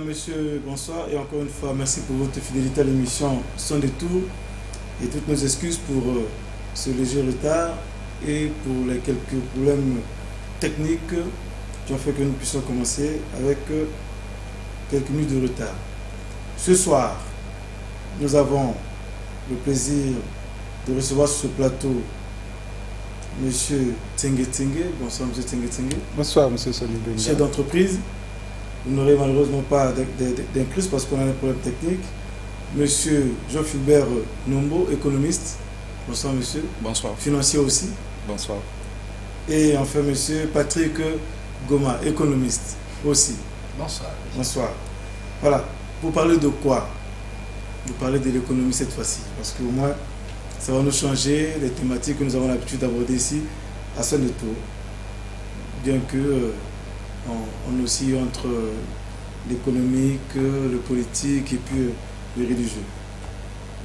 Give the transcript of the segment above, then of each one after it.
messieurs, bonsoir et encore une fois, merci pour votre fidélité à l'émission Son Détour et toutes nos excuses pour ce léger retard et pour les quelques problèmes techniques qui ont fait que nous puissions commencer avec quelques minutes de retard. Ce soir, nous avons le plaisir de recevoir sur ce plateau Monsieur Tengue Tengue. Bonsoir Monsieur Tengue Tengue. Bonsoir Monsieur Sonny Benga. Chef d'entreprise. Vous n'aurez malheureusement pas d'inclus parce qu'on a un problème technique. Monsieur Jean-Philbert Nombo, économiste. Bonsoir monsieur. Bonsoir. Financier aussi. Bonsoir. Et enfin monsieur Patrick Goma, économiste aussi. Bonsoir. Bonsoir. Voilà. Pour parler de quoi? Vous parlez de l'économie cette fois-ci. Parce qu'au moins, ça va nous changer les thématiques que nous avons l'habitude d'aborder ici à Son Détour. Bien que on oscille entre l'économique, le politique et puis le religieux.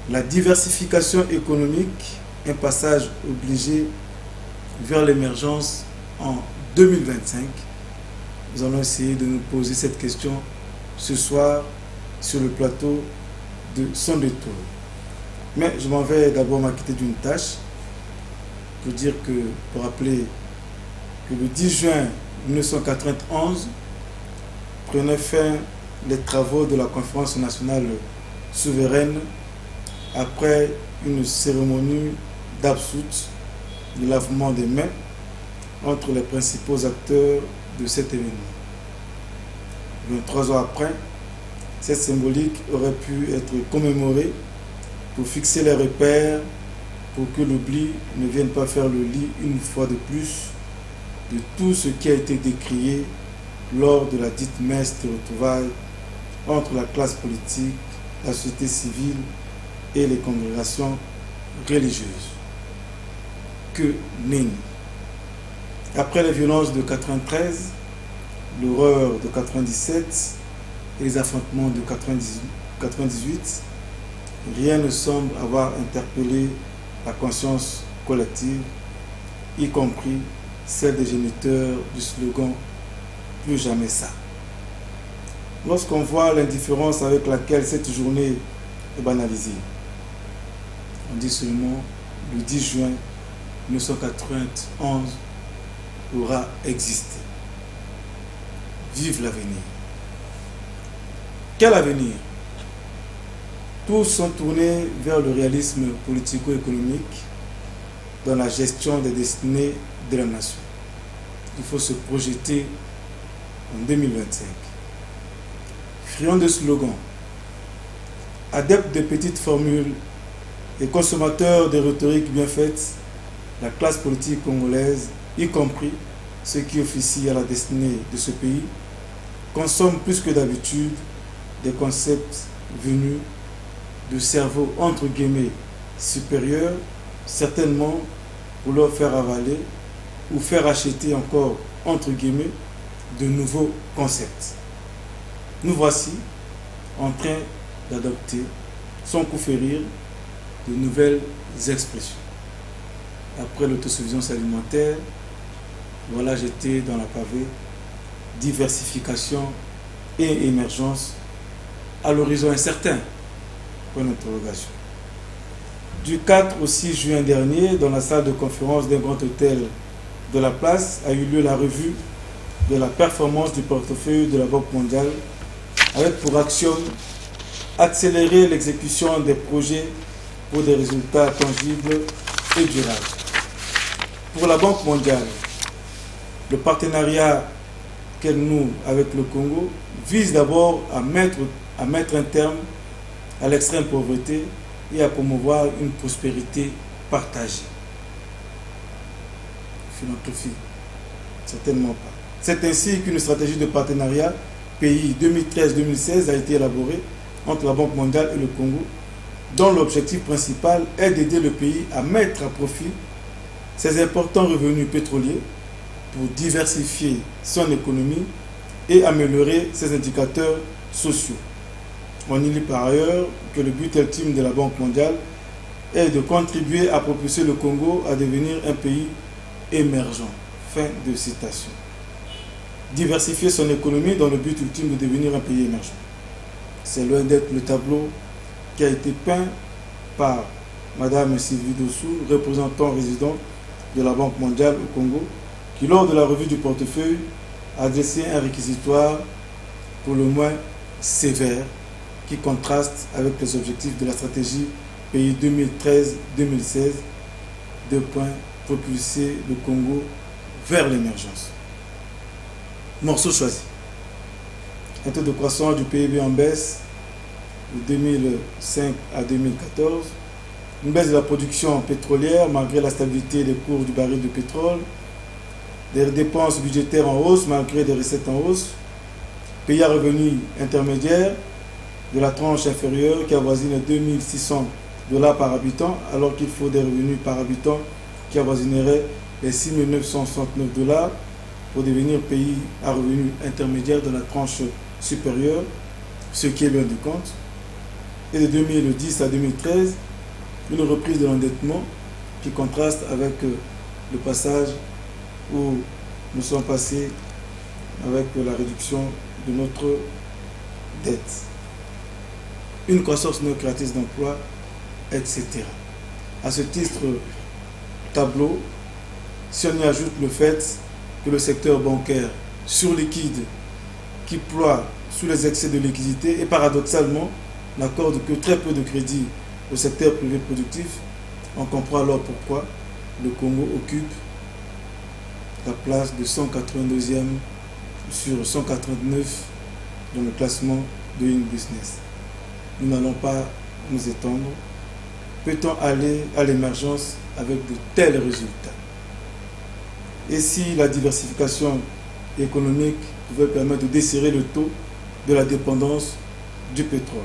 La diversification économique, un passage obligé vers l'émergence en 2025. Nous allons essayer de nous poser cette question ce soir sur le plateau de Son Détour. Mais je m'en vais d'abord m'acquitter d'une tâche pour rappeler que le 10 juin 1991 prenaient fin les travaux de la conférence nationale souveraine après une cérémonie d'absoute, de lavement des mains entre les principaux acteurs de cet événement. 23 ans après, cette symbolique aurait pu être commémorée pour fixer les repères pour que l'oubli ne vienne pas faire le lit une fois de plus de tout ce qui a été décrié lors de la dite messe de retrouvailles entre la classe politique, la société civile et les congrégations religieuses. Que nenni. Après les violences de 93, l'horreur de 97 et les affrontements de 98, rien ne semble avoir interpellé la conscience collective, y compris celle des géniteurs du slogan « Plus jamais ça ». Lorsqu'on voit l'indifférence avec laquelle cette journée est banalisée, on dit seulement le 10 juin 1991 aura existé. Vive l'avenir. Quel avenir? Tous sont tournés vers le réalisme politico-économique dans la gestion des destinées de la nation. Il faut se projeter en 2025. Friand de slogans, adepte de petites formules et consommateur de rhétoriques bien faites, la classe politique congolaise, y compris ceux qui officient à la destinée de ce pays, consomme plus que d'habitude des concepts venus de cerveaux entre guillemets supérieurs, certainement pour leur faire avaler ou faire acheter encore entre guillemets de nouveaux concepts. Nous voici en train d'adopter, sans coup férir, de nouvelles expressions. Après l'autosuffisance alimentaire, voilà jeté dans la pavée diversification et émergence à l'horizon incertain. Point d'interrogation. Du 4 au 6 juin dernier, dans la salle de conférence d'un grand hôtel de la place, a eu lieu la revue de la performance du portefeuille de la Banque mondiale, avec pour axiome accélérer l'exécution des projets pour des résultats tangibles et durables. Pour la Banque mondiale, le partenariat qu'elle noue avec le Congo vise d'abord à mettre un terme à l'extrême pauvreté et à promouvoir une prospérité partagée. Philanthropie, certainement pas. C'est ainsi qu'une stratégie de partenariat pays 2013-2016 a été élaborée entre la Banque mondiale et le Congo, dont l'objectif principal est d'aider le pays à mettre à profit ses importants revenus pétroliers pour diversifier son économie et améliorer ses indicateurs sociaux. On y lit par ailleurs que le but ultime de la Banque mondiale est de contribuer à propulser le Congo à devenir un pays émergent. Fin de citation. Diversifier son économie dans le but ultime de devenir un pays émergent. c'est loin d'être le tableau qui a été peint par Madame Sylvie Dossou, représentant résident de la Banque mondiale au Congo, qui lors de la revue du portefeuille a dressé un réquisitoire pour le moins sévère qui contraste avec les objectifs de la stratégie pays 2013-2016, de propulser le Congo vers l'émergence. Morceau choisi. Un taux de croissance du PIB en baisse de 2005 à 2014, une baisse de la production pétrolière malgré la stabilité des cours du baril de pétrole, des dépenses budgétaires en hausse malgré des recettes en hausse, pays à revenus intermédiaires de la tranche inférieure qui avoisine 2600 $ par habitant, alors qu'il faut des revenus par habitant qui avoisineraient les 6969 $ pour devenir pays à revenus intermédiaires de la tranche supérieure, ce qui est loin du compte. Et de 2010 à 2013, une reprise de l'endettement qui contraste avec le passage où nous sommes passés avec la réduction de notre dette. Une croissance non créatrice d'emplois, etc. À ce titre, tableau, si on y ajoute le fait que le secteur bancaire surliquide qui ploie sous les excès de liquidité et paradoxalement n'accorde que très peu de crédit au secteur privé productif, on comprend alors pourquoi le Congo occupe la place de 182e sur 189 dans le classement de Doing Business. Nous n'allons pas nous étendre. Peut-on aller à l'émergence avec de tels résultats? Et si la diversification économique pouvait permettre de desserrer le taux de la dépendance du pétrole?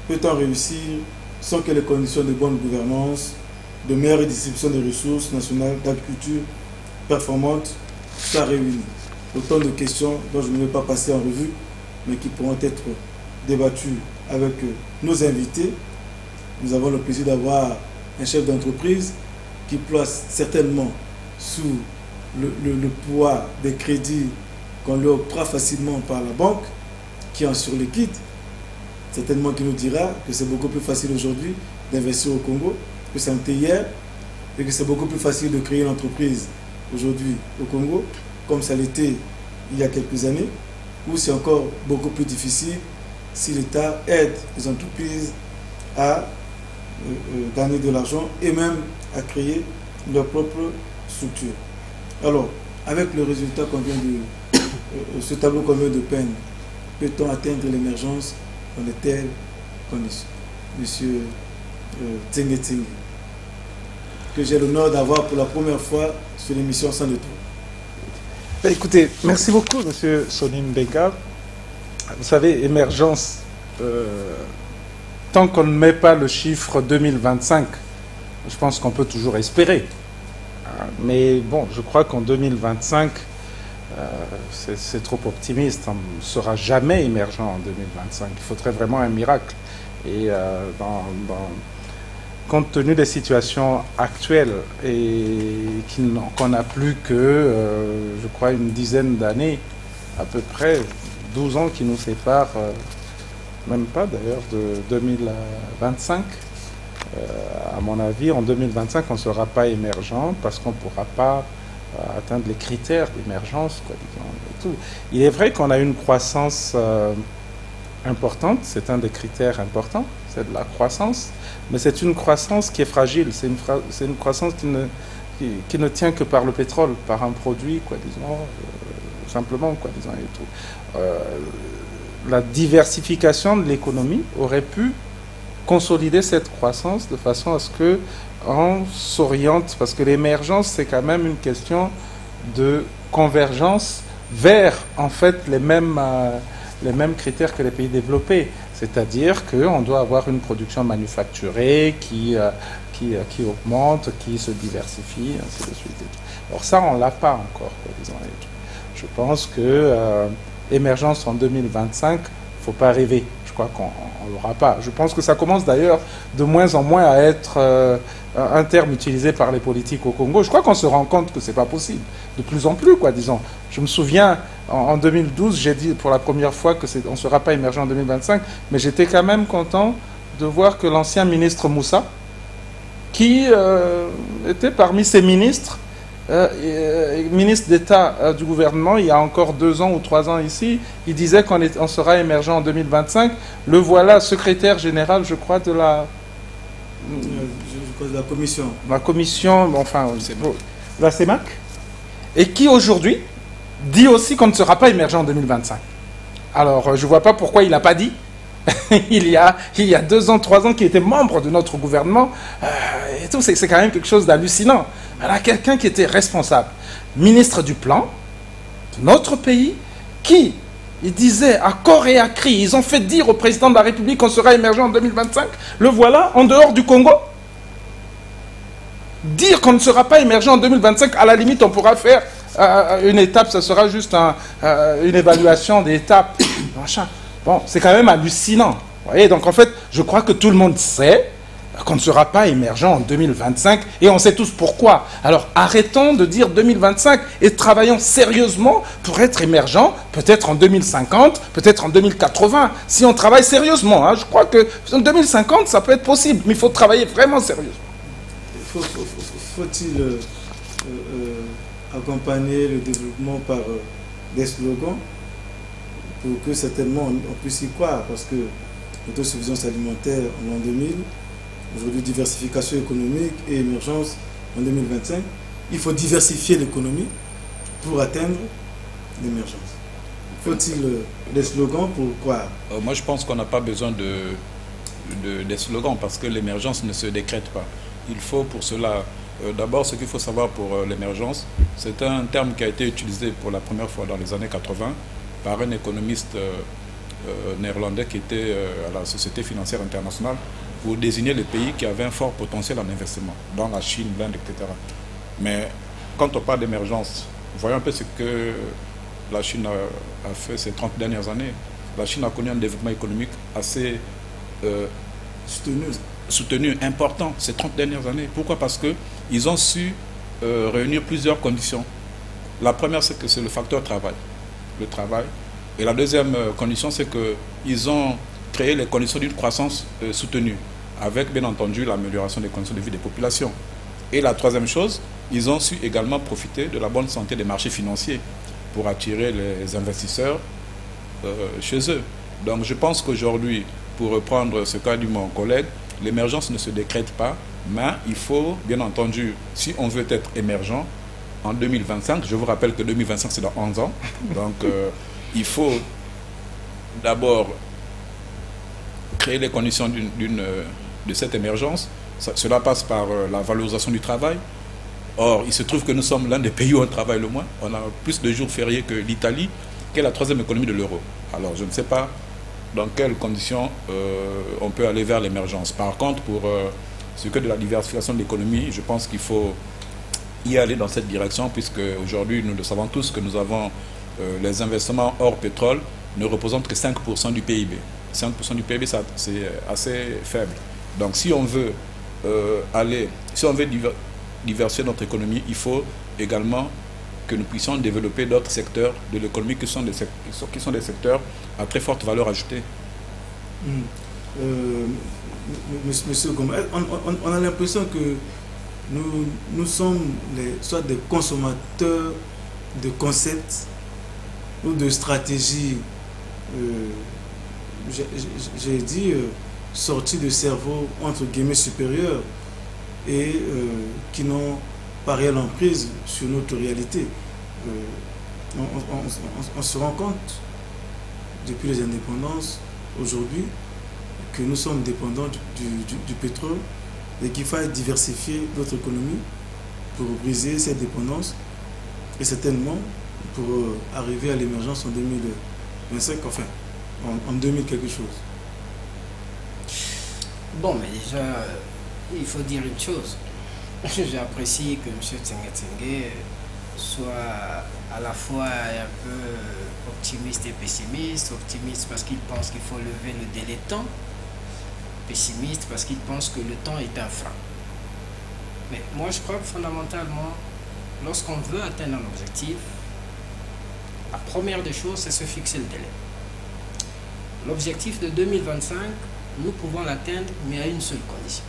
Peut-on réussir sans que les conditions de bonne gouvernance, de meilleure distribution des ressources nationales d'agriculture performantes soient réunies? Autant de questions dont je ne vais pas passer en revue, mais qui pourront être débattues avec nos invités. Nous avons le plaisir d'avoir un chef d'entreprise qui place certainement sous le poids des crédits qu'on lui octroie facilement par la banque, qui est en surliquide. Certainement qui nous dira que c'est beaucoup plus facile aujourd'hui d'investir au Congo que ça n'était hier, et que c'est beaucoup plus facile de créer une entreprise aujourd'hui au Congo, comme ça l'était il y a quelques années, ou c'est encore beaucoup plus difficile si l'État aide les entreprises à gagner de l'argent et même à créer leur propre structure. Alors, avec le résultat qu'on vient de ce tableau qu'on vient de peindre, peut-on atteindre l'émergence dans de telles conditions? Monsieur Tsenge Tsenge, que j'ai l'honneur d'avoir pour la première fois sur l'émission Sans Détour. Écoutez, merci beaucoup, Monsieur Sonny Mbenga. Vous savez, émergence, tant qu'on ne met pas le chiffre 2025, je pense qu'on peut toujours espérer. Mais bon, je crois qu'en 2025, c'est trop optimiste. On ne sera jamais émergent en 2025. Il faudrait vraiment un miracle. Et compte tenu des situations actuelles et qu'on n'a plus que, je crois, une dizaine d'années, à peu près 12 ans qui nous séparent, même pas d'ailleurs, de 2025. À mon avis, en 2025, on ne sera pas émergent parce qu'on ne pourra pas atteindre les critères d'émergence, quoi, disons, et tout. Il est vrai qu'on a une croissance importante, c'est un des critères importants, c'est de la croissance, mais c'est une croissance qui est fragile, c'est une croissance qui ne tient que par le pétrole, par un produit, quoi, disons, simplement, quoi, disons, et tout. La diversification de l'économie aurait pu consolider cette croissance de façon à ce qu'on s'oriente, parce que l'émergence, c'est quand même une question de convergence vers, en fait, les mêmes critères que les pays développés. C'est-à-dire qu'on doit avoir une production manufacturée qui augmente, qui se diversifie, ainsi de suite. Alors ça, on ne l'a pas encore, quoi, disons. Je pense que émergence en 2025, il ne faut pas rêver. Je crois qu'on ne l'aura pas. Je pense que ça commence d'ailleurs de moins en moins à être un terme utilisé par les politiques au Congo. Je crois qu'on se rend compte que ce n'est pas possible. De plus en plus, quoi, disons. Je me souviens, en 2012, j'ai dit pour la première fois qu'on ne sera pas émergent en 2025, mais j'étais quand même content de voir que l'ancien ministre Moussa, qui était parmi ces ministres, ministre d'État du gouvernement, il y a encore 2 ans ou 3 ans ici, il disait qu'on sera émergent en 2025. Le voilà, secrétaire général, je crois, de la... la commission. La commission, enfin, la CEMAC, et qui aujourd'hui dit aussi qu'on ne sera pas émergent en 2025. Alors, je ne vois pas pourquoi il n'a pas dit. il y a 2 ans, 3 ans, qu'il était membre de notre gouvernement, et tout, c'est quand même quelque chose d'hallucinant. Alors, quelqu'un qui était responsable, ministre du plan de notre pays, qui, il disait à corps et à cri, ils ont fait dire au président de la République qu'on sera émergent en 2025, le voilà en dehors du Congo. Dire qu'on ne sera pas émergent en 2025, à la limite, on pourra faire une étape, ça sera juste une évaluation d'étape. Bon, c'est quand même hallucinant. Vous voyez, donc en fait, je crois que tout le monde sait qu'on ne sera pas émergent en 2025, et on sait tous pourquoi. Alors arrêtons de dire 2025 et travaillons sérieusement pour être émergent, peut-être en 2050, peut-être en 2080, si on travaille sérieusement. Hein. Je crois que en 2050, ça peut être possible, mais il faut travailler vraiment sérieusement. Faut-il accompagner le développement par des slogans pour que certainement on puisse y croire, parce que l'autosuffisance alimentaire en l'an 2000, aujourd'hui diversification économique et émergence en 2025, il faut diversifier l'économie pour atteindre l'émergence. Faut-il des slogans pour croire? Moi je pense qu'on n'a pas besoin des slogans, parce que l'émergence ne se décrète pas. Il faut pour cela, d'abord ce qu'il faut savoir pour l'émergence, c'est un terme qui a été utilisé pour la première fois dans les années 80 par un économiste néerlandais qui était à la Société financière internationale pour désigner les pays qui avaient un fort potentiel en investissement, dans la Chine, l'Inde, etc. Mais quand on parle d'émergence, voyons un peu ce que la Chine a fait ces 30 dernières années. La Chine a connu un développement économique assez soutenu, important ces 30 dernières années. Pourquoi? Parce qu'ils ont su réunir plusieurs conditions. La première, c'est que c'est le facteur travail. Le travail. Et la deuxième condition, c'est qu'ils ont créé les conditions d'une croissance soutenue, avec bien entendu l'amélioration des conditions de vie des populations. Et la troisième chose, ils ont su également profiter de la bonne santé des marchés financiers pour attirer les investisseurs chez eux. Donc je pense qu'aujourd'hui, pour reprendre ce qu'a dit mon collègue, l'émergence ne se décrète pas, mais il faut, bien entendu, si on veut être émergent, en 2025, je vous rappelle que 2025 c'est dans 11 ans, donc il faut d'abord créer les conditions de cette émergence. Cela passe par la valorisation du travail. Or, il se trouve que nous sommes l'un des pays où on travaille le moins. On a plus de jours fériés que l'Italie, qui est la 3e économie de l'euro. Alors, je ne sais pas dans quelles conditions on peut aller vers l'émergence. Par contre, pour ce que de la diversification de l'économie, je pense qu'il faut y aller dans cette direction, puisque aujourd'hui, nous le savons tous que nous avons les investissements hors pétrole ne représentent que 5% du PIB. 5% du PIB, c'est assez faible. Donc, si on veut diversifier notre économie, il faut également que nous puissions développer d'autres secteurs de l'économie qui sont des secteurs à très forte valeur ajoutée. Monsieur Gomez, on a l'impression que nous sommes soit des consommateurs de concepts ou de stratégies, j'ai dit, sorties de cerveau entre guillemets supérieurs et qui n'ont pas réelle emprise sur notre réalité. On se rend compte, depuis les indépendances, aujourd'hui, que nous sommes dépendants du pétrole et qu'il faut diversifier notre économie pour briser cette dépendance et certainement pour arriver à l'émergence en 2025, enfin, en 2000 quelque chose. Bon, mais déjà, il faut dire une chose. J'apprécie que M. Tsengue soit à la fois un peu optimiste et pessimiste. Optimiste parce qu'il pense qu'il faut lever le délai de temps. Pessimiste parce qu'il pense que le temps est un frein. Mais moi, je crois que fondamentalement, lorsqu'on veut atteindre un objectif, La première des choses, c'est se fixer le délai. L'objectif de 2025, nous pouvons l'atteindre, mais à une seule condition.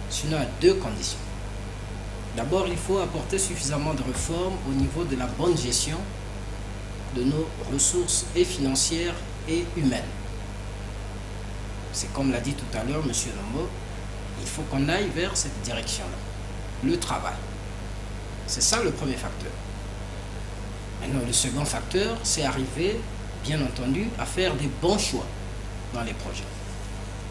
Sinon, à deux conditions. D'abord, il faut apporter suffisamment de réformes au niveau de la bonne gestion de nos ressources et financières et humaines. C'est comme l'a dit tout à l'heure M. Lombo, il faut qu'on aille vers cette direction-là. Le travail. C'est ça le premier facteur. Maintenant, le second facteur, c'est arriver, bien entendu, à faire des bons choix dans les projets.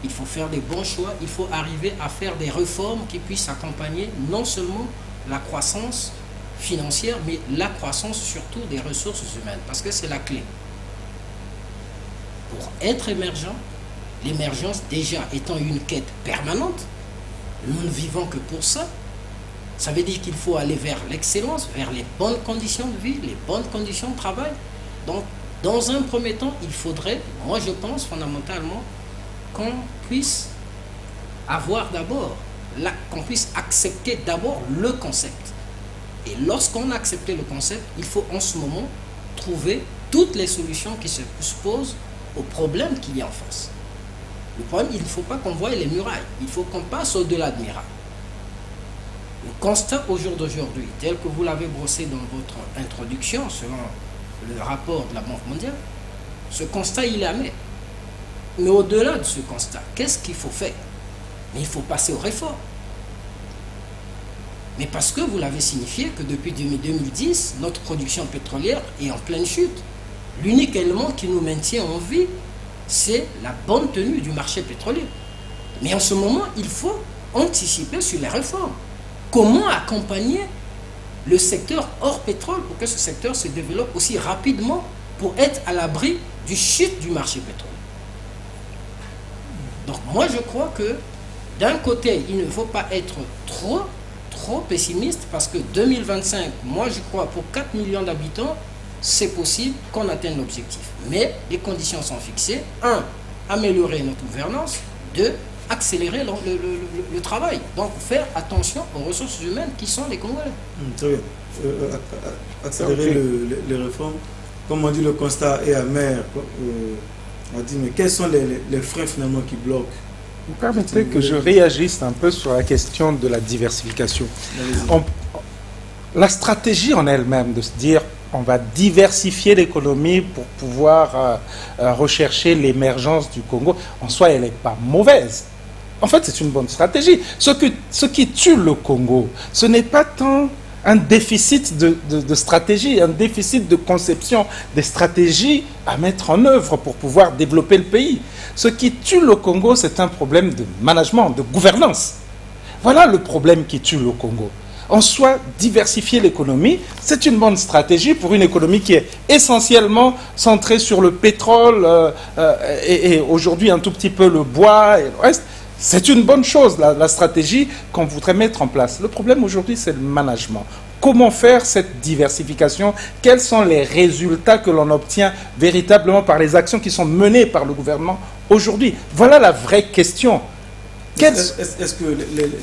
Il faut faire des bons choix, il faut arriver à faire des réformes qui puissent accompagner non seulement la croissance financière, mais la croissance surtout des ressources humaines, parce que c'est la clé. Pour être émergent, l'émergence déjà étant une quête permanente, nous ne vivons que pour ça. Ça veut dire qu'il faut aller vers l'excellence, vers les bonnes conditions de vie, les bonnes conditions de travail. Donc, dans un premier temps, il faudrait, moi je pense fondamentalement, qu'on puisse avoir d'abord, qu'on puisse accepter d'abord le concept. Et lorsqu'on a accepté le concept, il faut en ce moment trouver toutes les solutions qui se posent aux problèmes qu'il y a en face. Le problème, il ne faut pas qu'on voie les murailles, il faut qu'on passe au-delà de murailles. Le constat au jour d'aujourd'hui, tel que vous l'avez brossé dans votre introduction, selon le rapport de la Banque mondiale, ce constat, il est amer. Mais au-delà de ce constat, qu'est-ce qu'il faut faire? Mais il faut passer aux réformes. Mais parce que vous l'avez signifié que depuis 2010, notre production pétrolière est en pleine chute. L'unique élément qui nous maintient en vie, c'est la bonne tenue du marché pétrolier. Mais en ce moment, il faut anticiper sur les réformes. Comment accompagner le secteur hors pétrole pour que ce secteur se développe aussi rapidement pour être à l'abri du chute du marché pétrolier? Donc moi je crois que d'un côté, il ne faut pas être trop pessimiste parce que 2025, moi je crois pour 4 millions d'habitants, c'est possible qu'on atteigne l'objectif. Mais les conditions sont fixées. 1. Améliorer notre gouvernance. 2. Accélérer le travail. Donc faire attention aux ressources humaines qui sont les Congolais. Très bien. Accélérer les réformes. Comme on dit, le constat est amer. On dit, mais quels sont les freins finalement qui bloquent? Vous permettez que je réagisse un peu sur la question de la diversification. La stratégie en elle-même de se dire on va diversifier l'économie pour pouvoir rechercher l'émergence du Congo, en soi elle n'est pas mauvaise. En fait c'est une bonne stratégie. Ce qui tue le Congo, ce n'est pas tant un déficit de stratégie, un déficit de conception des stratégies à mettre en œuvre pour pouvoir développer le pays. Ce qui tue le Congo, c'est un problème de management, de gouvernance. Voilà le problème qui tue le Congo. En soi, diversifier l'économie, c'est une bonne stratégie pour une économie qui est essentiellement centrée sur le pétrole et aujourd'hui un tout petit peu le bois et le reste. C'est une bonne chose, la stratégie qu'on voudrait mettre en place. Le problème aujourd'hui, c'est le management. Comment faire cette diversification? Quels sont les résultats que l'on obtient véritablement par les actions qui sont menées par le gouvernement aujourd'hui? Voilà la vraie question. Est-ce que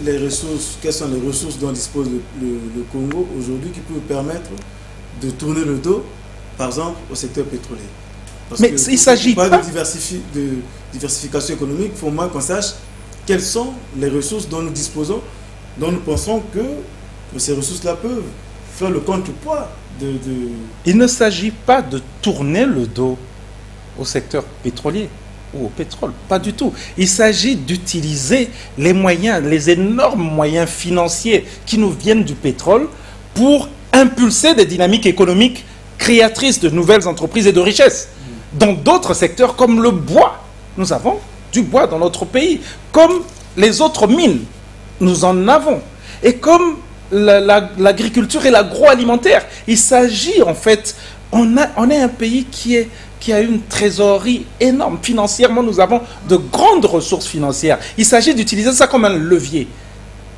les ressources, quelles sont les ressources dont dispose le Congo aujourd'hui qui peuvent permettre de tourner le dos, par exemple, au secteur pétrolier? Parce mais il ne s'agit pas de diversification économique, il faut moins qu'on sache quelles sont les ressources dont nous disposons, dont nous pensons que ces ressources-là peuvent faire le contrepoids de... Il ne s'agit pas de tourner le dos au secteur pétrolier ou au pétrole, pas du tout. Il s'agit d'utiliser les moyens, les énormes moyens financiers qui nous viennent du pétrole pour impulser des dynamiques économiques créatrices de nouvelles entreprises et de richesses. Dans d'autres secteurs comme le bois, nous avons du bois dans notre pays, comme les autres mines, nous en avons. Et comme l'agriculture et l'agroalimentaire, il s'agit en fait, on est un pays qui a une trésorerie énorme. Financièrement, nous avons de grandes ressources financières. Il s'agit d'utiliser ça comme un levier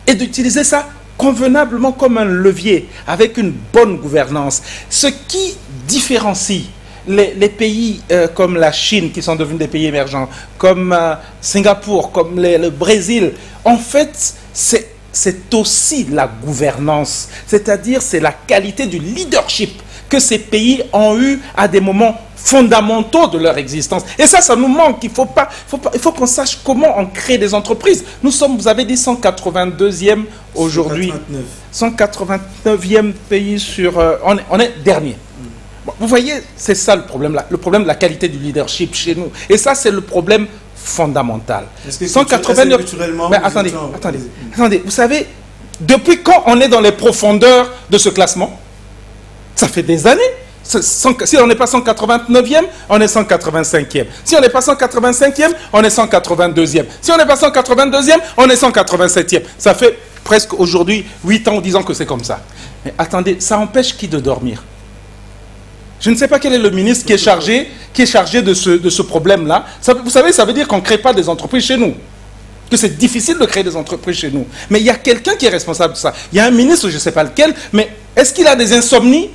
et d'utiliser ça convenablement comme un levier avec une bonne gouvernance. Ce qui différencie les pays comme la Chine, qui sont devenus des pays émergents, comme Singapour, comme le Brésil, en fait, c'est aussi la gouvernance. C'est-à-dire, c'est la qualité du leadership que ces pays ont eu à des moments fondamentaux de leur existence. Et ça nous manque. Il faut qu'on sache comment on crée des entreprises. Nous sommes, vous avez dit, 182e aujourd'hui. 189e pays sur... on est dernier. Bon, vous voyez, c'est ça le problème là. Le problème de la qualité du leadership chez nous. Et ça, c'est le problème fondamental. 189... Mais attendez. Vous savez, depuis quand on est dans les profondeurs de ce classement? Ça fait des années. Si on n'est pas 189e, on est 185e. Si on n'est pas 185e, on est 182e. Si on n'est pas 182e, on est 187e. Ça fait presque aujourd'hui 8 ans ou 10 ans que c'est comme ça. Mais attendez, ça empêche qui de dormir? Je ne sais pas quel est le ministre qui est chargé de ce problème-là. Vous savez, ça veut dire qu'on ne crée pas des entreprises chez nous. Que c'est difficile de créer des entreprises chez nous. Mais il y a quelqu'un qui est responsable de ça. Il y a un ministre, je ne sais pas lequel, mais est-ce qu'il a des insomnies?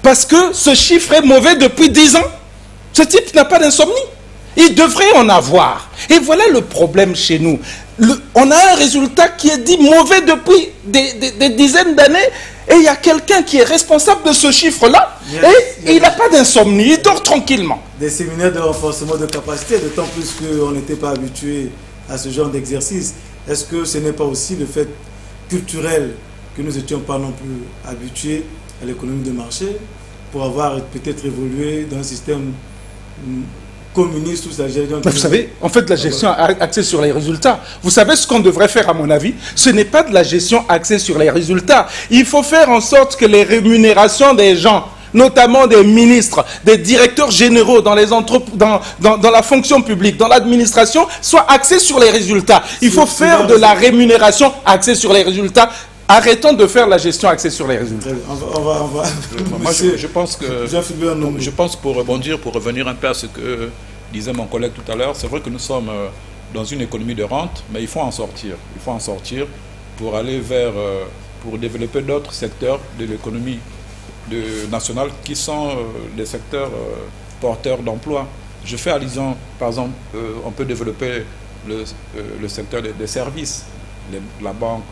Parce que ce chiffre est mauvais depuis 10 ans. Ce type n'a pas d'insomnie. Il devrait en avoir. Et voilà le problème chez nous. On a un résultat qui est dit mauvais depuis des dizaines d'années. Et il y a quelqu'un qui est responsable de ce chiffre-là. Et il n'a pas d'insomnie. Il dort tranquillement. Des séminaires de renforcement de capacité, d'autant plus qu'on n'était pas habitué à ce genre d'exercice. Est-ce que ce n'est pas aussi le fait culturel que nous n'étions pas non plus habitués à l'économie de marché pour avoir peut-être évolué dans un système communiste ou ça? Vous savez, en fait, la gestion axée sur les résultats. Vous savez ce qu'on devrait faire, à mon avis? Ce n'est pas de la gestion axée sur les résultats. Il faut faire en sorte que les rémunérations des gens, notamment des ministres, des directeurs généraux dans la fonction publique, dans l'administration, soient axées sur les résultats. Il faut faire de la rémunération axée sur les résultats. Arrêtons de faire la gestion axée sur les résultats. Moi, je pense pour rebondir, pour revenir un peu à ce que disait mon collègue tout à l'heure, c'est vrai que nous sommes dans une économie de rente, mais il faut en sortir. Il faut en sortir pour aller vers, pour développer d'autres secteurs de l'économie nationale qui sont des secteurs porteurs d'emploi. Je fais allusion, par exemple, on peut développer le secteur des services. La banque,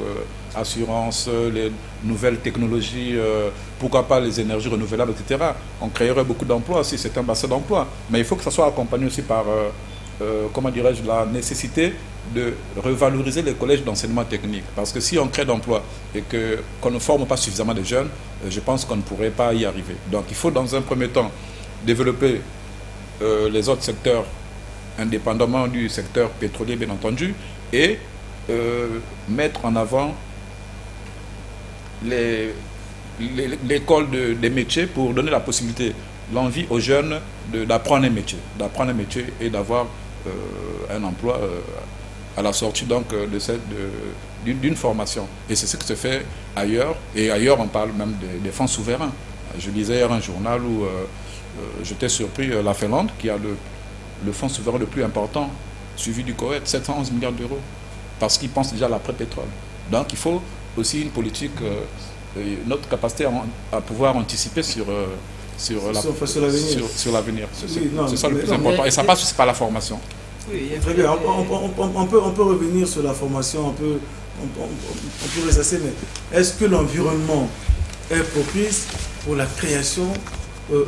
assurance, les nouvelles technologies, pourquoi pas les énergies renouvelables, etc. On créerait beaucoup d'emplois si c'est un bassin d'emploi. Mais il faut que ça soit accompagné aussi par, comment dirais-je, la nécessité de revaloriser les collèges d'enseignement technique. Parce que si on crée d'emplois et qu'on ne forme pas suffisamment de jeunes, je pense qu'on ne pourrait pas y arriver. Donc il faut dans un premier temps développer les autres secteurs, indépendamment du secteur pétrolier bien entendu, et mettre en avant l'école des métiers pour donner la possibilité, l'envie aux jeunes d'apprendre un métier et d'avoir un emploi à la sortie donc d'une formation. Et c'est ce qui se fait ailleurs, et ailleurs on parle même des fonds souverains. Je lisais hier un journal où j'étais surpris, la Finlande qui a le fonds souverain le plus important, suivi du Koweït, 711 milliards d'euros. Parce qu'ils pensent déjà à l'après-pétrole. Donc il faut aussi une politique, notre capacité à pouvoir anticiper sur l'avenir. C'est ça le plus important. Et ça passe aussi par la formation. Oui, très bien. On peut revenir sur la formation, on peut ressasser, mais est-ce que l'environnement est propice pour la création de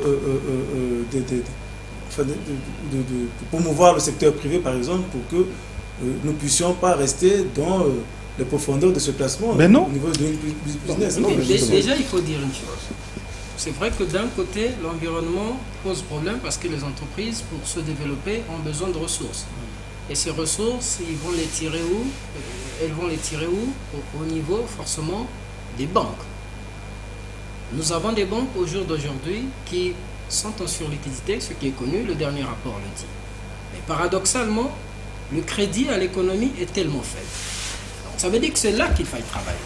promouvoir le secteur privé, par exemple, pour que nous ne puissions pas rester dans les profondeurs de ce classement au niveau du business. Déjà, il faut dire une chose. C'est vrai que d'un côté, l'environnement pose problème parce que les entreprises, pour se développer, ont besoin de ressources. Et ces ressources, ils vont les tirer où? Elles vont les tirer où? Au niveau, forcément, des banques. Nous avons des banques au jour d'aujourd'hui qui sont en surliquidité, ce qui est connu, le dernier rapport le dit. Mais paradoxalement, le crédit à l'économie est tellement faible. Donc, ça veut dire que c'est là qu'il faille travailler.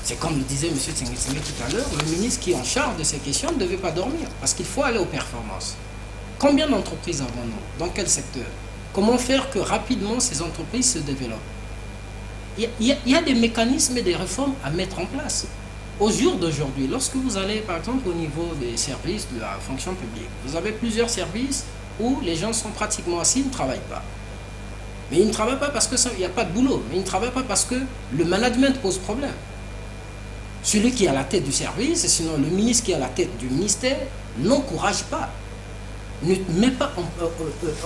C'est comme le disait M. Tsenguetsenge tout à l'heure, le ministre qui est en charge de ces questions ne devait pas dormir, parce qu'il faut aller aux performances. Combien d'entreprises avons-nous? Dans quel secteur? Comment faire que rapidement ces entreprises se développent? Il y a des mécanismes et des réformes à mettre en place. Au jour d'aujourd'hui, lorsque vous allez par exemple au niveau des services de la fonction publique, vous avez plusieurs services où les gens sont pratiquement assis, ils ne travaillent pas. Mais ils ne travaillent pas parce qu'il n'y a pas de boulot, mais ils ne travaillent pas parce que le management pose problème. celui qui est à la tête du service, sinon le ministre qui est à la tête du ministère, n'encourage pas, ne met pas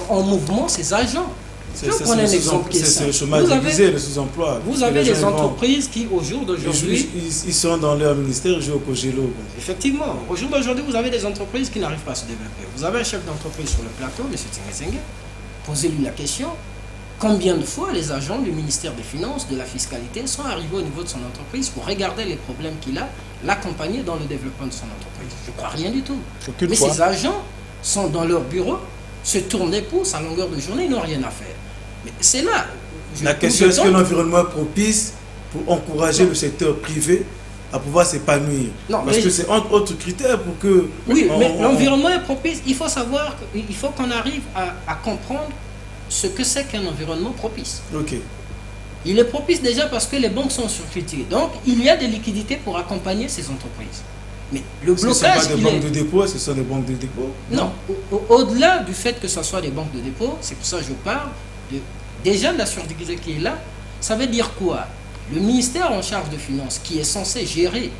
en mouvement ses agents. C'est le chômage divisé, le sous-emploi. Vous avez des entreprises qui, au jour d'aujourd'hui... Ils sont dans leur ministère, ils jouent au Cogelo. Effectivement. Au jour d'aujourd'hui, vous avez des entreprises qui n'arrivent pas à se développer. Vous avez un chef d'entreprise sur le plateau, M. Tsenge. Posez-lui la question. Combien de fois les agents du ministère des Finances, de la Fiscalité, sont arrivés au niveau de son entreprise pour regarder les problèmes qu'il a, l'accompagner dans le développement de son entreprise? Je ne crois rien du tout. Mais ces agents sont dans leur bureau, se tournent les pouces à longueur de journée, ils n'ont rien à faire. Mais c'est là. La question, est-ce que l'environnement est propice pour encourager le secteur privé à pouvoir s'épanouir? Parce que c'est un autre critère pour que... Oui, mais l'environnement est propice. Il faut savoir, il faut qu'on arrive à comprendre ce que c'est qu'un environnement propice. Ok. Il est propice déjà parce que les banques sont surcritées. Donc, il y a des liquidités pour accompagner ces entreprises. Mais le blocage... Ce ne sont pas des banques de dépôt, ce sont des banques de dépôt? Non. Au-delà du fait que ce soit des banques de dépôt, c'est pour ça que je parle déjà de la surdité qui est là. Ça veut dire quoi? Le ministère en charge de finances, qui est censé gérer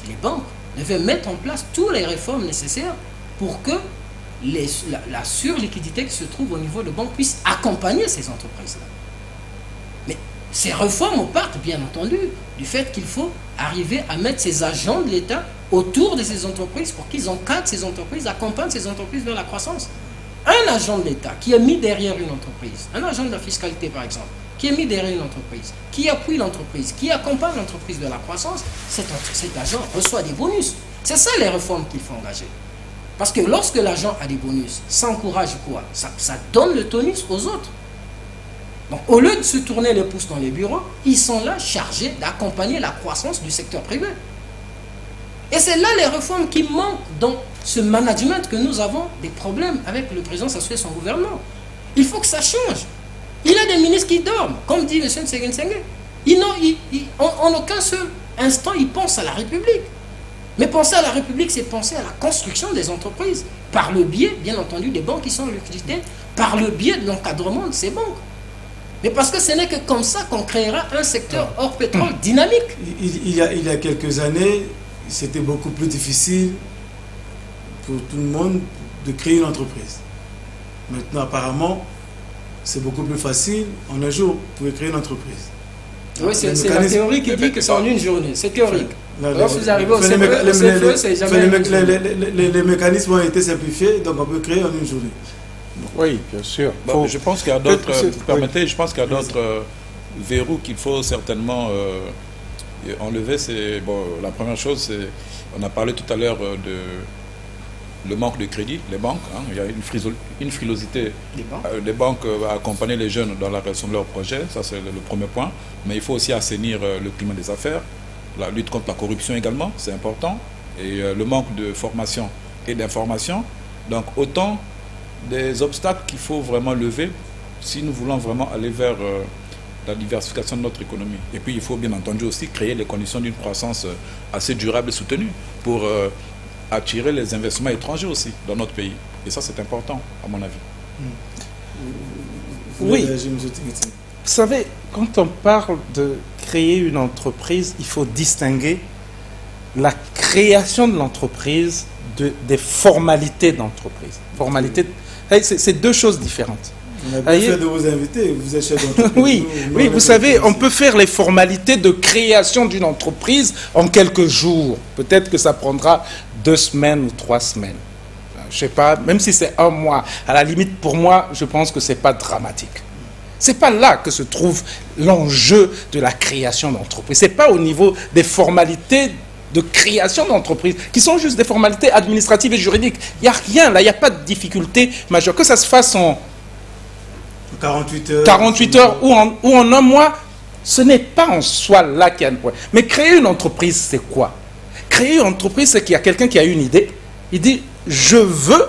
les banques, devait mettre en place toutes les réformes nécessaires pour que la surliquidité qui se trouve au niveau de banques puisse accompagner ces entreprises-là. Mais ces réformes partent bien entendu du fait qu'il faut arriver à mettre ces agents de l'État autour de ces entreprises pour qu'ils encadrent ces entreprises, accompagnent ces entreprises vers la croissance. Un agent de l'État qui est mis derrière une entreprise, un agent de la fiscalité par exemple, qui est mis derrière une entreprise, qui appuie l'entreprise, qui accompagne l'entreprise vers la croissance, cet agent reçoit des bonus. C'est ça les réformes qu'il faut engager. Parce que lorsque l'agent a des bonus, ça encourage quoi? Ça donne le tonus aux autres. Donc au lieu de se tourner les pouces dans les bureaux, ils sont là chargés d'accompagner la croissance du secteur privé. Et c'est là les réformes qui manquent dans ce management que nous avons des problèmes avec le président Sassou et son gouvernement. Il faut que ça change. Il y a des ministres qui dorment, comme dit M. Tsenge. En aucun seul instant, ils pensent à la République. Mais penser à la République, c'est penser à la construction des entreprises, par le biais, bien entendu, des banques qui sont en liquidité, par le biais de l'encadrement de ces banques. Mais parce que ce n'est que comme ça qu'on créera un secteur hors pétrole dynamique. Il y a quelques années, c'était beaucoup plus difficile pour tout le monde de créer une entreprise. Maintenant, apparemment, c'est beaucoup plus facile. En un jour, vous pouvez créer une entreprise. Oui, c'est la théorie qui dit que c'est en une journée. C'est théorique. Lorsque vous arrivez au CFE, c'est jamais... Les mécanismes ont été simplifiés, donc on peut créer en une journée. Oui, bien sûr. Bon, je pense qu'il y a d'autres... Permettez, je pense qu'il y a d'autres verrous qu'il faut certainement enlever. Bon, la première chose, c'est... On a parlé tout à l'heure de... le manque de crédit, les banques, hein, il y a une frilosité des banques à accompagner les jeunes dans la réalisation de leurs projets, ça c'est le premier point. Mais il faut aussi assainir le climat des affaires, la lutte contre la corruption également, c'est important, et le manque de formation et d'information. Donc autant des obstacles qu'il faut vraiment lever si nous voulons vraiment aller vers la diversification de notre économie. Et puis il faut bien entendu aussi créer les conditions d'une croissance assez durable et soutenue pour... attirer les investissements étrangers aussi dans notre pays. Et ça, c'est important, à mon avis. Oui. Vous savez, quand on parle de créer une entreprise, il faut distinguer la création de l'entreprise des formalités d'entreprise. C'est deux choses différentes. On a bien fait de vous inviter, vous êtes chef d'entreprise. Oui, vous savez, on peut faire les formalités de création d'une entreprise en quelques jours. Peut-être que ça prendra 2 semaines ou 3 semaines. Je ne sais pas, même si c'est 1 mois. À la limite, pour moi, je pense que ce n'est pas dramatique. Ce n'est pas là que se trouve l'enjeu de la création d'entreprise. Ce n'est pas au niveau des formalités de création d'entreprise, qui sont juste des formalités administratives et juridiques. Il n'y a rien là, il n'y a pas de difficulté majeure. Que ça se fasse en 48 heures ou en 1 mois, ce n'est pas en soi là qu'il y a un problème. Mais créer une entreprise, c'est quoi? Créer une entreprise, c'est qu'il y a quelqu'un qui a une idée. Il dit, je veux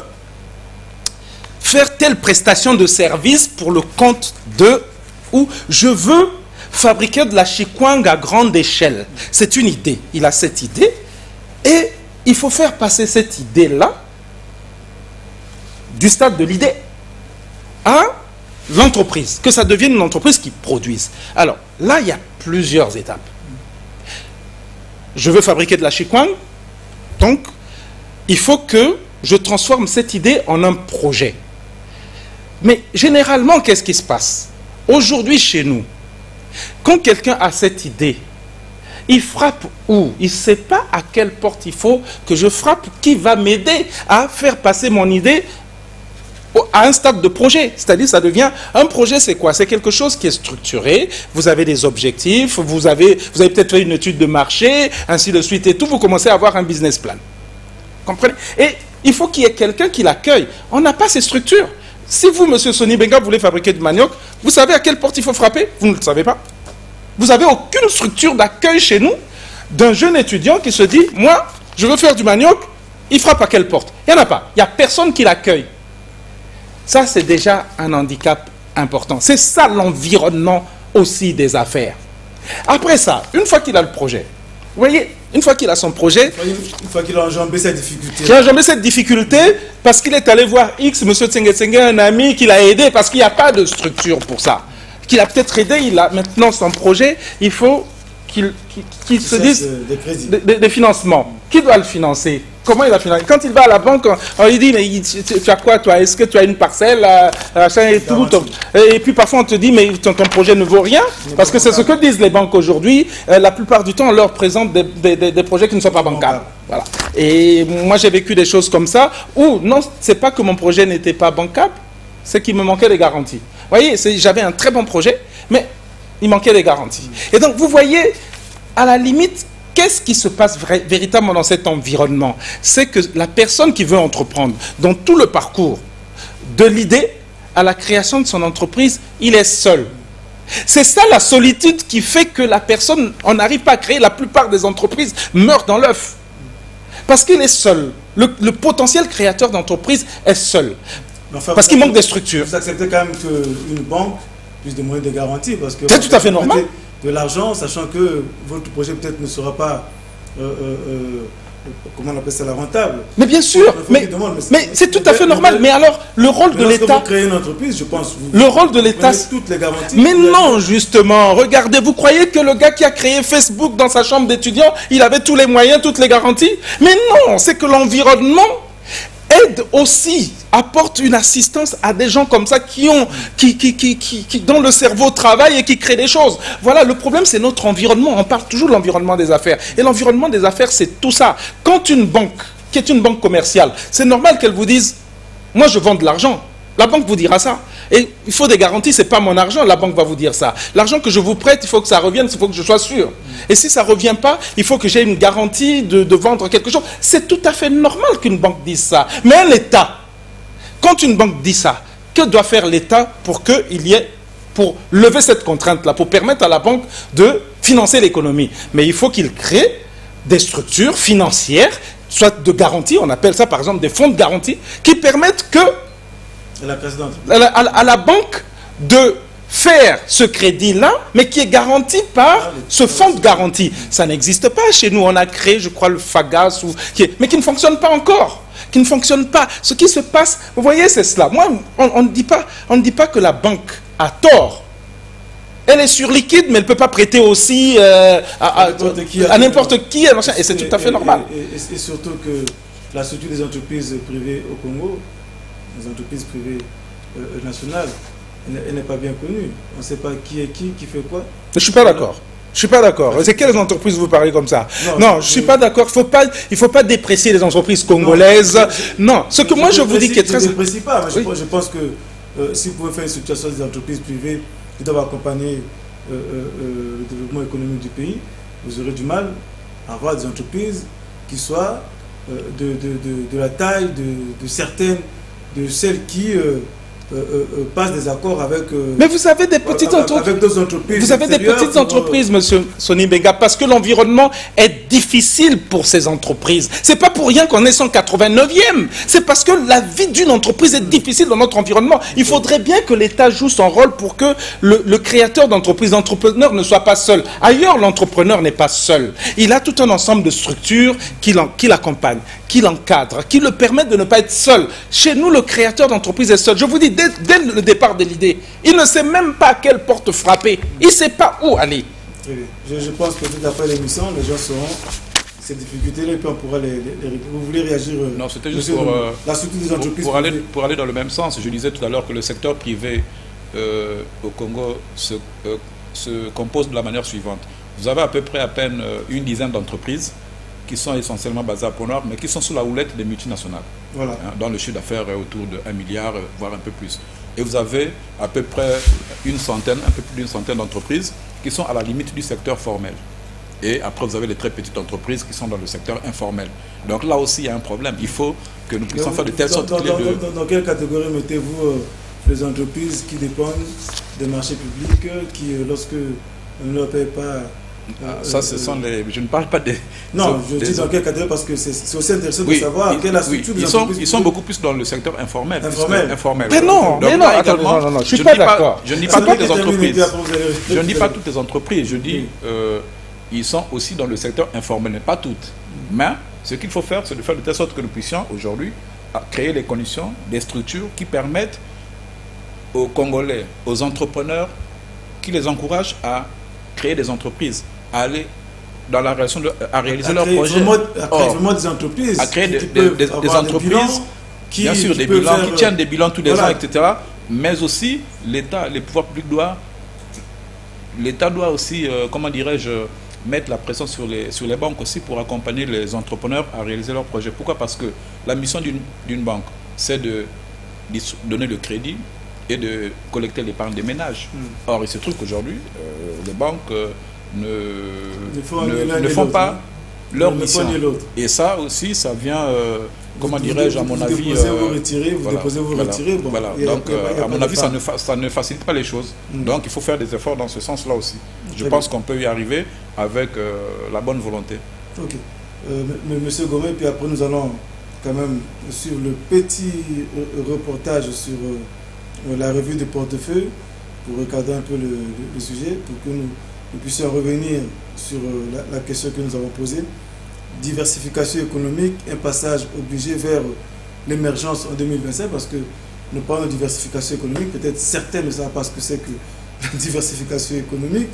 faire telle prestation de service pour le compte de... ou je veux fabriquer de la chikwang à grande échelle. C'est une idée. Il a cette idée et il faut faire passer cette idée-là du stade de l'idée à l'entreprise, que ça devienne une entreprise qui produise. Alors, là, il y a plusieurs étapes. je veux fabriquer de la chikwang, donc il faut que je transforme cette idée en un projet. Mais généralement, qu'est-ce qui se passe? Aujourd'hui, chez nous, quand quelqu'un a cette idée, il frappe où? Il ne sait pas à quelle porte il faut que je frappe, qui va m'aider à faire passer mon idée à un stade de projet. C'est-à-dire, ça devient un projet, c'est quoi? C'est quelque chose qui est structuré, vous avez des objectifs, vous avez peut-être fait une étude de marché, ainsi de suite et tout, vous commencez à avoir un business plan. Comprenez? Et il faut qu'il y ait quelqu'un qui l'accueille. On n'a pas ces structures. Si vous, monsieur Sony Benga, voulez fabriquer du manioc, vous savez à quelle porte il faut frapper? Vous ne le savez pas. Vous n'avez aucune structure d'accueil chez nous d'un jeune étudiant qui se dit, moi, je veux faire du manioc, il frappe à quelle porte? Il n'y en a pas. Il n'y a personne qui l'accueille. Ça, c'est déjà un handicap important. C'est ça l'environnement aussi des affaires. Après ça, une fois qu'il a le projet, vous voyez, une fois qu'il a son projet... Une fois qu'il a enjambé cette difficulté. Il a enjambé cette difficulté parce qu'il est allé voir X, M. Tsenge, un ami qui l'a aidé, parce qu'il n'y a pas de structure pour ça. Qu'il a peut-être aidé, il a maintenant son projet, il faut qu'il se dise des financements. Qui doit le financer? Comment il va financer? Quand il va à la banque, on lui dit, mais tu as quoi toi? Est-ce que tu as une parcelle et tout? Et puis parfois on te dit, mais ton projet ne vaut rien. Parce que c'est ce que disent les banques aujourd'hui. La plupart du temps, on leur présente des projets qui ne sont pas bancables. Voilà. Et moi j'ai vécu des choses comme ça, où non, c'est pas que mon projet n'était pas bancable, c'est qu'il me manquait des garanties. Vous voyez, j'avais un très bon projet, mais il manquait des garanties. Et donc vous voyez, à la limite, qu'est-ce qui se passe véritablement dans cet environnement? C'est que la personne qui veut entreprendre, dans tout le parcours, de l'idée à la création de son entreprise, il est seul. C'est ça la solitude qui fait que la personne, on n'arrive pas à créer, la plupart des entreprises meurent dans l'œuf. Parce qu'il est seul. Le potentiel créateur d'entreprise est seul. Enfin, parce qu'il manque des structures. Vous acceptez quand même qu'une banque puisse demander des garanties, parce que... C'est tout à fait normal. De l'argent, sachant que votre projet peut-être ne sera pas, comment on appelle ça, la rentable. Mais bien sûr, mais c'est tout à fait normal. Mais alors, le rôle de l'État... Lorsque vous créez une entreprise, je pense... Le rôle de l'État... toutes les garanties. Mais non, justement. Regardez, vous croyez que le gars qui a créé Facebook dans sa chambre d'étudiant, il avait tous les moyens, toutes les garanties? Mais non, c'est que l'environnement aide aussi, apporte une assistance à des gens comme ça dont le cerveau travaille et qui créent des choses. Voilà, le problème c'est notre environnement. On parle toujours de l'environnement des affaires. Et l'environnement des affaires, c'est tout ça. Quand une banque, qui est une banque commerciale, c'est normal qu'elle vous dise, moi je vends de l'argent. La banque vous dira ça. Et il faut des garanties, c'est pas mon argent, la banque va vous dire ça. L'argent que je vous prête, il faut que ça revienne, il faut que je sois sûr. Et si ça ne revient pas, il faut que j'ai une garantie de vendre quelque chose. C'est tout à fait normal qu'une banque dise ça. Mais l'État, quand une banque dit ça, que doit faire l'État pour pour lever cette contrainte-là, pour permettre à la banque de financer l'économie? Mais il faut qu'il crée des structures financières, soit de garantie, on appelle ça par exemple des fonds de garantie, qui permettent que à la banque de faire ce crédit-là, mais qui est garanti par ce fonds de garantie. Ça n'existe pas chez nous. On a créé, je crois, le FAGAS, mais qui ne fonctionne pas encore. Qui ne fonctionne pas. Ce qui se passe, vous voyez, c'est cela. Moi, on ne dit pas que la banque a tort. Elle est sur liquide, mais elle ne peut pas prêter aussi à n'importe qui. Et c'est tout à fait normal. Et surtout que la structure des entreprises privées au Congo, les entreprises privées nationales, elle n'est pas bien connue. On ne sait pas qui est qui fait quoi. Je ne suis pas d'accord. Je ne suis pas d'accord. C'est quelles entreprises vous parlez comme ça? Non, je ne suis pas d'accord. Il ne faut pas déprécier les entreprises congolaises. Non, ce que moi je vous dis qui est très... Je ne déprécie pas, mais je pense que si vous pouvez faire une situation des entreprises privées qui doivent accompagner le développement économique du pays, vous aurez du mal à avoir des entreprises qui soient de la taille de certaines, de celles qui passent des accords avec... Mais vous avez des petites entreprises. Avec d'autres entreprises. Vous avez des petites entreprises, monsieur Sony Benga, parce que l'environnement est difficile pour ces entreprises. C'est pas pour rien qu'on est 189e. C'est parce que la vie d'une entreprise est difficile dans notre environnement. Il faudrait bien que l'État joue son rôle pour que le créateur d'entreprise, l'entrepreneur ne soit pas seul. Ailleurs, l'entrepreneur n'est pas seul. Il a tout un ensemble de structures qui l'accompagnent, qui l'encadrent, qui le permettent de ne pas être seul. Chez nous, le créateur d'entreprise est seul. Je vous dis, dès le départ de l'idée, il ne sait même pas à quelle porte frapper. Il ne sait pas où aller. Je pense que tout après l'émission, les gens sauront ces difficultés-là et puis on pourra les régler. Vous voulez réagir? Non, c'était juste monsieur, pour, la structure des entreprises pour aller dans le même sens. Je disais tout à l'heure que le secteur privé au Congo se compose de la manière suivante. Vous avez à peu près à peine une dizaine d'entreprises qui sont essentiellement basées à Pont-Noir, mais qui sont sous la houlette des multinationales. Voilà. Dans le chiffre d'affaires autour de 1 milliard, voire un peu plus. Et vous avez à peu près une centaine, un peu plus d'une centaine d'entreprises qui sont à la limite du secteur formel. Et après, vous avez les très petites entreprises qui sont dans le secteur informel. Donc là aussi, il y a un problème. Il faut que nous puissions faire de telle sorte que les deux... Dans quelle catégorie mettez-vous les entreprises qui dépendent des marchés publics, qui, lorsque on ne leur paye pas... ça, ce sont les... Je ne parle pas des... Non, je dis dans quelle catégorie, parce que c'est aussi intéressant de savoir quelle est la structure des entreprises. Ils sont beaucoup plus dans le secteur informel. Informel. Mais non, non, je ne suis pas d'accord. Je ne dis pas toutes les entreprises. Je ne dis pas toutes les entreprises. Je dis... ils sont aussi dans le secteur informel, mais pas toutes. Mais ce qu'il faut faire, c'est de faire de telle sorte que nous puissions aujourd'hui créer les conditions, des structures qui permettent aux Congolais, aux entrepreneurs, qui les encouragent à créer des entreprises, à aller dans la relation à réaliser leurs projets. À créer des entreprises, bien sûr, des bilans qui tiennent des bilans tous les ans, etc. Mais aussi, l'État, les pouvoirs publics l'État doit aussi, comment dirais-je, mettre la pression sur les banques aussi pour accompagner les entrepreneurs à réaliser leurs projets. Pourquoi? Parce que la mission d'une banque, c'est de donner le crédit et de collecter l'épargne des ménages. Or, il se trouve qu'aujourd'hui, les banques ne font pas leur mission. Et ça aussi, ça vient, comment dirais-je, à mon avis... Vous déposez, vous retirez. Bon, voilà. Donc, à mon avis, ça ne facilite pas les choses. Donc, il faut faire des efforts dans ce sens-là aussi. Je pense qu'on peut y arriver avec la bonne volonté. Ok. Monsieur Gomé, puis après, nous allons quand même suivre le petit reportage sur la revue de portefeuille pour regarder un peu le sujet, pour que nous puissions revenir sur la question que nous avons posée. Diversification économique, un passage obligé vers l'émergence en 2025, parce que nous parlons de diversification économique, peut-être certains ne savent pas ce que c'est que la diversification économique.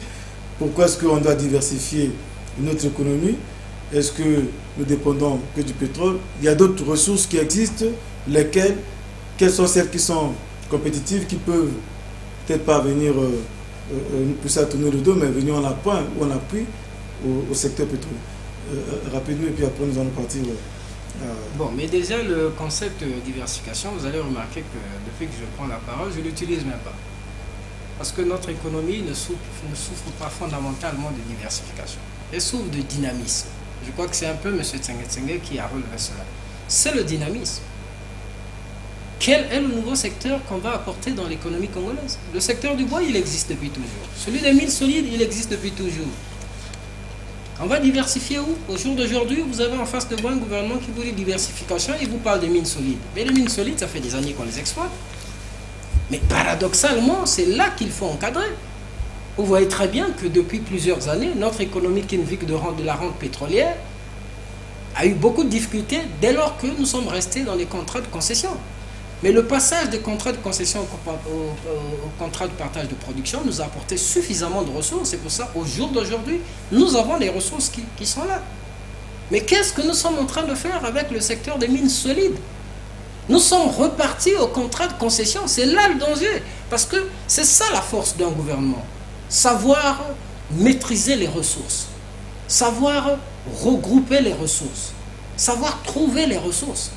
Pourquoi est-ce qu'on doit diversifier notre économie? Est-ce que nous dépendons que du pétrole? Il y a d'autres ressources qui existent, quelles sont celles qui sont compétitives, qui peuvent peut-être pas venir nous pousser à tourner le dos, mais venir en appoint ou en appui au secteur pétrolier. Rapidement, et puis après nous allons partir. Bon, mais déjà le concept de diversification, vous allez remarquer que depuis que je prends la parole, je ne l'utilise même pas. Parce que notre économie ne souffre pas fondamentalement de diversification. Elle souffre de dynamisme. Je crois que c'est un peu M. Tsenge qui a relevé cela. C'est le dynamisme. Quel est le nouveau secteur qu'on va apporter dans l'économie congolaise? Le secteur du bois, il existe depuis toujours. Celui des mines solides, il existe depuis toujours. On va diversifier où? Au jour d'aujourd'hui, vous avez en face de vous un gouvernement qui vous dit diversification et vous parle des mines solides. Mais les mines solides, ça fait des années qu'on les exploite. Mais paradoxalement, c'est là qu'il faut encadrer. Vous voyez très bien que depuis plusieurs années, notre économie qui ne vit que de la rente pétrolière a eu beaucoup de difficultés dès lors que nous sommes restés dans les contrats de concession. Mais le passage des contrats de concession au contrat de partage de production nous a apporté suffisamment de ressources. C'est pour ça qu'au jour d'aujourd'hui, nous avons les ressources qui sont là. Mais qu'est-ce que nous sommes en train de faire avec le secteur des mines solides? Nous sommes repartis au contrat de concession. C'est là le danger. Parce que c'est ça la force d'un gouvernement. Savoir maîtriser les ressources. Savoir regrouper les ressources. Savoir trouver les ressources.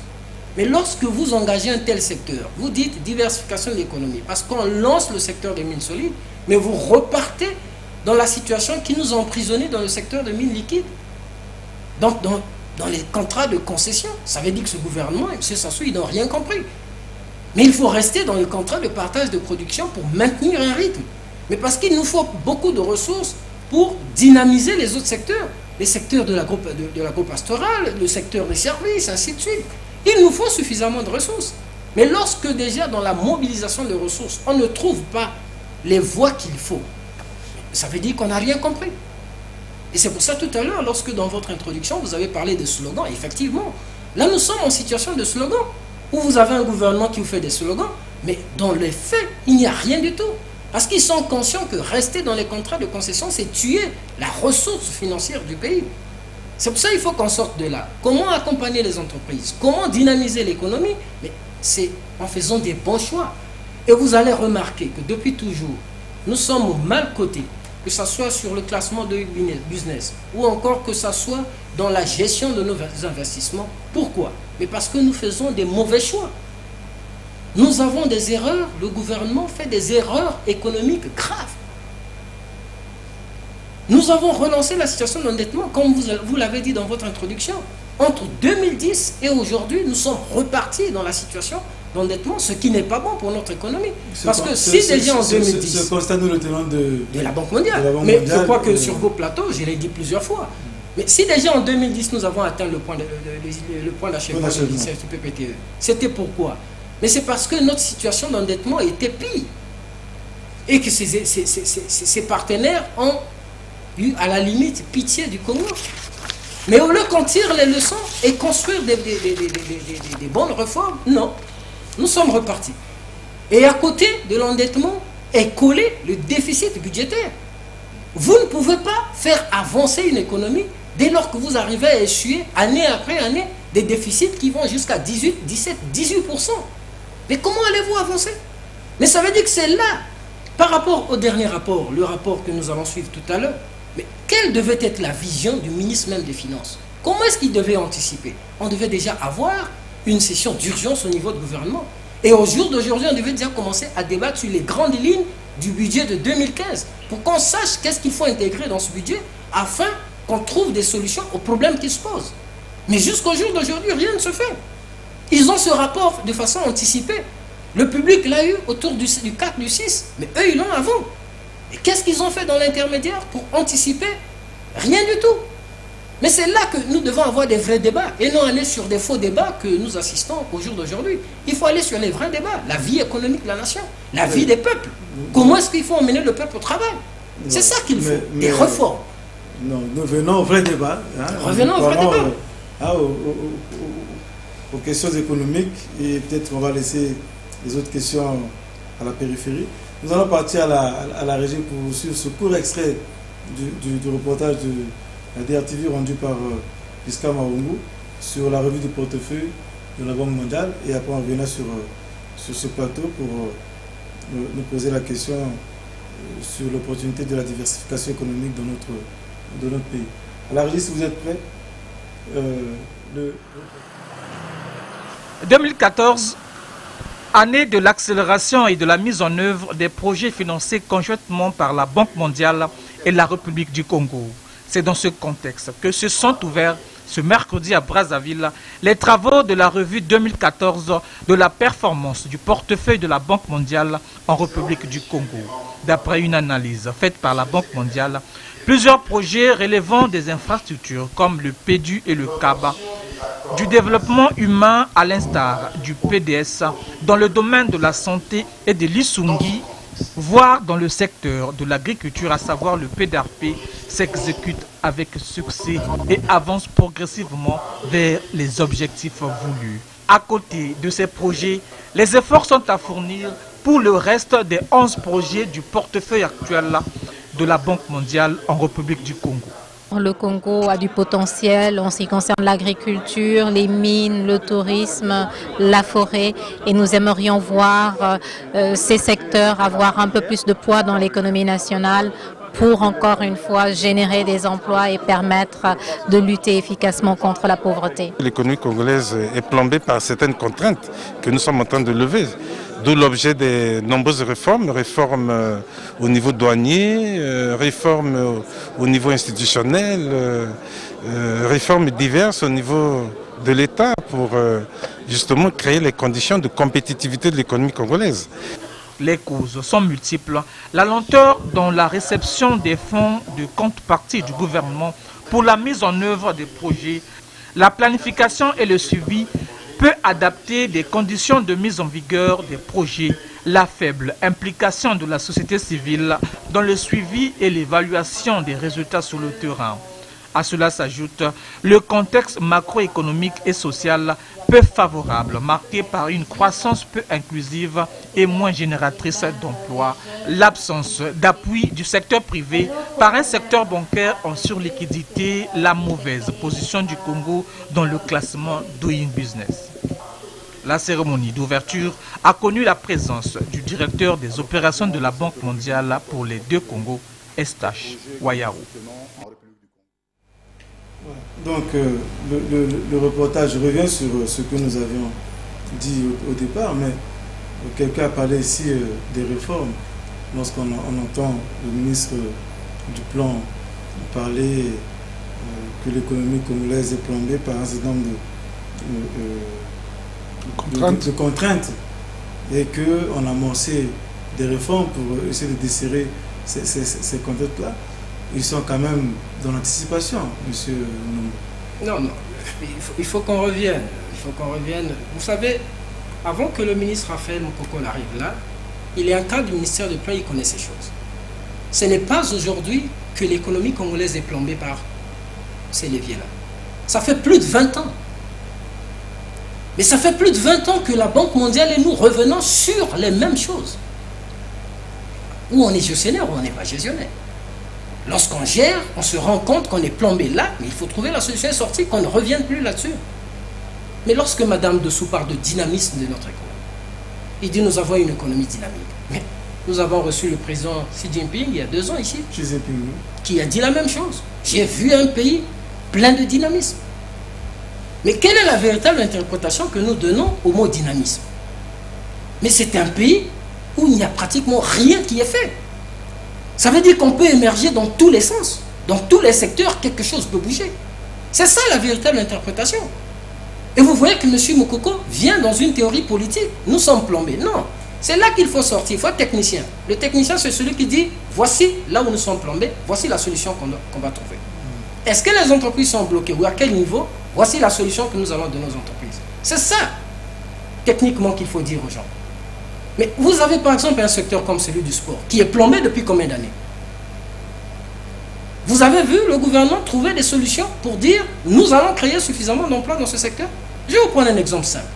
Mais lorsque vous engagez un tel secteur, vous dites diversification de l'économie, parce qu'on lance le secteur des mines solides, mais vous repartez dans la situation qui nous a emprisonnés dans le secteur des mines liquides. Donc, dans les contrats de concession, ça veut dire que ce gouvernement, et M. Sassou, ils n'ont rien compris. Mais il faut rester dans le contrat de partage de production pour maintenir un rythme. Mais parce qu'il nous faut beaucoup de ressources pour dynamiser les autres secteurs. Les secteurs de l'agro-pastoral, le secteur des services, ainsi de suite. Il nous faut suffisamment de ressources. Mais lorsque déjà dans la mobilisation des ressources, on ne trouve pas les voies qu'il faut, ça veut dire qu'on n'a rien compris. Et c'est pour ça tout à l'heure, lorsque dans votre introduction, vous avez parlé de slogans, effectivement, là nous sommes en situation de slogan, où vous avez un gouvernement qui vous fait des slogans, mais dans les faits, il n'y a rien du tout. Parce qu'ils sont conscients que rester dans les contrats de concession, c'est tuer la ressource financière du pays. C'est pour ça qu'il faut qu'on sorte de là. Comment accompagner les entreprises? Comment dynamiser l'économie? Mais c'est en faisant des bons choix. Et vous allez remarquer que depuis toujours, nous sommes au mal côté, que ce soit sur le classement de business ou encore que ce soit dans la gestion de nos investissements. Pourquoi? Mais parce que nous faisons des mauvais choix. Nous avons des erreurs, le gouvernement fait des erreurs économiques graves. Nous avons relancé la situation d'endettement, comme vous l'avez dit dans votre introduction. Entre 2010 et aujourd'hui, nous sommes repartis dans la situation d'endettement, ce qui n'est pas bon pour notre économie. Parce que si déjà en 2010... Ce constat, nous le tenons de la Banque mondiale. Mais je crois que sur vos plateaux, je l'ai dit plusieurs fois. Mais si déjà en 2010, nous avons atteint le point d'achèvement du PPTE, c'était pourquoi? Mais c'est parce que notre situation d'endettement était pire. Et que ces partenaires ont eu à la limite pitié du Congo. Mais au lieu qu'on tire les leçons et construire des bonnes réformes, non. Nous sommes repartis. Et à côté de l'endettement est collé le déficit budgétaire. Vous ne pouvez pas faire avancer une économie dès lors que vous arrivez à essuyer année après année des déficits qui vont jusqu'à 18, 17, 18%. Mais comment allez-vous avancer? Mais ça veut dire que c'est là, par rapport au dernier rapport, le rapport que nous allons suivre tout à l'heure, mais quelle devait être la vision du ministre même des Finances? Comment est-ce qu'il devait anticiper? On devait déjà avoir une session d'urgence au niveau du gouvernement. Et au jour d'aujourd'hui, on devait déjà commencer à débattre sur les grandes lignes du budget de 2015 pour qu'on sache qu'est-ce qu'il faut intégrer dans ce budget afin qu'on trouve des solutions aux problèmes qui se posent. Mais jusqu'au jour d'aujourd'hui, rien ne se fait. Ils ont ce rapport de façon anticipée. Le public l'a eu autour du 4, du 6, mais eux, ils l'ont avant. Et qu'est-ce qu'ils ont fait dans l'intermédiaire pour anticiper? Rien du tout. Mais c'est là que nous devons avoir des vrais débats et non aller sur des faux débats que nous assistons au jour d'aujourd'hui. Il faut aller sur les vrais débats, la vie économique de la nation, la vie des peuples. Comment est-ce qu'il faut emmener le peuple au travail? C'est ça qu'il faut, des réformes. Non, nous venons au vrai débat. Hein. Revenons au vrai débat. Aux questions économiques, et peut-être qu'on va laisser les autres questions à la périphérie. Nous allons partir à la régie pour suivre ce court extrait du reportage de la DRTV rendu par Giscard Maungu sur la revue du portefeuille de la Banque mondiale, et après on reviendra sur ce plateau pour nous poser la question sur l'opportunité de la diversification économique dans notre pays. À la régie, si vous êtes prêts, 2014, année de l'accélération et de la mise en œuvre des projets financés conjointement par la Banque mondiale et la République du Congo. C'est dans ce contexte que se sont ouverts ce mercredi à Brazzaville les travaux de la revue 2014 de la performance du portefeuille de la Banque mondiale en République du Congo. D'après une analyse faite par la Banque mondiale, plusieurs projets relevant des infrastructures comme le PEDU et le CABA, du développement humain à l'instar du PDS dans le domaine de la santé et de l'Isungi, voire dans le secteur de l'agriculture, à savoir le PDRP, s'exécute avec succès et avance progressivement vers les objectifs voulus. À côté de ces projets, les efforts sont à fournir pour le reste des 11 projets du portefeuille actuel de la Banque mondiale en République du Congo. Le Congo a du potentiel en ce qui concerne l'agriculture, les mines, le tourisme, la forêt, et nous aimerions voir ces secteurs avoir un peu plus de poids dans l'économie nationale pour encore une fois générer des emplois et permettre de lutter efficacement contre la pauvreté. L'économie congolaise est plombée par certaines contraintes que nous sommes en train de lever. D'où l'objet des nombreuses réformes au niveau douanier, réformes au niveau institutionnel, réformes diverses au niveau de l'État pour justement créer les conditions de compétitivité de l'économie congolaise. Les causes sont multiples. La lenteur dans la réception des fonds de contrepartie du gouvernement pour la mise en œuvre des projets, la planification et le suivi peut adapter des conditions de mise en vigueur des projets, la faible implication de la société civile dans le suivi et l'évaluation des résultats sur le terrain. À cela s'ajoute le contexte macroéconomique et social peu favorable, marquée par une croissance peu inclusive et moins génératrice d'emplois, l'absence d'appui du secteur privé par un secteur bancaire en surliquidité, la mauvaise position du Congo dans le classement Doing Business. La cérémonie d'ouverture a connu la présence du directeur des opérations de la Banque mondiale pour les deux Congos, Estache Wayaro. Donc, le reportage revient sur ce que nous avions dit au départ, mais quelqu'un a parlé ici des réformes. Lorsqu'on entend le ministre du Plan parler que l'économie congolaise est plombée par un certain nombre de contraintes et qu'on a amorcé des réformes pour essayer de desserrer ces contraintes-là, ils sont quand même dans l'anticipation, monsieur Nombo. Non, il faut qu'on revienne. Il faut qu'on revienne. Vous savez, avant que le ministre Raphaël Mokoko arrive là, il est un cadre du ministère du Plan, il connaît ces choses. Ce n'est pas aujourd'hui que l'économie congolaise est plombée par ces leviers-là. Ça fait plus de 20 ans. Mais ça fait plus de 20 ans que la Banque mondiale et nous revenons sur les mêmes choses. Ou on est gestionnaire ou on n'est pas gestionnaire. Lorsqu'on gère, on se rend compte qu'on est plombé là, mais il faut trouver la solution et sortir, qu'on ne revienne plus là-dessus. Mais lorsque Madame Dessous parle de dynamisme de notre économie, il dit nous avons une économie dynamique. Mais nous avons reçu le président Xi Jinping il y a 2 ans ici, qui a dit la même chose. J'ai vu un pays plein de dynamisme. Mais quelle est la véritable interprétation que nous donnons au mot dynamisme? Mais c'est un pays où il n'y a pratiquement rien qui est fait. Ça veut dire qu'on peut émerger dans tous les sens. Dans tous les secteurs, quelque chose peut bouger. C'est ça la véritable interprétation. Et vous voyez que M. Mokoko vient dans une théorie politique. Nous sommes plombés. Non. C'est là qu'il faut sortir. Il faut être technicien. Le technicien, c'est celui qui dit, voici là où nous sommes plombés, voici la solution qu'on va trouver. Est-ce que les entreprises sont bloquées ou à quel niveau? Voici la solution que nous allons donner aux entreprises. C'est ça, techniquement, qu'il faut dire aux gens. Mais vous avez par exemple un secteur comme celui du sport, qui est plombé depuis combien d'années? Vous avez vu le gouvernement trouver des solutions pour dire, nous allons créer suffisamment d'emplois dans ce secteur? Je vais vous prendre un exemple simple.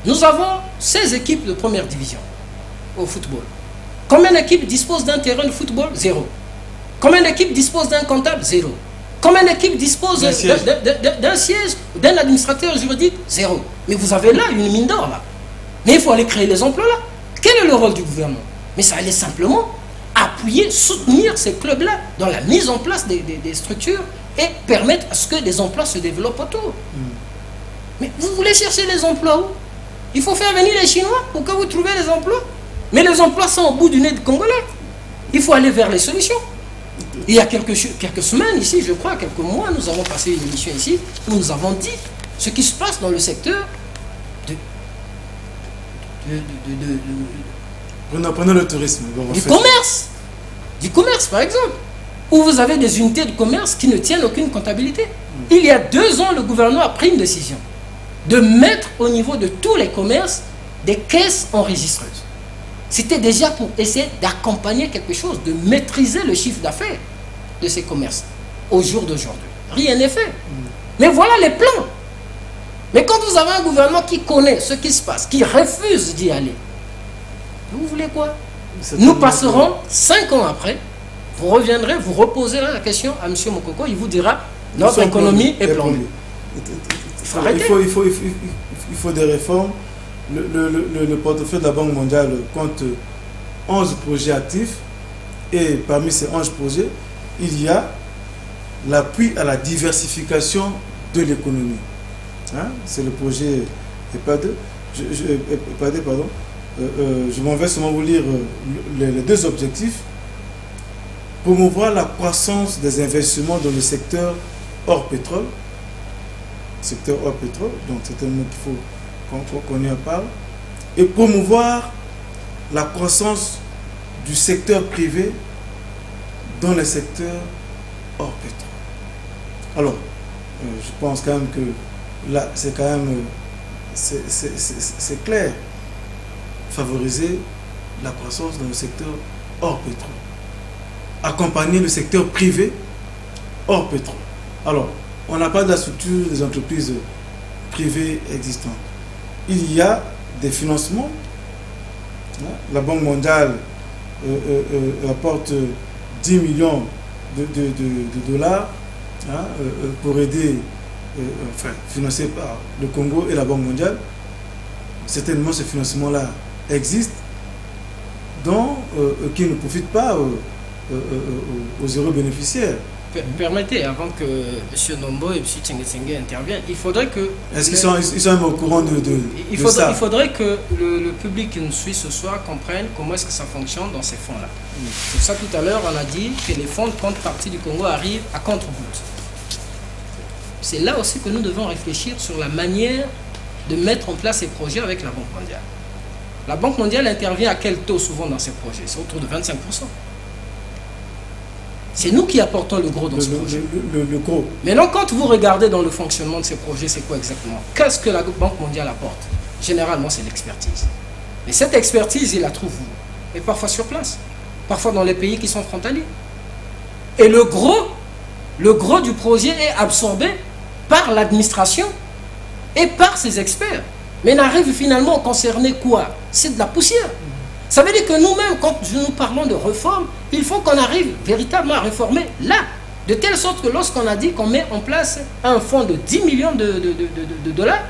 Nous avons 16 équipes de première division au football. Combien d'équipes disposent d'un terrain de football? 0. Combien d'équipes disposent d'un comptable? 0. Combien d'équipes disposent d'un siège, d'un administrateur juridique? 0. Mais vous avez là une mine d'or là. Mais il faut aller créer les emplois là. Quel est le rôle du gouvernement? Mais ça allait simplement appuyer, soutenir ces clubs-là dans la mise en place des structures et permettre à ce que des emplois se développent autour. Mais vous voulez chercher les emplois où? Il faut faire venir les Chinois pour que vous trouviez les emplois. Mais les emplois sont au bout du nez des Congolais. Il faut aller vers les solutions. Il y a quelques semaines ici, je crois, quelques mois, nous avons passé une émission ici où nous avons dit ce qui se passe dans le secteur Prenons le tourisme. Du commerce, par exemple, où vous avez des unités de commerce qui ne tiennent aucune comptabilité. Il y a 2 ans, le gouvernement a pris une décision de mettre au niveau de tous les commerces des caisses enregistreuses. C'était déjà pour essayer d'accompagner quelque chose, de maîtriser le chiffre d'affaires de ces commerces au jour d'aujourd'hui. Rien n'est fait. Mais voilà les plans. Mais quand vous avez un gouvernement qui connaît ce qui se passe, qui refuse d'y aller, vous voulez quoi? Nous passerons 5 ans après, vous reviendrez, vous reposerez la question à M. Mokoko, il vous dira, notre économie est plombée. Il faut des réformes. Le portefeuille de la Banque mondiale compte 11 projets actifs et parmi ces 11 projets, il y a l'appui à la diversification de l'économie. Hein? C'est le projet EPAD. Je m'en vais seulement vous lire les 2 objectifs. Promouvoir la croissance des investissements dans le secteur hors pétrole. Secteur hors pétrole, donc c'est un mot qu'il faut qu'on y en parle. Et promouvoir la croissance du secteur privé dans le secteur hors pétrole. Alors, je pense quand même que là, c'est quand même c'est clair. Favoriser la croissance dans le secteur hors pétrole. Accompagner le secteur privé hors pétrole. Alors, on n'a pas de la structure des entreprises privés existants. Il y a des financements. La Banque mondiale apporte 10 millions de dollars pour aider, financé par le Congo et la Banque mondiale. Certainement, ce financement-là existe, qui ne profite pas aux heureux bénéficiaires. Permettez, avant que M. Nombo et M. Tsenge interviennent, il faudrait que... Est-ce qu'ils sont même au courant de ça? Il faudrait que le public qui nous suit ce soir comprenne comment est-ce que ça fonctionne dans ces fonds-là. C'est ça, tout à l'heure, on a dit que les fonds de contrepartie du Congo arrivent à contre-goutte. C'est là aussi que nous devons réfléchir sur la manière de mettre en place ces projets avec la Banque mondiale. La Banque mondiale intervient à quel taux souvent dans ces projets? C'est autour de 25%. C'est nous qui apportons le gros dans ce projet. Le gros. Maintenant, quand vous regardez dans le fonctionnement de ces projets, c'est quoi exactement? Qu'est-ce que la Banque mondiale apporte? Généralement, c'est l'expertise. Et cette expertise, il la trouve où? Et parfois sur place. Parfois dans les pays qui sont frontaliers. Et le gros du projet est absorbé par l'administration et par ses experts. Mais n'arrive finalement à concerner quoi? C'est de la poussière. Ça veut dire que nous-mêmes, quand nous parlons de réforme, il faut qu'on arrive véritablement à réformer là. De telle sorte que lorsqu'on a dit qu'on met en place un fonds de 10 millions de dollars,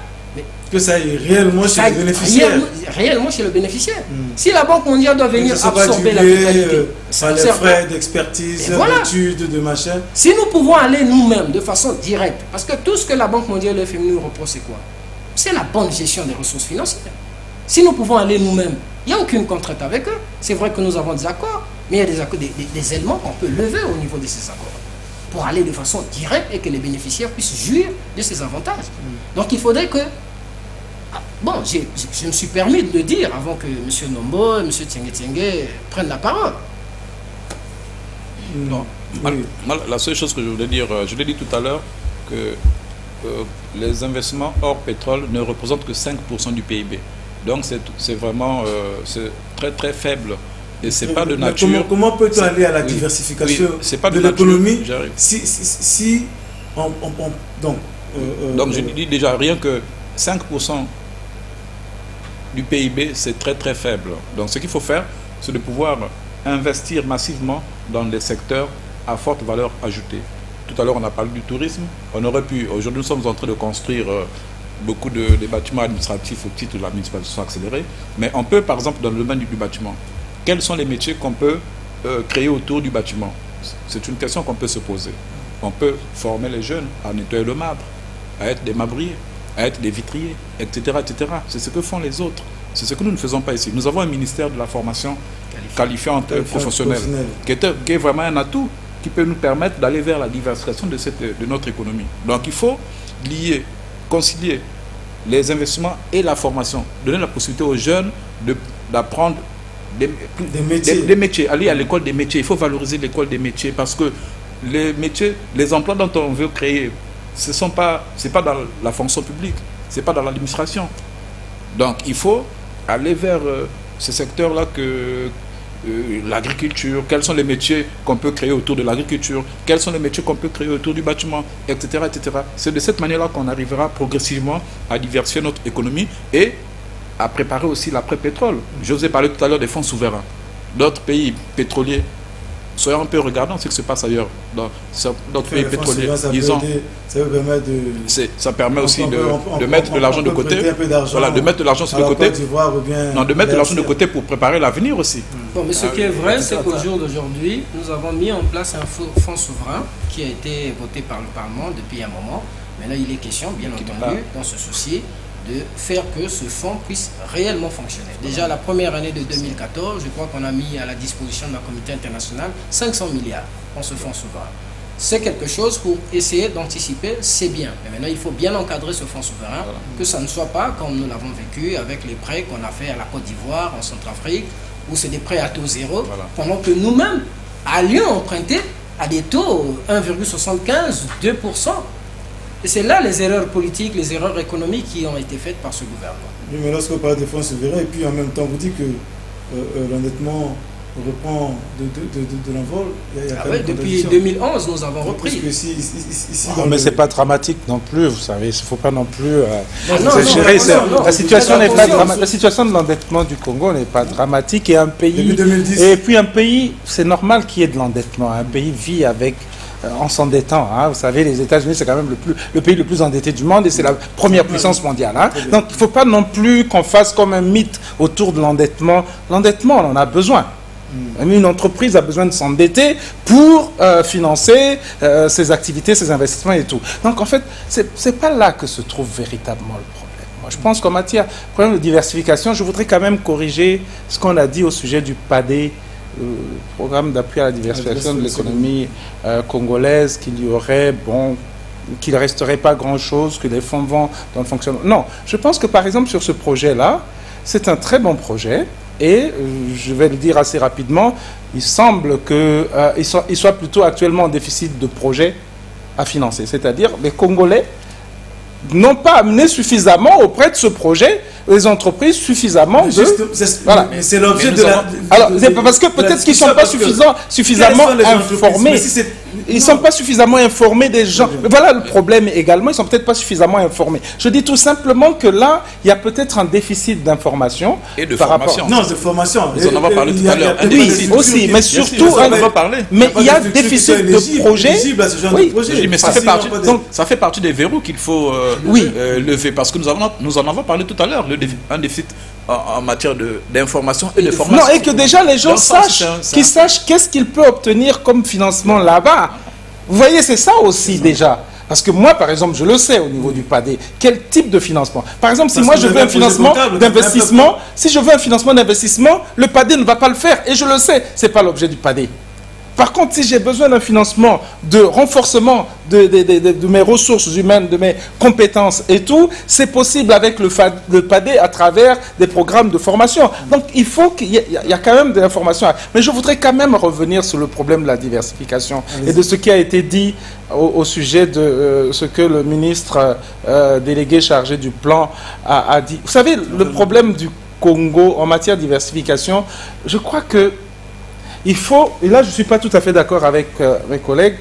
que ça aille réellement chez le bénéficiaire. Réellement chez le bénéficiaire. Si la Banque mondiale doit venir absorber la totalité, ça les frais d'expertise, d'études, de machin. Si nous pouvons aller nous-mêmes de façon directe, parce que tout ce que la Banque mondiale et le FMI nous reproche, c'est quoi? C'est la bonne gestion des ressources financières. Si nous pouvons aller nous-mêmes, il n'y a aucune contrainte avec eux. C'est vrai que nous avons des accords, mais il y a des accords, des éléments qu'on peut lever au niveau de ces accords pour aller de façon directe et que les bénéficiaires puissent jouir de ces avantages. Donc il faudrait que... Bon, je me suis permis de le dire avant que M. Nombo et M. Tsenge prennent la parole. Non. La seule chose que je voulais dire, je l'ai dit tout à l'heure, que les investissements hors pétrole ne représentent que 5% du PIB. Donc c'est vraiment très très faible. Et c'est pas de nature... Comment peut-on aller à la diversification de l'économie si on... Donc je dis déjà, rien que 5% du PIB, c'est très très faible. Donc ce qu'il faut faire, c'est de pouvoir investir massivement dans des secteurs à forte valeur ajoutée. Tout à l'heure, on a parlé du tourisme. On aurait pu... Aujourd'hui, nous sommes en train de construire beaucoup de bâtiments administratifs au titre de l'administration accélérée. Mais on peut, par exemple, dans le domaine du bâtiment, quels sont les métiers qu'on peut créer autour du bâtiment? C'est une question qu'on peut se poser. On peut former les jeunes à nettoyer le marbre, à être des marbriers, à être des vitriers, etc. etc. C'est ce que font les autres. C'est ce que nous ne faisons pas ici. Nous avons un ministère de la formation qualifiante professionnelle qui est vraiment un atout qui peut nous permettre d'aller vers la diversification de notre économie. Donc il faut lier, concilier les investissements et la formation. Donner la possibilité aux jeunes d'apprendre des métiers. Aller à l'école des métiers. Il faut valoriser l'école des métiers parce que les métiers, les emplois dont on veut créer, c'est pas dans la fonction publique, c'est pas dans l'administration. Donc il faut aller vers ce secteur-là que l'agriculture, quels sont les métiers qu'on peut créer autour de l'agriculture, quels sont les métiers qu'on peut créer autour du bâtiment, etc. etc. C'est de cette manière-là qu'on arrivera progressivement à diversifier notre économie et à préparer aussi l'après-pétrole. Je vous ai parlé tout à l'heure des fonds souverains. D'autres pays pétroliers, soyons un peu regardants ce qui se passe ailleurs. Dans d'autres pays pétroliers, ça permet aussi de mettre de l'argent de côté. Voilà, de mettre de l'argent sur le côté. Non, de mettre de l'argent de côté pour préparer l'avenir aussi. Bon, mais ce qui est vrai, c'est qu'au jour d'aujourd'hui, nous avons mis en place un fonds souverain qui a été voté par le Parlement depuis un moment. Maintenant, il est question, bien entendu, dans ce souci, de faire que ce fonds puisse réellement fonctionner. Déjà, la première année de 2014, je crois qu'on a mis à la disposition de la communauté internationale 500 milliards dans ce fonds souverain. C'est quelque chose pour essayer d'anticiper, c'est bien. Mais maintenant, il faut bien encadrer ce fonds souverain, que ça ne soit pas comme nous l'avons vécu avec les prêts qu'on a fait à la Côte d'Ivoire, en Centrafrique, où c'est des prêts à taux zéro, pendant que nous-mêmes allions emprunter à des taux 1,75, 2%. Et c'est là les erreurs politiques, les erreurs économiques qui ont été faites par ce gouvernement. Oui, mais lorsqu'on parle de fonds souverains, et puis en même temps, vous dites que l'endettement reprend de l'envol. Depuis 2011, nous avons repris. Parce que ici mais c'est pas dramatique non plus, vous savez. Il ne faut pas non plus exagérer. La situation n'est pas dramatique. La situation de l'endettement du Congo n'est pas dramatique. Et un pays, et puis un pays, c'est normal qu'il y ait de l'endettement. Un pays vit avec en s'endettant. Hein. Vous savez, les États-Unis, c'est quand même le pays le plus endetté du monde et c'est la première puissance mondiale. Hein. Donc, il ne faut pas non plus qu'on fasse comme un mythe autour de l'endettement. L'endettement, on en a besoin. Une entreprise a besoin de s'endetter pour financer ses activités, ses investissements et tout. Donc, en fait, c'est pas là que se trouve véritablement le problème. Moi, je pense qu'en matière de problème de diversification, je voudrais quand même corriger ce qu'on a dit au sujet du PADé, programme d'appui à la diversification de l'économie congolaise, qu'il y aurait, bon, qu'il ne resterait pas grand-chose, que les fonds vont dans le fonctionnement. Non, je pense que par exemple sur ce projet-là, c'est un très bon projet et je vais le dire assez rapidement, il semble qu'il soit plutôt actuellement en déficit de projets à financer. C'est-à-dire les Congolais n'ont pas amené suffisamment auprès de ce projet les entreprises suffisamment voilà. C'est l'objet de la... Alors, c'est parce que peut-être qu'ils ne sont pas suffisamment informés. Ils ne sont pas suffisamment informés des gens. Voilà le problème également, ils ne sont peut-être pas suffisamment informés. Je dis tout simplement que là, il y a peut-être un déficit d'information. Et de formation. Non, de formation. Nous en avons parlé tout à l'heure. Oui, aussi, mais surtout... Mais il y a déficit de projets. Oui, mais ça fait partie des verrous qu'il faut lever. Parce que nous en avons parlé tout à l'heure. Un déficit en matière d'information et de formation. Non, et que déjà les gens sachent qu'est-ce qu'ils peuvent obtenir comme financement là-bas. Vous voyez, c'est ça aussi déjà. Parce que moi, par exemple, je le sais au niveau du PADé, quel type de financement. Par exemple, si moi je veux un financement d'investissement, le PADé ne va pas le faire. Et je le sais, ce n'est pas l'objet du PADé. Par contre, si j'ai besoin d'un financement de renforcement de mes ressources humaines, de mes compétences et tout, c'est possible avec le PADé à travers des programmes de formation. Donc, il faut qu'il y a quand même de l'information. Mais je voudrais quand même revenir sur le problème de la diversification et de ce qui a été dit au sujet de ce que le ministre délégué chargé du plan a dit. Vous savez, le problème du Congo en matière de diversification, je crois que il faut, et là je ne suis pas tout à fait d'accord avec mes collègues,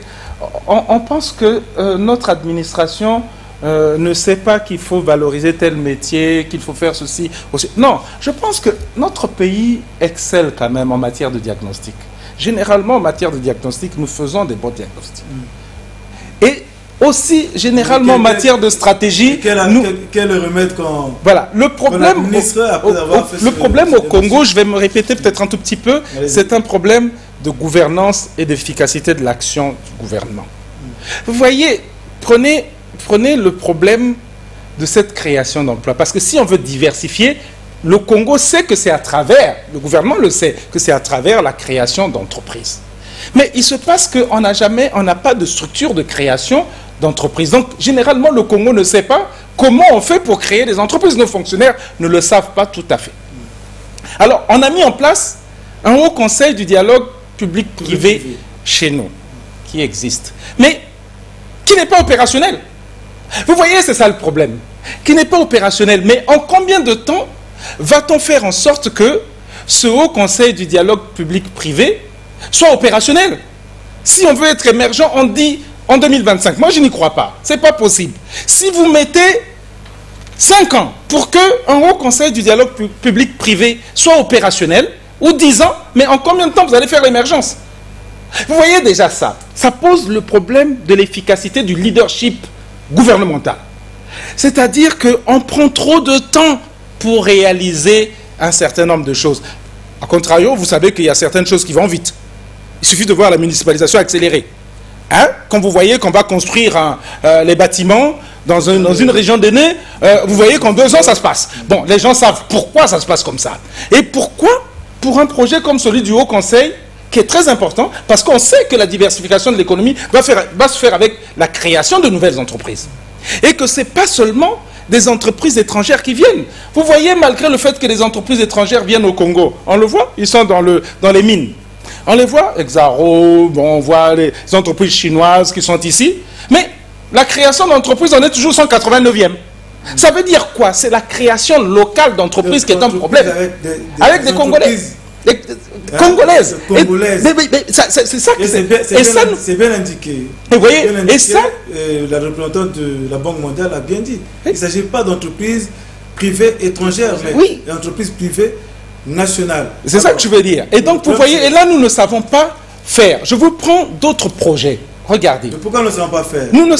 on pense que notre administration ne sait pas qu'il faut valoriser tel métier, qu'il faut faire ceci aussi. Non, je pense que notre pays excelle quand même en matière de diagnostic. Généralement en matière de diagnostic, nous faisons des bons diagnostics. Et aussi, généralement, en matière de stratégie... Quel remède qu'on... Voilà, le problème au Congo, je vais me répéter peut-être un tout petit peu, c'est un problème de gouvernance et d'efficacité de l'action du gouvernement. Vous voyez, prenez le problème de cette création d'emplois, parce que si on veut diversifier, le Congo sait que c'est à travers, le gouvernement le sait, que c'est à travers la création d'entreprises. Mais il se passe qu'on n'a pas de structure de création d'entreprises. Donc, généralement, le Congo ne sait pas comment on fait pour créer des entreprises. Nos fonctionnaires ne le savent pas tout à fait. Alors, on a mis en place un haut conseil du dialogue public-privé chez nous, qui existe, mais qui n'est pas opérationnel. Vous voyez, c'est ça le problème. Qui n'est pas opérationnel. Mais en combien de temps va-t-on faire en sorte que ce haut conseil du dialogue public-privé soit opérationnel? Si on veut être émergent, on dit en 2025. Moi, je n'y crois pas. Ce n'est pas possible. Si vous mettez 5 ans pour qu'un haut conseil du dialogue public-privé soit opérationnel, ou 10 ans, mais en combien de temps vous allez faire l'émergence? Vous voyez déjà ça. Ça pose le problème de l'efficacité du leadership gouvernemental. C'est-à-dire qu'on prend trop de temps pour réaliser un certain nombre de choses. A contrario, vous savez qu'il y a certaines choses qui vont vite. Il suffit de voir la municipalisation accélérée. Hein? Quand vous voyez qu'on va construire les bâtiments dans une région donnée, vous voyez qu'en 2 ans, ça se passe. Bon, les gens savent pourquoi ça se passe comme ça. Et pourquoi, pour un projet comme celui du Haut Conseil, qui est très important, parce qu'on sait que la diversification de l'économie va se faire avec la création de nouvelles entreprises. Et que ce n'est pas seulement des entreprises étrangères qui viennent. Vous voyez, malgré le fait que les entreprises étrangères viennent au Congo, on le voit, ils sont dans les mines. On les voit, Exaro, bon, on voit les entreprises chinoises qui sont ici, mais la création d'entreprises, on est toujours 189e. Ça veut dire quoi? C'est la création locale d'entreprises qui est un problème. Avec des Congolais. congolaise. Congolaise. C'est ça que c'est bien indiqué. Vous voyez, bien indiqué, et ça, la représentante de la Banque mondiale a bien dit. Il ne s'agit pas d'entreprises privées étrangères, mais d'entreprises privées nationales. C'est ça que je veux dire. Et donc, vous voyez, et là, nous ne savons pas faire. Je vous prends d'autres projets. Regardez. Mais pourquoi nous ne savons pas faire? Nous ne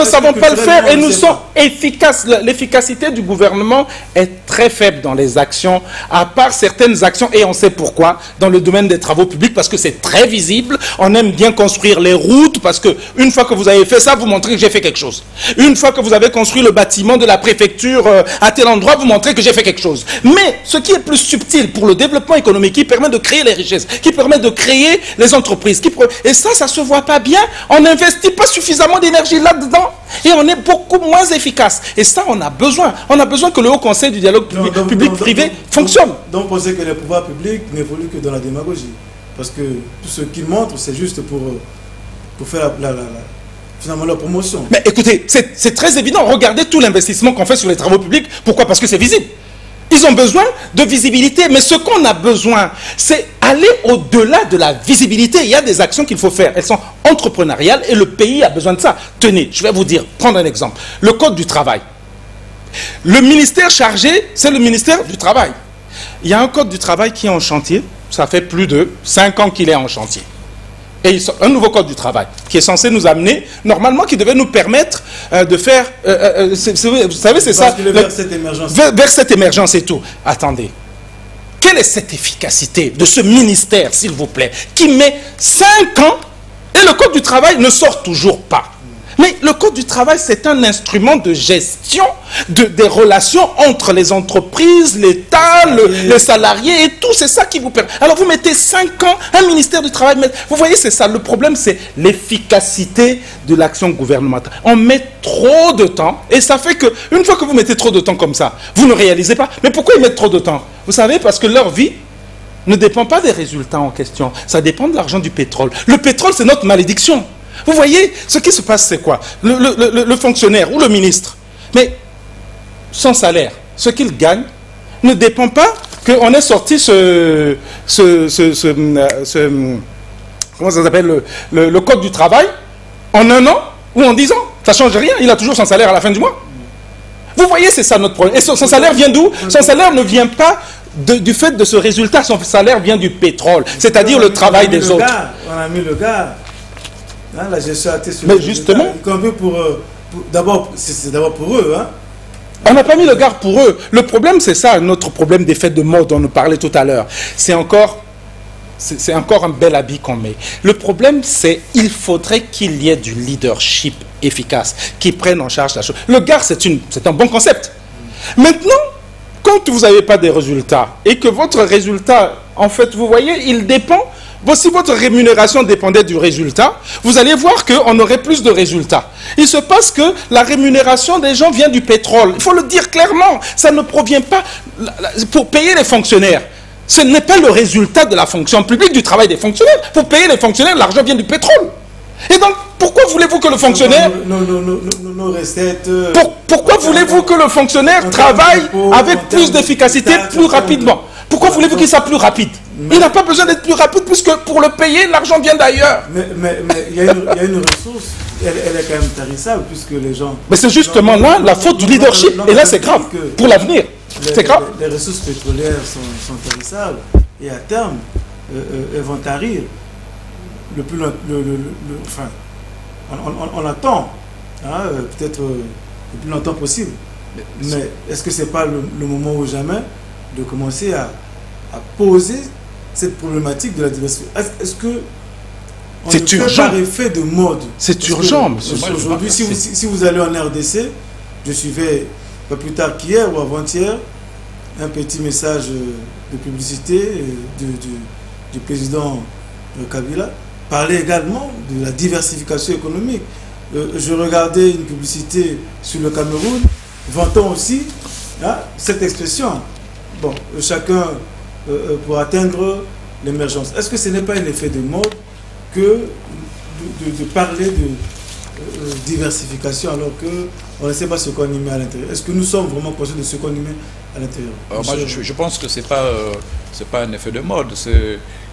savons pas le faire et nous sommes efficaces. L'efficacité du gouvernement est très faible dans les actions, à part certaines actions, et on sait pourquoi, dans le domaine des travaux publics, parce que c'est très visible. On aime bien construire les routes, parce que une fois que vous avez fait ça, vous montrez que j'ai fait quelque chose. Une fois que vous avez construit le bâtiment de la préfecture à tel endroit, vous montrez que j'ai fait quelque chose. Mais ce qui est plus subtil pour le développement économique, qui permet de créer les richesses, qui permet de créer les entreprises, et ça ne se voit pas bien. On n'investit pas suffisamment d'énergie là-dedans et on est beaucoup moins efficace. Et ça, on a besoin. On a besoin que le Haut Conseil du dialogue public-privé fonctionne. Donc, vous pensez que les pouvoirs publics n'évoluent que dans la démagogie? Parce que tout ce qu'ils montrent, c'est juste pour faire finalement leur promotion. Mais écoutez, c'est très évident. Regardez tout l'investissement qu'on fait sur les travaux publics. Pourquoi? Parce que c'est visible. Ils ont besoin de visibilité, mais ce qu'on a besoin, c'est aller au-delà de la visibilité. Il y a des actions qu'il faut faire. Elles sont entrepreneuriales et le pays a besoin de ça. Tenez, je vais vous dire, prendre un exemple. Le Code du travail. Le ministère chargé, c'est le ministère du Travail. Il y a un Code du travail qui est en chantier. Ça fait plus de 5 ans qu'il est en chantier. Et un nouveau Code du travail qui est censé nous amener, normalement, qui devait nous permettre de faire... vous savez, c'est ça. Vers cette émergence. Vers cette émergence et tout. Attendez. Quelle est cette efficacité de ce ministère, s'il vous plaît, qui met 5 ans et le Code du travail ne sort toujours pas? Mais le Code du travail, c'est un instrument de gestion des relations entre les entreprises, l'État, les salariés et tout. C'est ça qui vous permet. Alors vous mettez 5 ans, un ministère du travail. Vous voyez, c'est ça. Le problème, c'est l'efficacité de l'action gouvernementale. On met trop de temps et ça fait qu'une fois que vous mettez trop de temps comme ça, vous ne réalisez pas. Mais pourquoi ils mettent trop de temps? Vous savez, parce que leur vie ne dépend pas des résultats en question. Ça dépend de l'argent du pétrole. Le pétrole, c'est notre malédiction. Vous voyez, ce qui se passe, c'est quoi? Le fonctionnaire ou le ministre, mais son salaire, ce qu'il gagne, ne dépend pas qu'on ait sorti comment ça s'appelle, le Code du travail en 1 an ou en 10 ans. Ça ne change rien, il a toujours son salaire à la fin du mois. Vous voyez, c'est ça notre problème. Et son salaire vient d'où? Son salaire ne vient pas du fait de ce résultat, son salaire vient du pétrole, c'est-à-dire le travail des autres. On a mis le gars. La gestion a été sur mais justement, c'est d'abord pour eux. Hein. On n'a pas mis le gars pour eux. Le problème, c'est ça, notre problème d'effet de mode dont on nous parlait tout à l'heure. C'est encore un bel habit qu'on met. Le problème, c'est qu'il faudrait qu'il y ait du leadership efficace qui prenne en charge la chose. Le gars, c'est un bon concept. Maintenant, quand vous n'avez pas des résultats et que votre résultat, en fait, vous voyez, il dépend. Bon, si votre rémunération dépendait du résultat, vous allez voir qu'on aurait plus de résultats. Il se passe que la rémunération des gens vient du pétrole. Il faut le dire clairement. Ça ne provient pas pour payer les fonctionnaires. Ce n'est pas le résultat de la fonction publique, du travail des fonctionnaires. Pour payer les fonctionnaires, l'argent vient du pétrole. Et donc, pourquoi voulez-vous que le fonctionnaire... Nos recettes... Pourquoi voulez-vous que le fonctionnaire travaille avec plus d'efficacité, plus rapidement? Pourquoi voulez-vous qu'il soit plus rapide? Il n'a pas besoin d'être plus rapide puisque pour le payer, l'argent vient d'ailleurs. Mais il y a une ressource, elle est quand même tarissable puisque les gens... Mais c'est justement là la faute du leadership. Et là, c'est grave pour l'avenir. C'est grave. Les ressources pétrolières sont tarissables et à terme, elles vont tarir le plus enfin, on attend, hein, peut-être le plus longtemps possible. Mais est-ce que ce n'est pas le moment ou jamais de commencer à poser cette problématique de la diversité? Est-ce que c'est urgent par effet de mode? C'est urgent, monsieur. Aujourd'hui, si vous allez en RDC, je suivais pas plus tard qu'hier ou avant-hier un petit message de publicité du président Kabila parlait également de la diversification économique. Je regardais une publicité sur le Cameroun vantant aussi cette expression. Bon, chacun pour atteindre l'émergence. Est-ce que ce n'est pas un effet de mode que de parler de diversification alors qu'on ne sait pas ce qu'on y met à l'intérieur? Est-ce que nous sommes vraiment conscients de ce qu'on y met à l'intérieur? Moi, je pense que c'est pas un effet de mode.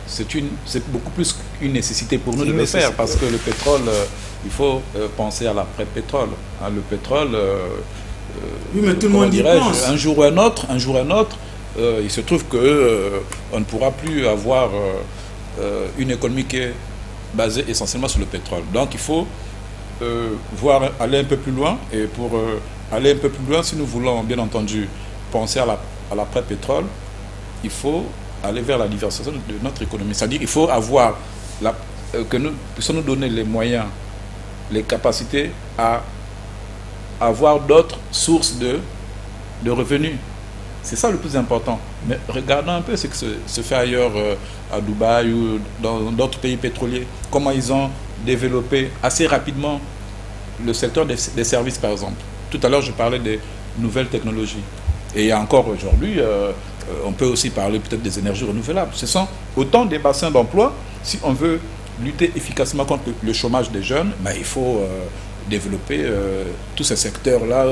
c'est beaucoup plus une nécessité pour nous de le faire, parce que le pétrole, il faut penser à l'après-pétrole. Hein, le pétrole, oui, mais tout le monde y pense. Un jour ou un autre, il se trouve qu'on ne pourra plus avoir une économie qui est basée essentiellement sur le pétrole. Donc il faut aller un peu plus loin, et pour aller un peu plus loin, si nous voulons bien entendu penser à l'après-pétrole, il faut aller vers la diversification de notre économie. C'est-à-dire qu'il faut avoir que nous puissions nous donner les moyens, les capacités à avoir d'autres sources de revenus. C'est ça le plus important. Mais regardons un peu ce que se fait ailleurs, à Dubaï ou dans d'autres pays pétroliers, comment ils ont développé assez rapidement le secteur des services, par exemple. Tout à l'heure, je parlais des nouvelles technologies. Et encore aujourd'hui, on peut aussi parler peut-être des énergies renouvelables. Ce sont autant des bassins d'emploi. Si on veut lutter efficacement contre le chômage des jeunes, ben, il faut développer tous ces secteurs-là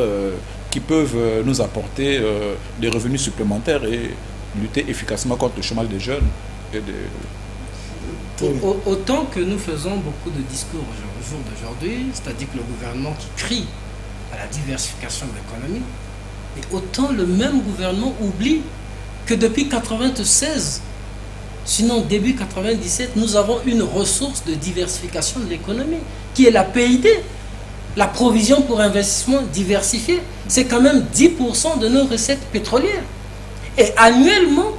qui peuvent nous apporter des revenus supplémentaires et lutter efficacement contre le chômage des jeunes. Autant que nous faisons beaucoup de discours au jour d'aujourd'hui, c'est-à-dire que le gouvernement qui crie à la diversification de l'économie, et autant le même gouvernement oublie que depuis 1996, sinon début 1997, nous avons une ressource de diversification de l'économie, qui est la PID, la provision pour investissement diversifié. C'est quand même 10% de nos recettes pétrolières. Et annuellement,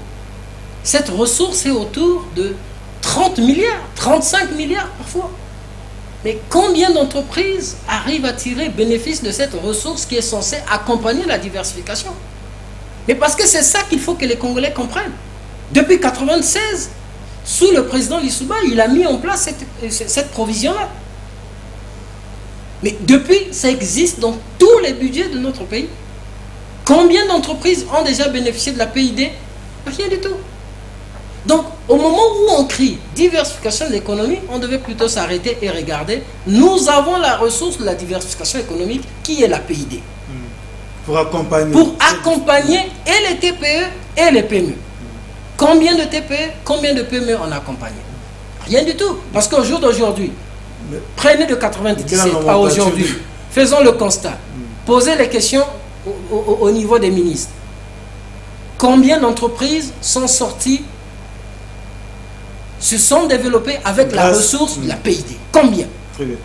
cette ressource est autour de 30 milliards, 35 milliards parfois. Mais combien d'entreprises arrivent à tirer bénéfice de cette ressource qui est censée accompagner la diversification? Mais parce que c'est ça qu'il faut que les Congolais comprennent. Depuis 1996, sous le président Lissouba, il a mis en place cette provision-là. Mais depuis, ça existe dans tous les budgets de notre pays. Combien d'entreprises ont déjà bénéficié de la PID? Rien du tout. Donc, au moment où on crie diversification de l'économie, on devait plutôt s'arrêter et regarder. Nous avons la ressource de la diversification économique qui est la PID. Pour accompagner. Pour accompagner et les TPE et les PME. Combien de TPE, combien de PME on a accompagné? Rien du tout. Parce qu'au jour d'aujourd'hui, prenez de 97 à aujourd'hui, faisons le constat. Posez les questions au niveau des ministres. Combien d'entreprises sont sorties, se sont développées avec la ressource de la PID? Combien?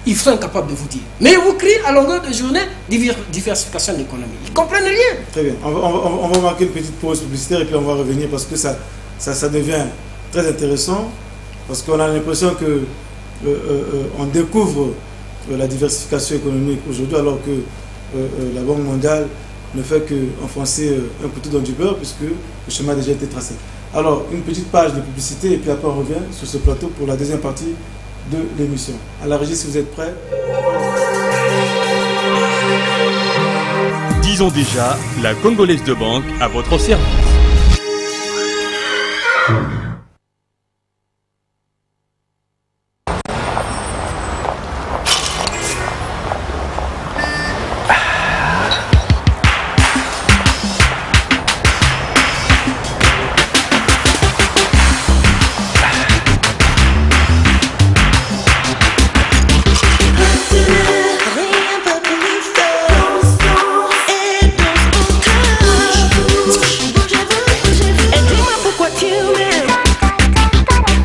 Ils sont incapables de vous dire. Mais vous criez à longueur de journée diversification de l'économie. Ils ne comprennent rien. Très bien. On va marquer une petite pause publicitaire et puis on va revenir parce que ça devient très intéressant. Parce qu'on a l'impression que on découvre la diversification économique aujourd'hui alors que la Banque mondiale ne fait qu'enfoncer un couteau dans du beurre puisque le chemin a déjà été tracé. Alors, une petite page de publicité et puis après on revient sur ce plateau pour la deuxième partie de l'émission. À la régie, si vous êtes prêts. Disons déjà, la Congolaise de Banque à votre service.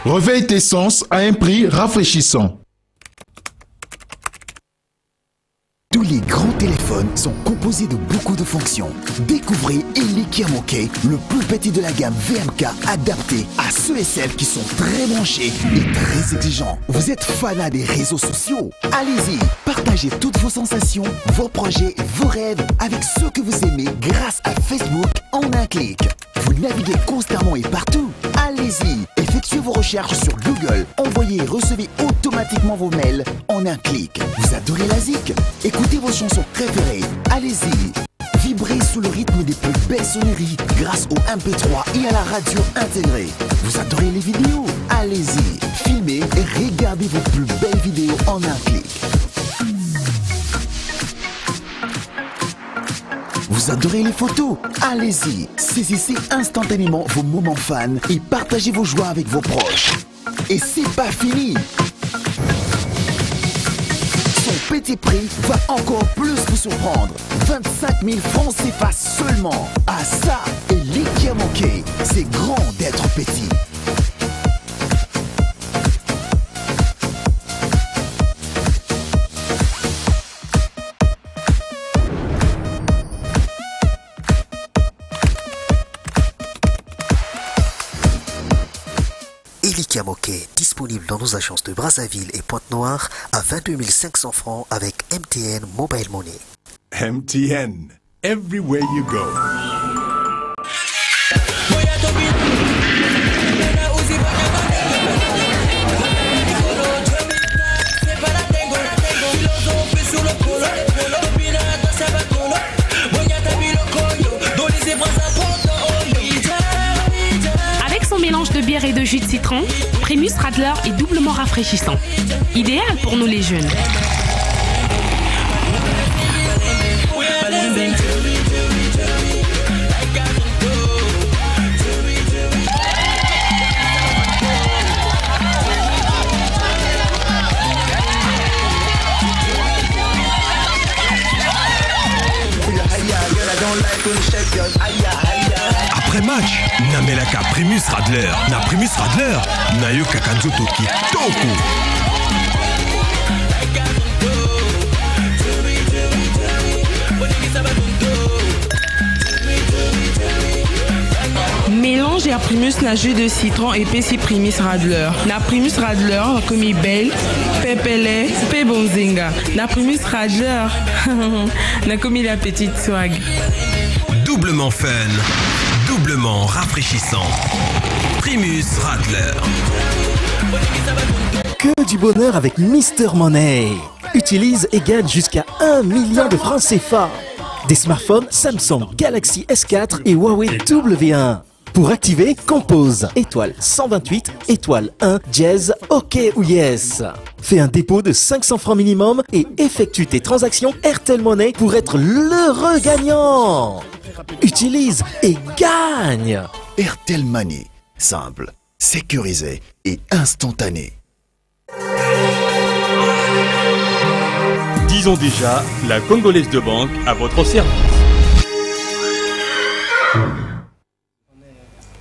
Réveille tes sens à un prix rafraîchissant. Tous les grands téléphones sont composés de beaucoup de fonctions. Découvrez Elikiamoke, le plus petit de la gamme VMK adapté à ceux et celles qui sont très branchés et très exigeants. Vous êtes fanat des réseaux sociaux? Allez-y, partagez toutes vos sensations, vos projets, vos rêves avec ceux que vous aimez grâce à Facebook en un clic. Vous naviguez constamment et partout? Allez-y, effectuez vos recherches sur Google, envoyez et recevez automatiquement vos mails en un clic. Vous adorez la zik? Écoutez vos chansons préférées, allez-y. Vibrez sous le rythme des plus belles sonneries grâce au MP3 et à la radio intégrée. Vous adorez les vidéos? Allez-y, filmez et regardez vos plus belles vidéos en un clic. Vous adorez les photos? Allez-y, saisissez instantanément vos moments fans et partagez vos joies avec vos proches. Et c'est pas fini! Son petit prix va encore plus vous surprendre. 25 000 francs CFA seulement. Ah ça, et qui a manqué, c'est grand d'être petit. Moquet, disponible dans nos agences de Brazzaville et Pointe-Noire à 22 500 francs avec MTN Mobile Money. MTN, everywhere you go. Mélange de bière et de jus de citron, Primus Radler est doublement rafraîchissant. Idéal pour nous les jeunes. Après match, namelaka Primus Radler. Na Primus Radler, nayo kakanzoto kitoko. Mélange à Primus na jus de citron et Pessi Primus Radler. Na Primus Radler, comme belle, pepele, pe bonzinga. Na Primus Radler, na comme la petite swag. Doublement fun, doublement rafraîchissant. Primus Radler. Que du bonheur avec Mister Money. Utilise et gagne jusqu'à 1 million de francs CFA. Des smartphones Samsung Galaxy S4 et Huawei W1. Pour activer, compose étoile 128, étoile 1, dièse, OK ou yes. Fais un dépôt de 500 francs minimum et effectue tes transactions Airtel Money pour être l'heureux gagnant. Utilise et gagne. Airtel Money, simple, sécurisé et instantané. Disons déjà, la Congolaise de banque à votre service.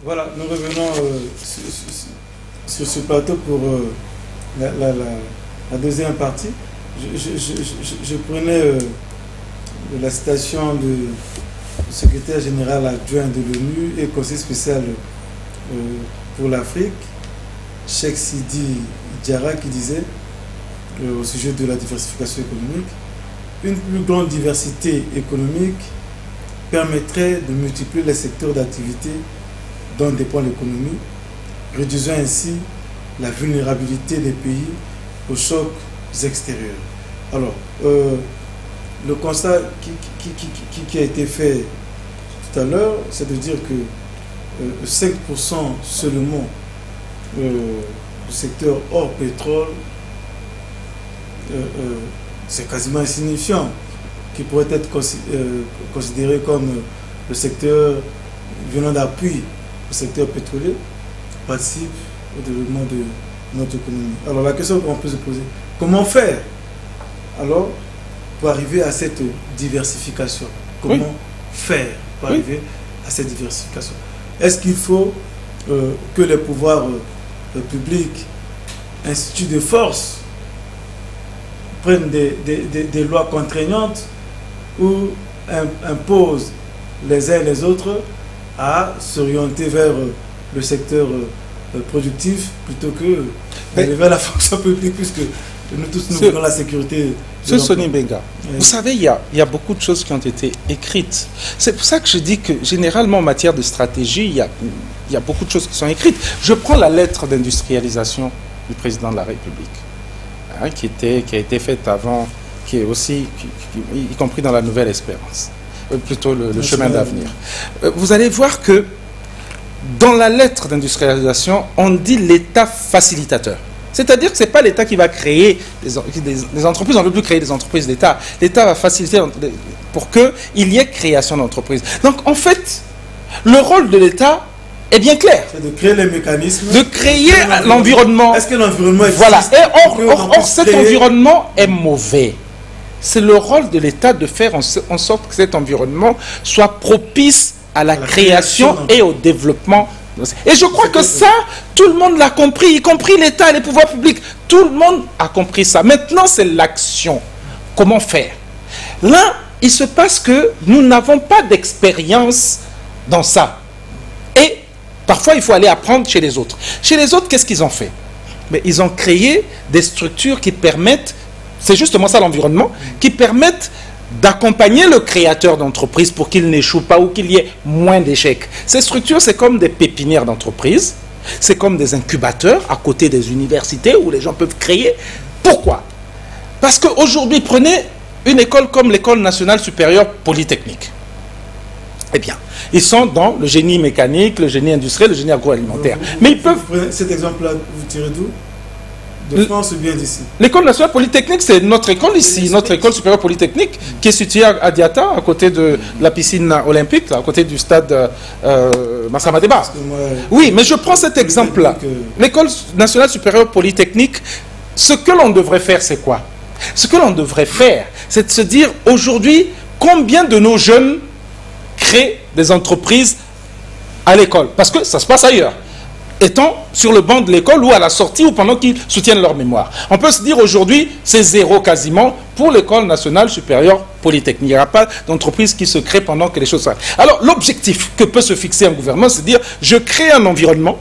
Voilà, nous revenons sur ce plateau pour la deuxième partie. Je prenais la citation du secrétaire général adjoint de l'ONU et conseiller spécial pour l'Afrique, Cheikh Sidi Diarra, qui disait au sujet de la diversification économique, une plus grande diversité économique permettrait de multiplier les secteurs d'activité dont dépend l'économie, réduisant ainsi la vulnérabilité des pays aux chocs extérieurs. Alors, le constat qui a été fait tout à l'heure, c'est de dire que 5% seulement du secteur hors pétrole, c'est quasiment insignifiant, qui pourrait être considéré comme le secteur venant d'appui au secteur pétrolier, participe au développement de notre économie. Alors la question qu'on peut se poser, comment faire alors pour arriver à cette diversification? Comment faire pour arriver à cette diversification? Est-ce qu'il faut que les pouvoirs publics, instituts de force, prennent des lois contraignantes ou imposent les uns et les autres à s'orienter vers le secteur productif plutôt que vers la fonction publique, puisque nous tous nous voulons la sécurité. Ce Sonny Benga, vous savez, il y a beaucoup de choses qui ont été écrites. C'est pour ça que je dis que généralement en matière de stratégie, il y a beaucoup de choses qui sont écrites. Je prends la lettre d'industrialisation du président de la République, hein, qui a été faite avant, qui est aussi, y compris dans la Nouvelle Espérance, plutôt le chemin d'avenir. Vous allez voir que dans la lettre d'industrialisation, on dit l'État facilitateur. C'est-à-dire que ce n'est pas l'État qui va créer des entreprises, on ne veut plus créer des entreprises d'État. L'État va faciliter pour qu'il y ait création d'entreprises. Donc en fait, le rôle de l'État est bien clair. C'est de créer les mécanismes. De créer l'environnement. Est-ce que l'environnement existe? Voilà. Et or cet environnement est mauvais. C'est le rôle de l'État de faire en sorte que cet environnement soit propice à la création et au développement. Et je crois que ça, tout le monde l'a compris, y compris l'État et les pouvoirs publics. Tout le monde a compris ça. Maintenant, c'est l'action. Comment faire? Là, il se passe que nous n'avons pas d'expérience dans ça. Et parfois, il faut aller apprendre chez les autres. Chez les autres, qu'est-ce qu'ils ont fait? Mais ils ont créé des structures qui permettent, c'est justement ça l'environnement, qui permettent d'accompagner le créateur d'entreprise pour qu'il n'échoue pas ou qu'il y ait moins d'échecs. Ces structures, c'est comme des pépinières d'entreprise, c'est comme des incubateurs à côté des universités où les gens peuvent créer. Pourquoi? Parce qu'aujourd'hui, prenez une école comme l'École nationale supérieure polytechnique. Eh bien, ils sont dans le génie mécanique, le génie industriel, le génie agroalimentaire. Mais ils peuvent... Cet exemple-là, vous tirez d'où? De France ou bien d'ici? L'école nationale polytechnique, c'est notre école ici, notre école supérieure polytechnique, qui est située à Diata, à côté de la piscine olympique, là, à côté du stade Massama Débat. Oui, mais je prends cet exemple-là. L'école nationale supérieure polytechnique, ce que l'on devrait faire, c'est quoi? Ce que l'on devrait faire, c'est de se dire, aujourd'hui, combien de nos jeunes créent des entreprises à l'école? Parce que ça se passe ailleurs. Étant sur le banc de l'école ou à la sortie ou pendant qu'ils soutiennent leur mémoire. On peut se dire aujourd'hui, c'est zéro quasiment pour l'école nationale supérieure polytechnique. Il n'y aura pas d'entreprise qui se crée pendant que les choses sont... Alors l'objectif que peut se fixer un gouvernement, c'est de dire, je crée un environnement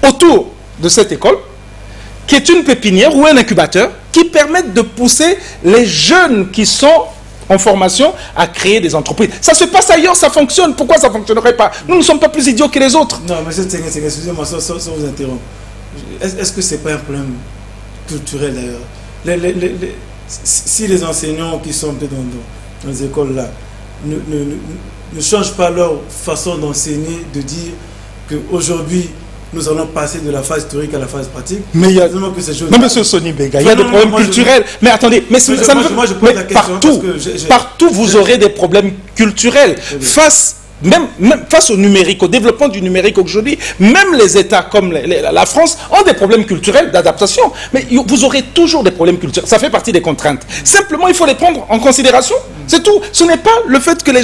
autour de cette école qui est une pépinière ou un incubateur qui permette de pousser les jeunes qui sont en formation à créer des entreprises. Ça se passe ailleurs, ça fonctionne. Pourquoi ça ne fonctionnerait pas? Nous ne sommes pas plus idiots que les autres. Non, mais excusez-moi, ça vous interrompt. Est-ce que ce n'est pas un problème culturel d'ailleurs? Si les enseignants qui sont dans les écoles là ne changent pas leur façon d'enseigner, de dire qu'aujourd'hui nous allons passer de la phase théorique à la phase pratique. Mais il y a... Non, monsieur Sonny Benga, il y a des problèmes culturels. Mais attendez, mais ça me fait... Mais partout, vous aurez des problèmes culturels. Même face au numérique, au développement du numérique aujourd'hui, même les États comme la France ont des problèmes culturels d'adaptation. Mais vous aurez toujours des problèmes culturels. Ça fait partie des contraintes. Simplement, il faut les prendre en considération. C'est tout. Ce n'est pas le fait que les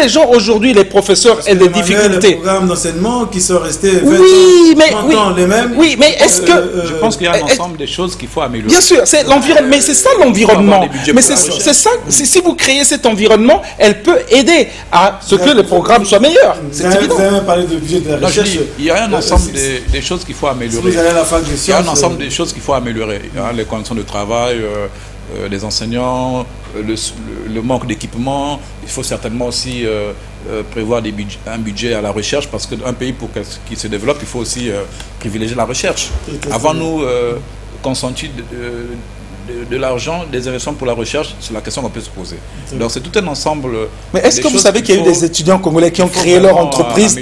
gens aujourd'hui, les professeurs aient des difficultés. Les programmes d'enseignement qui sont restés 20 ans les mêmes. Oui, mais est-ce que... Je pense qu'il y a un ensemble de choses qu'il faut améliorer. Bien sûr, c'est l'environnement. Mais c'est ça l'environnement. Mais c'est ça. Si vous créez cet environnement, elle peut aider à ce que les programmes soient meilleurs. C'est évident. Vous avez parlé de budget de la recherche. Il y a un ensemble des choses qu'il faut améliorer. Si vous allez à la fac de sciences, il y a un ensemble des choses qu'il faut améliorer. Les conditions de travail, les enseignants, le manque d'équipement. Il faut certainement aussi prévoir un budget à la recherche, parce qu'un pays, pour qu'il se développe, il faut aussi privilégier la recherche. Avant nous consentir de l'argent, des investissements pour la recherche, c'est la question qu'on peut se poser. Donc c'est tout un ensemble. Mais est-ce que vous savez qu'il y a eu des étudiants congolais qui ont créé leur entreprise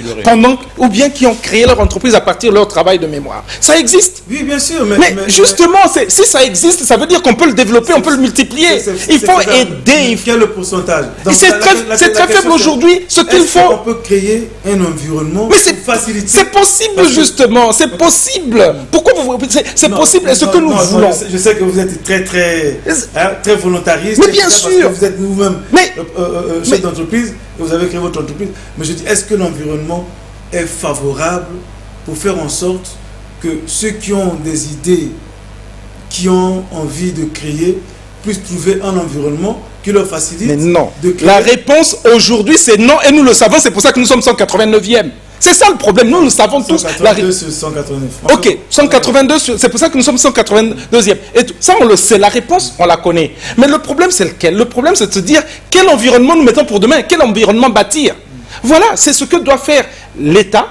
ou bien qui ont créé leur entreprise à partir de leur travail de mémoire? Ça existe. Oui, bien sûr. Mais justement, si ça existe, ça veut dire qu'on peut le développer, on peut le multiplier. Il faut aider. Quel est le pourcentage? C'est très faible aujourd'hui. Ce qu'il faut. On peut créer un environnement pour faciliter. C'est possible, justement. C'est possible. Pourquoi c'est possible? Est-ce que nous voulons? Je sais que vous êtes très volontariste. Mais bien sûr. Vous êtes vous-même chef d'entreprise et vous avez créé votre entreprise. Mais je dis, est-ce que l'environnement est favorable pour faire en sorte que ceux qui ont des idées, qui ont envie de créer, puissent trouver un environnement qui leur facilite? Mais non. De créer? La réponse aujourd'hui, c'est non, et nous le savons. C'est pour ça que nous sommes 189e. C'est ça le problème, nous le savons tous. 182 sur 189. Ok, 182, c'est pour ça que nous sommes 182e. Et ça, on le sait, la réponse, on la connaît. Mais le problème, c'est lequel? Le problème, c'est de se dire, quel environnement nous mettons pour demain? Quel environnement bâtir? Voilà, c'est ce que doit faire l'État,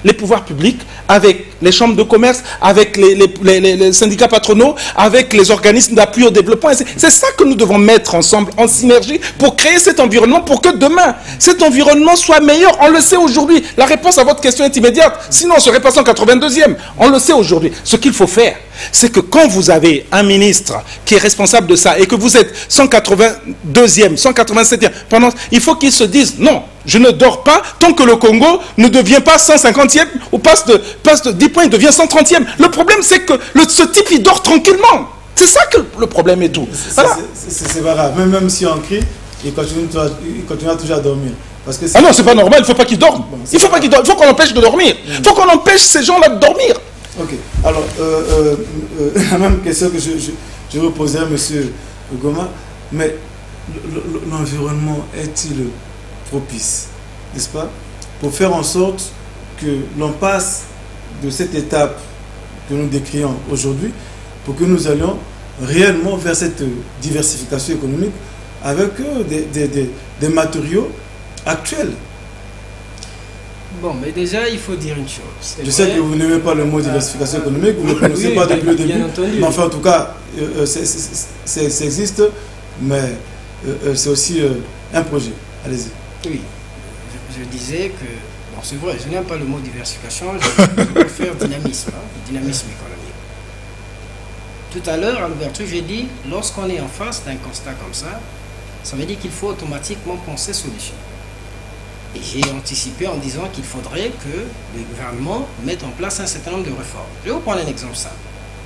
les pouvoirs publics, avec les chambres de commerce, avec les syndicats patronaux, avec les organismes d'appui au développement. C'est ça que nous devons mettre ensemble en synergie pour créer cet environnement, pour que demain, cet environnement soit meilleur. On le sait aujourd'hui. La réponse à votre question est immédiate. Sinon, on serait passé en 82e. On le sait aujourd'hui. Ce qu'il faut faire, c'est que quand vous avez un ministre qui est responsable de ça et que vous êtes 182e, 187e, il faut qu'il se dise non, je ne dors pas tant que le Congo ne devient pas 150e ou passe de 10 points, il devient 130e. Le problème, c'est que ce type, il dort tranquillement. C'est ça que le problème est tout. Voilà. C'est pas grave. Même si on crie, il continuera toujours à dormir. Parce que ah non, c'est pas normal, il ne faut pas qu'il dorme. Il faut pas qu'il dorme. Il faut qu'on l'empêche de dormir. Il faut qu'on empêche ces gens-là de dormir. Ok. Alors, la même question que je reposais à M. Goma, mais l'environnement est-il propice, n'est-ce pas, pour faire en sorte que l'on passe de cette étape que nous décrions aujourd'hui, pour que nous allions réellement vers cette diversification économique avec des matériaux actuels. Bon, mais déjà, il faut dire une chose. Je sais que vous n'aimez pas le mot diversification économique, vous ne le prononcez pas depuis le début. Mais enfin, en tout cas, ça existe, mais c'est aussi un projet. Allez-y. Oui, je disais que, bon, c'est vrai, je n'aime pas le mot diversification, je préfère dynamisme, dynamisme économique. Tout à l'heure, à l'ouverture, j'ai dit, lorsqu'on est en face d'un constat comme ça veut dire qu'il faut automatiquement penser solution. Et j'ai anticipé en disant qu'il faudrait que le gouvernement mette en place un certain nombre de réformes. Je vais vous prendre un exemple simple.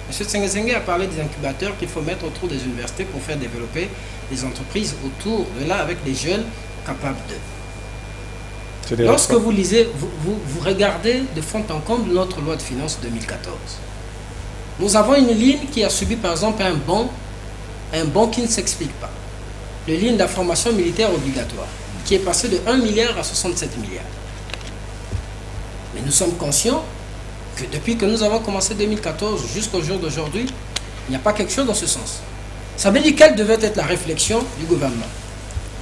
M. Tsengesenge a parlé des incubateurs qu'il faut mettre autour des universités pour faire développer des entreprises autour de là avec des jeunes capables de. Lorsque vous lisez, vous regardez de fond en comble notre loi de finances 2014. Nous avons une ligne qui a subi par exemple un bond qui ne s'explique pas. La ligne de la formation militaire obligatoire, qui est passé de 1 milliard à 67 milliards. Mais nous sommes conscients que depuis que nous avons commencé 2014 jusqu'au jour d'aujourd'hui, il n'y a pas quelque chose dans ce sens. Ça veut dire quelle devait être la réflexion du gouvernement.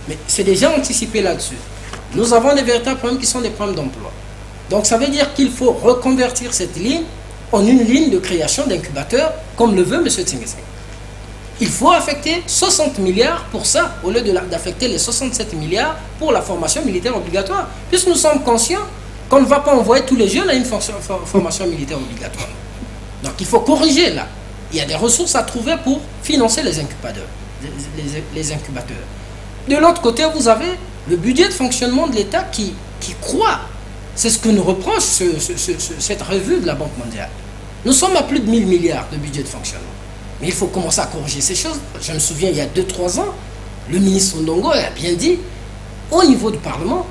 Mais c'est déjà anticipé là-dessus. Nous avons des véritables problèmes qui sont des problèmes d'emploi. Donc ça veut dire qu'il faut reconvertir cette ligne en une ligne de création d'incubateurs, comme le veut M. Tsengesenge. Il faut affecter 60 milliards pour ça, au lieu d'affecter les 67 milliards pour la formation militaire obligatoire. Puisque nous sommes conscients qu'on ne va pas envoyer tous les jeunes à une formation militaire obligatoire. Donc il faut corriger là. Il y a des ressources à trouver pour financer les incubateurs. De l'autre côté, vous avez le budget de fonctionnement de l'État qui croît. C'est ce que nous reproche cette revue de la Banque mondiale. Nous sommes à plus de 1000 milliards de budget de fonctionnement. Mais il faut commencer à corriger ces choses. Je me souviens, il y a 2-3 ans, le ministre Ndongo a bien dit, au niveau du Parlement,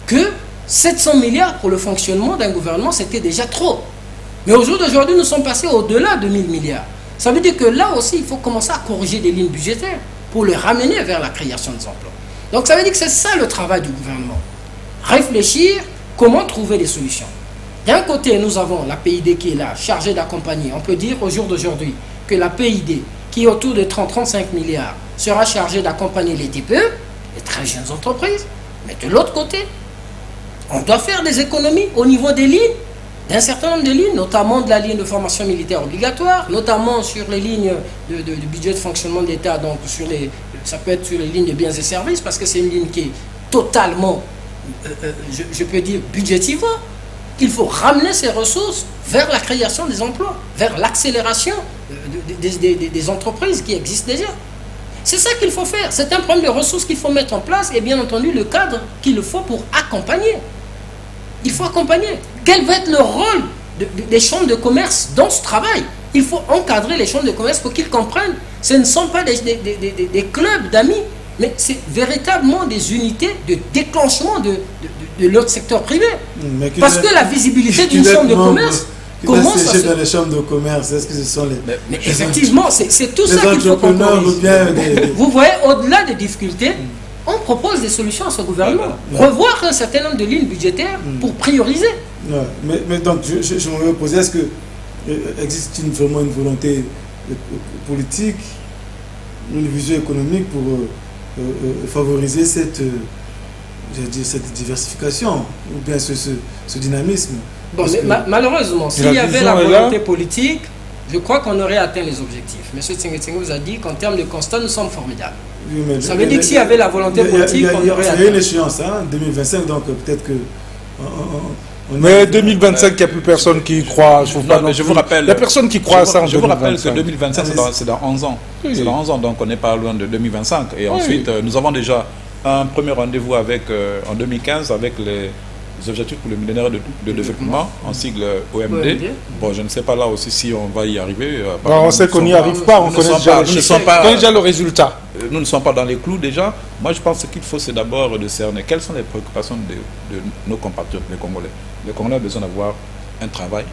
que 700 milliards pour le fonctionnement d'un gouvernement, c'était déjà trop. Mais au jour d'aujourd'hui, nous sommes passés au-delà de 1000 milliards. Ça veut dire que là aussi, il faut commencer à corriger des lignes budgétaires pour les ramener vers la création des emplois. Donc ça veut dire que c'est ça le travail du gouvernement. Réfléchir, comment trouver des solutions. D'un côté, nous avons la PID qui est là, chargée d'accompagner. On peut dire au jour d'aujourd'hui que la PID, qui est autour de 30-35 milliards, sera chargée d'accompagner les TPE, les très jeunes entreprises. Mais de l'autre côté, on doit faire des économies au niveau des lignes, d'un certain nombre de lignes, notamment de la ligne de formation militaire obligatoire, notamment sur les lignes de budget de fonctionnement de l'État, donc ça peut être sur les lignes de biens et services, parce que c'est une ligne qui est totalement, je peux dire, budgétivore. Il faut ramener ces ressources vers la création des emplois, vers l'accélération des entreprises qui existent déjà. C'est ça qu'il faut faire. C'est un problème de ressources qu'il faut mettre en place et bien entendu le cadre qu'il faut pour accompagner. Il faut accompagner. Quel va être le rôle des chambres de commerce dans ce travail? Il faut encadrer les chambres de commerce pour qu'ils comprennent. Ce ne sont pas des clubs d'amis, mais c'est véritablement des unités de déclenchement de l'autre secteur privé. Parce que la visibilité d'une chambre de commerce commence à se... dans les chambres de commerce, est-ce que ce sont les... Mais effectivement, c'est tout ça qu'il faut comprendre. Vous voyez, au-delà des difficultés, on propose des solutions à ce gouvernement. Revoir un certain nombre de lignes budgétaires pour prioriser. Ouais. Mais donc, je me posais, est-ce que existe vraiment une volonté politique, une vision économique pour favoriser cette diversification ou bien ce dynamisme Bon, mais malheureusement, s'il y avait la volonté politique, je crois qu'on aurait atteint les objectifs. M. Tsenge vous a dit qu'en termes de constat, nous sommes formidables. Oui, ça veut dire que s'il y avait la volonté politique, on aurait atteint. Il y a une échéance, 2025, donc peut-être que... Mais 2025, il n'y a plus personne qui y croit. Je vous rappelle... Il n'y a personne qui croit à ça en 2025. Je vous rappelle que 2025, c'est dans 11 ans. Oui. C'est dans 11 ans, donc on n'est pas loin de 2025. Et ensuite, nous avons déjà un premier rendez-vous en 2015 avec les objectifs pour le millénaire de développement, en sigle OMD. Bon, je ne sais pas là aussi si on va y arriver. On sait qu'on n'y arrive pas, on connaît déjà le résultat. Nous ne sommes pas dans les clous déjà. Moi, je pense que ce qu'il faut, c'est d'abord de cerner quelles sont les préoccupations de nos compatriotes, les Congolais. Les Congolais ont besoin d'avoir un travail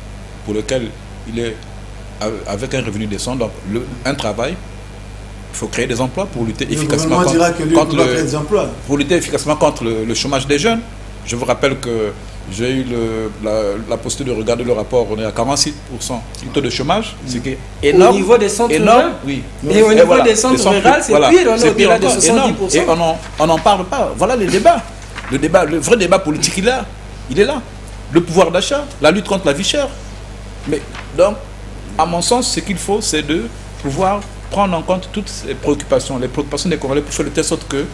pour lequel il est avec un revenu décent. Donc, un travail, il faut créer des emplois pour lutter efficacement contre le chômage des jeunes. Je vous rappelle que j'ai eu la posture de regarder le rapport, on est à 46% du taux de chômage, ce qui est énorme. Au niveau des centres ruraux, oui. Et au niveau des centres ruraux, c'est pire, on est au-delà de 70%. Et on n'en parle pas. Voilà le débat. Le vrai débat politique, il est là. Le pouvoir d'achat, la lutte contre la vie chère. Mais donc, à mon sens, ce qu'il faut, c'est de pouvoir prendre en compte toutes ces préoccupations, les préoccupations des Congolais pour faire de telle sorte que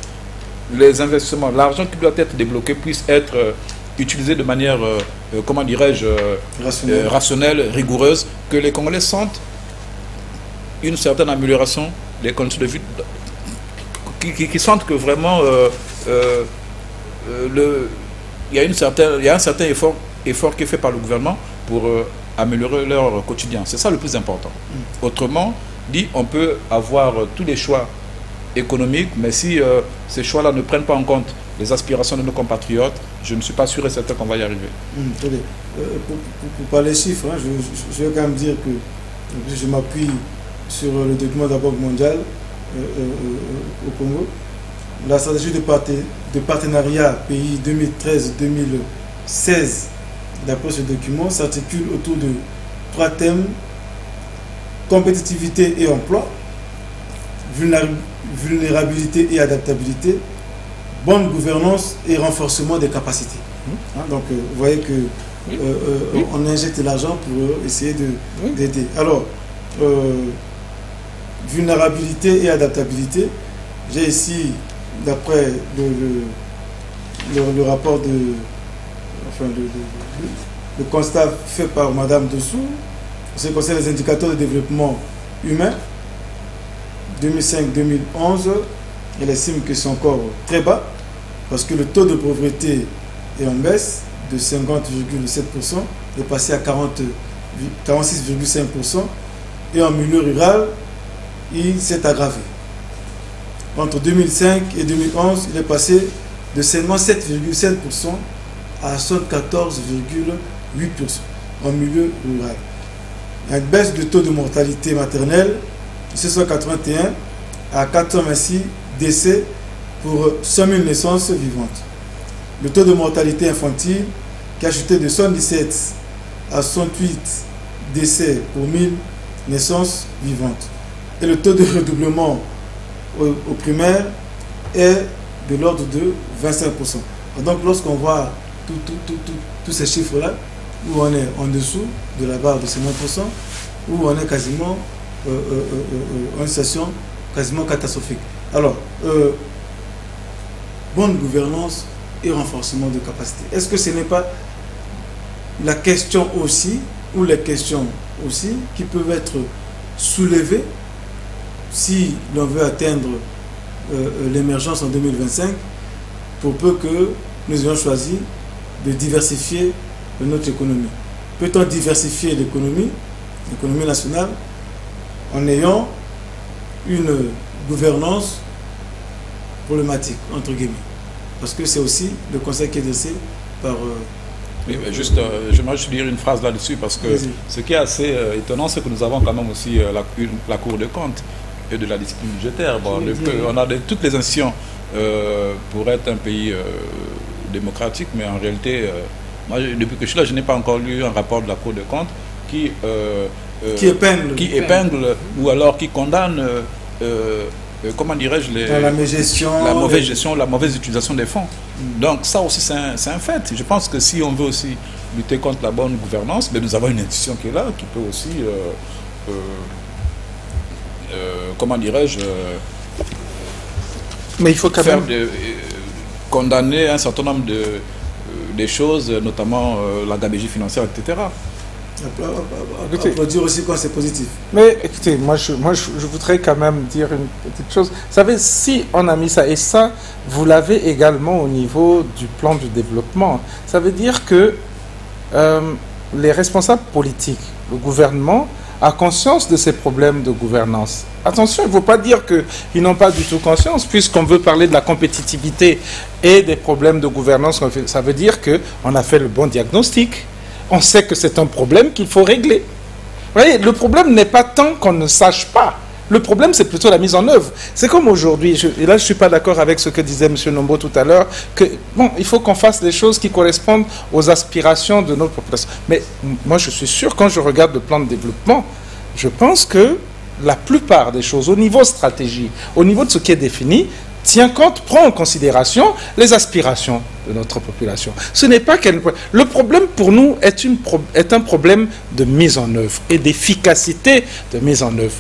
les investissements, l'argent qui doit être débloqué puisse être utilisé de manière, comment dirais-je, rationnelle, rigoureuse, que les Congolais sentent une certaine amélioration des conditions de vie, qui sentent que vraiment il y a un certain effort qui est fait par le gouvernement pour améliorer leur quotidien. C'est ça le plus important. Autrement dit, on peut avoir tous les choix économiques, mais si ces choix-là ne prennent pas en compte les aspirations de nos compatriotes, je ne suis pas sûr et certain qu'on va y arriver. Pour parler des chiffres, je vais quand même dire que je m'appuie sur le document de la Banque mondiale au Congo. La stratégie de partenariat pays 2013-2016, d'après ce document, s'articule autour de 3 thèmes: compétitivité et emploi, vulnérabilité et adaptabilité, bonne gouvernance et renforcement des capacités. Donc vous voyez que on injecte l'argent pour essayer d'aider. Alors, vulnérabilité et adaptabilité, j'ai ici, d'après le rapport le constat fait par Madame Dessous, en ce qui concerne les indicateurs de développement humain, 2005-2011, elle estime que c'est encore très bas, parce que le taux de pauvreté est en baisse de 50,7%, est passé à 46,5%, et en milieu rural, il s'est aggravé. Entre 2005 et 2011, il est passé de seulement 7,7% à 74,8% en milieu rural. Il y a une baisse du taux de mortalité maternelle de 781 à 426 décès pour 100 000 naissances vivantes. Le taux de mortalité infantile qui a chuté de 117 à 68 décès pour 1000 naissances vivantes. Et le taux de redoublement au primaire est de l'ordre de 25%. Donc lorsqu'on voit tous ces chiffres-là, où on est en dessous de la barre de 50%, où on est quasiment en une situation quasiment catastrophique. Alors, bonne gouvernance et renforcement de capacité. Est-ce que ce n'est pas la question aussi, ou les questions aussi, qui peuvent être soulevées si l'on veut atteindre l'émergence en 2025, pour peu que nous ayons choisi de diversifier notre économie? Peut-on diversifier l'économie nationale, en ayant une gouvernance problématique, entre guillemets? Parce que c'est aussi le conseil qui est dressé par... Oui, mais juste, j'aimerais juste dire une phrase là-dessus, parce que ce qui est assez étonnant, c'est que nous avons quand même aussi la Cour des comptes et de la discipline budgétaire. Bon, on a toutes les institutions pour être un pays démocratique, mais en réalité, moi, depuis que je suis là, je n'ai pas encore lu un rapport de la Cour des comptes qui épingle ou alors qui condamne, comment dirais-je, la mauvaise gestion, la mauvaise utilisation des fonds. Donc ça aussi, c'est un fait. Je pense que si on veut aussi lutter contre la bonne gouvernance, mais nous avons une institution qui est là, qui peut aussi, comment dirais-je, mais il faut quand même condamner un certain nombre des choses, notamment la gabegie financière, etc. On peut dire aussi quand c'est positif. Mais écoutez, moi je voudrais quand même dire une petite chose. Vous savez, si on a mis ça, et ça, vous l'avez également au niveau du plan du développement, ça veut dire que les responsables politiques, le gouvernement, a conscience de ces problèmes de gouvernance. Attention, il ne faut pas dire qu'ils n'ont pas du tout conscience, puisqu'on veut parler de la compétitivité et des problèmes de gouvernance. Ça veut dire qu'on a fait le bon diagnostic. On sait que c'est un problème qu'il faut régler. Vous voyez, le problème n'est pas tant qu'on ne sache pas. Le problème, c'est plutôt la mise en œuvre. C'est comme aujourd'hui, et là je ne suis pas d'accord avec ce que disait M. Nombo tout à l'heure, que bon, il faut qu'on fasse les choses qui correspondent aux aspirations de notre population. Mais moi je suis sûr, quand je regarde le plan de développement, je pense que la plupart des choses, au niveau stratégie, au niveau de ce qui est défini, prend en considération les aspirations de notre population. Ce n'est pas le problème pour nous est un problème de mise en œuvre et d'efficacité de mise en œuvre.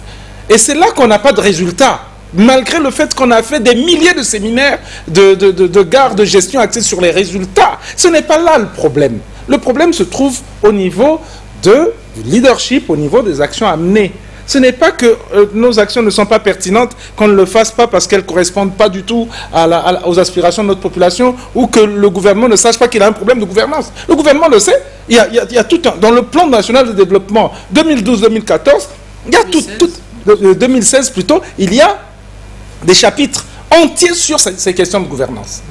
Et c'est là qu'on n'a pas de résultat, malgré le fait qu'on a fait des milliers de séminaires de gares de gestion axés sur les résultats. Ce n'est pas là le problème. Le problème se trouve au niveau du leadership, au niveau des actions amenées. Ce n'est pas que nos actions ne sont pas pertinentes, qu'on ne le fasse pas parce qu'elles ne correspondent pas du tout aux aspirations de notre population, ou que le gouvernement ne sache pas qu'il a un problème de gouvernance. Le gouvernement le sait. Il y a tout dans le plan national de développement 2012-2014, il y a 2016 plutôt, il y a des chapitres entiers sur ces questions de gouvernance.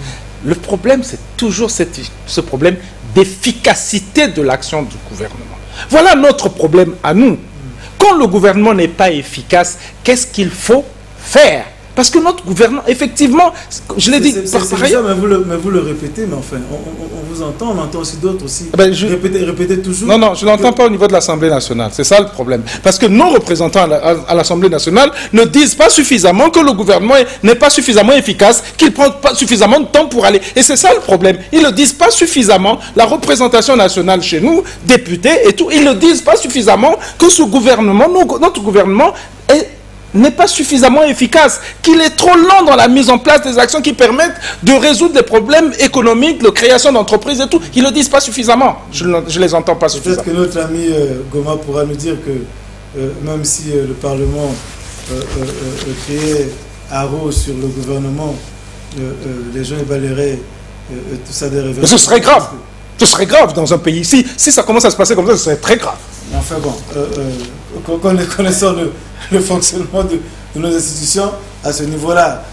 Le problème, c'est toujours ce problème d'efficacité de l'action du gouvernement. Voilà notre problème à nous. Quand le gouvernement n'est pas efficace, qu'est-ce qu'il faut faire? Parce que notre gouvernement, effectivement, je l'ai dit... C'est ça, mais vous le répétez, mais enfin, on vous entend, on entend aussi d'autres aussi. Répétez toujours. Non, je ne l'entends pas au niveau de l'Assemblée nationale. C'est ça le problème. Parce que nos représentants à l'Assemblée nationale ne disent pas suffisamment que le gouvernement n'est pas suffisamment efficace, qu'il ne prend pas suffisamment de temps pour aller. Et c'est ça le problème. Ils ne le disent pas suffisamment. La représentation nationale chez nous, députés et tout, ils ne disent pas suffisamment que ce gouvernement, notre gouvernement, n'est pas suffisamment efficace, qu'il est trop lent dans la mise en place des actions qui permettent de résoudre des problèmes économiques, de création d'entreprises et tout. Ils ne le disent pas suffisamment. Je ne les entends pas suffisamment. Peut-être que notre ami Goma pourra nous dire que même si le Parlement criait haro sur le gouvernement, les gens balayeraient tout ça des révélations. Mais ce serait grave. Ce serait grave dans un pays ici. Si ça commence à se passer comme ça, ce serait très grave. Enfin bon, connaissant le fonctionnement de nos institutions, à ce niveau-là,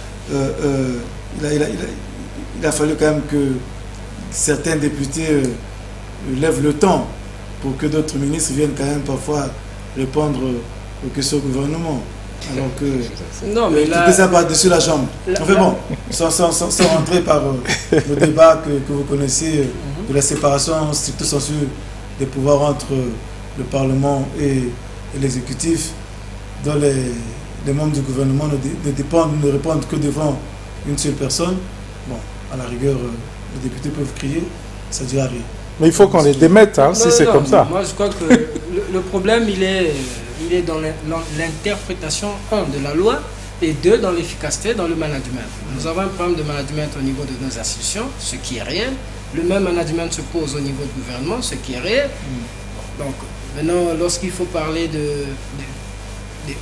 il a fallu quand même que certains députés lèvent le temps pour que d'autres ministres viennent quand même parfois répondre aux questions au gouvernement. Alors que tout ça par-dessus la jambe. Enfin bon, sans rentrer par le débat que vous connaissez de la séparation stricto sensu des pouvoirs entre le Parlement et l'exécutif, dont les membres du gouvernement ne répondent que devant une seule personne. Bon, à la rigueur, les députés peuvent crier, ça ne dira rien. Mais il faut qu'on les démette, hein, si c'est comme ça. Moi, je crois que le problème, il est dans l'interprétation, de la loi, et 2, dans l'efficacité, dans le management. Nous avons un problème de management au niveau de nos institutions, ce qui est réel. Le même management se pose au niveau du gouvernement, ce qui est réel. Donc, maintenant, lorsqu'il faut parler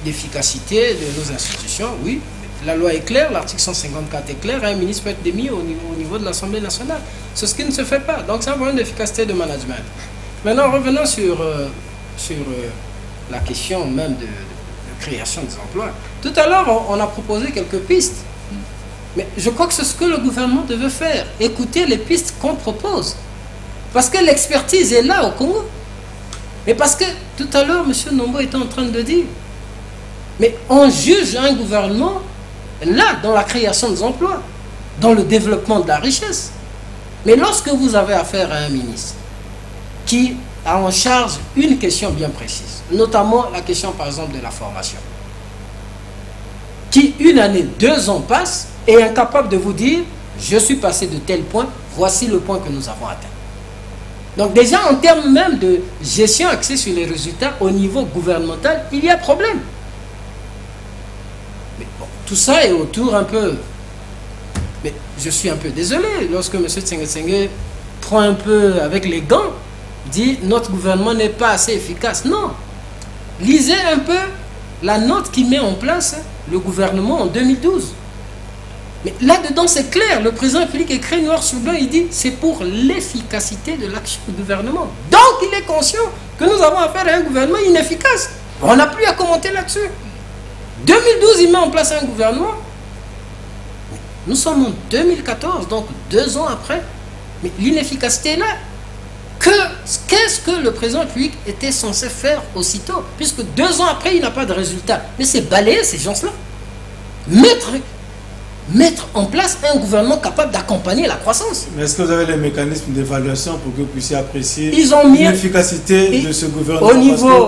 d'efficacité de nos institutions, oui, la loi est claire, l'article 154 est clair, un ministre peut être démis au niveau de l'Assemblée nationale. C'est ce qui ne se fait pas. Donc, c'est un problème d'efficacité de management. Maintenant, revenons sur la question même de création des emplois. Tout à l'heure, on a proposé quelques pistes. Mais je crois que c'est ce que le gouvernement devait faire. Écouter les pistes qu'on propose. Parce que l'expertise est là au Congo. Mais parce que tout à l'heure, M. Nombo était en train de dire, mais on juge un gouvernement là, dans la création des emplois, dans le développement de la richesse. Mais lorsque vous avez affaire à un ministre qui a en charge une question bien précise, notamment la question par exemple de la formation, qui 1 année, 2 ans passent et est incapable de vous dire, je suis passé de tel point, voici le point que nous avons atteint. Donc déjà, en termes même de gestion axée sur les résultats au niveau gouvernemental, il y a problème. Mais bon, tout ça est autour un peu... Mais je suis un peu désolé lorsque M. Tsenge prend un peu avec les gants, dit notre gouvernement n'est pas assez efficace. Non. Lisez un peu la note qui met en place le gouvernement en 2012. Mais là-dedans, c'est clair. Le président République écrit noir sur blanc, il dit c'est pour l'efficacité de l'action du gouvernement. Donc, il est conscient que nous avons affaire à un gouvernement inefficace. On n'a plus à commenter là-dessus. 2012, il met en place un gouvernement. Nous sommes en 2014, donc 2 ans après. Mais l'inefficacité est là. Qu'est-ce que le président République était censé faire aussitôt? Puisque 2 ans après, il n'a pas de résultat. Mais c'est balayer ces gens-là. Mettre en place un gouvernement capable d'accompagner la croissance. Mais est-ce que vous avez les mécanismes d'évaluation pour que vous puissiez apprécier l'efficacité de ce gouvernement?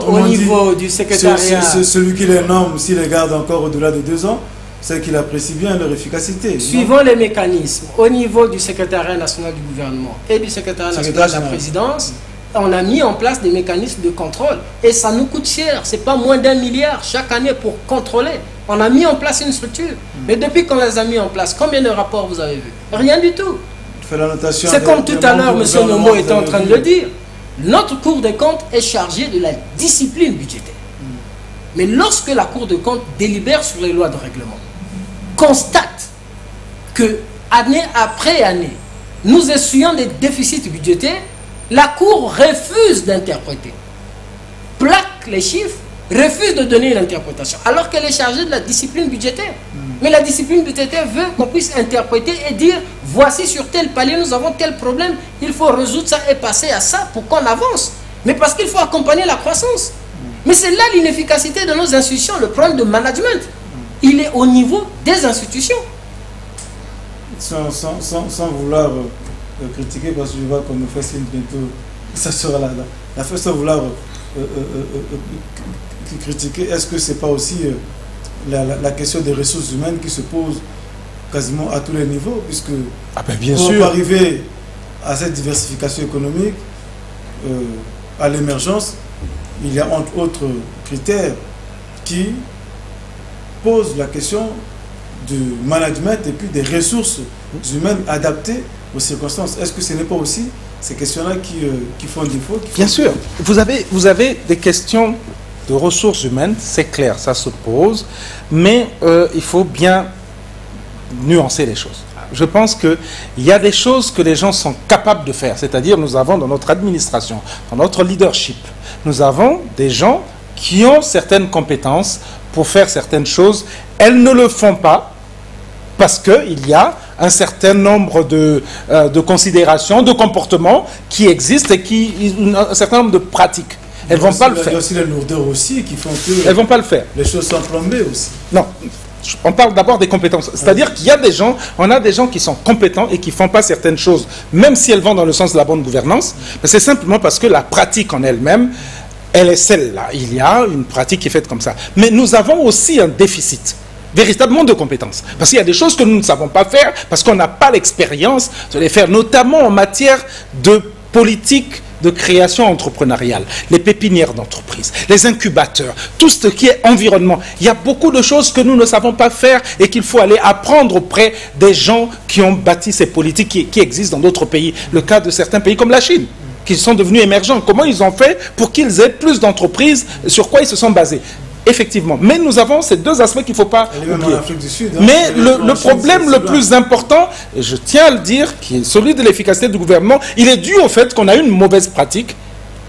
Au niveau du secrétariat. Celui qui les nomme, s'il les garde encore au-delà de 2 ans, c'est qu'il apprécie bien leur efficacité. Suivant les mécanismes, au niveau du secrétariat national du gouvernement et du secrétariat national de la présidence, on a mis en place des mécanismes de contrôle. Et ça nous coûte cher. Ce n'est pas moins d'1 milliard chaque année pour contrôler. On a mis en place une structure. Mais depuis qu'on les a mis en place, combien de rapports vous avez vu? Rien du tout. C'est comme tout à l'heure, M. Nombo était en train de le dire. Notre Cour des comptes est chargée de la discipline budgétaire. Mais lorsque la Cour des comptes délibère sur les lois de règlement, constate que année après année, nous essuyons des déficits budgétaires, la Cour refuse d'interpréter, plaque les chiffres, refuse de donner une interprétation, alors qu'elle est chargée de la discipline budgétaire. Mais la discipline budgétaire veut qu'on puisse interpréter et dire, voici sur tel palier, nous avons tel problème, il faut résoudre ça et passer à ça pour qu'on avance. Mais parce qu'il faut accompagner la croissance. Mais c'est là l'inefficacité de nos institutions, le problème de management. Il est au niveau des institutions. Sans vouloir critiquer, parce que je vois qu'on me fait signe bientôt, ça sera la fin, sans vouloir critiquer, est-ce que ce n'est pas aussi la question des ressources humaines qui se pose quasiment à tous les niveaux, puisque bien pour sûr. arriver à cette diversification économique, à l'émergence, il y a entre autres critères qui posent la question du management et puis des ressources humaines adaptées aux circonstances. Est-ce que ce n'est pas aussi ces questions-là qui font défaut? Bien sûr. Vous avez des questions de ressources humaines, c'est clair, ça se pose, mais il faut bien nuancer les choses. Je pense qu'il y a des choses que les gens sont capables de faire, c'est-à-dire nous avons dans notre administration, dans notre leadership, nous avons des gens qui ont certaines compétences pour faire certaines choses. Elles ne le font pas parce qu'il y a un certain nombre de considérations, de comportements qui existent et un certain nombre de pratiques. Elles ne vont pas le faire. Il y a aussi les lourdeurs aussi qui font que elles vont pas le faire. Les choses sont plombées aussi. Non. On parle d'abord des compétences. C'est-à-dire qu'il y a des gens, on a des gens qui sont compétents et qui ne font pas certaines choses, même si elles vont dans le sens de la bonne gouvernance. Mais c'est simplement parce que la pratique en elle-même, elle est celle-là. Il y a une pratique qui est faite comme ça. Mais nous avons aussi un déficit, véritablement de compétences. Parce qu'il y a des choses que nous ne savons pas faire, parce qu'on n'a pas l'expérience de les faire, notamment en matière de politique de création entrepreneuriale, les pépinières d'entreprise, les incubateurs, tout ce qui est environnement. Il y a beaucoup de choses que nous ne savons pas faire et qu'il faut aller apprendre auprès des gens qui ont bâti ces politiques qui existent dans d'autres pays. Le cas de certains pays comme la Chine, qui sont devenus émergents. Comment ils ont fait pour qu'ils aient plus d'entreprises? Sur quoi ils se sont basés? Effectivement. Mais nous avons ces deux aspects qu'il ne faut pas oublier. Mais le problème le plus important, et je tiens à le dire, qui est celui de l'efficacité du gouvernement, il est dû au fait qu'on a une mauvaise pratique.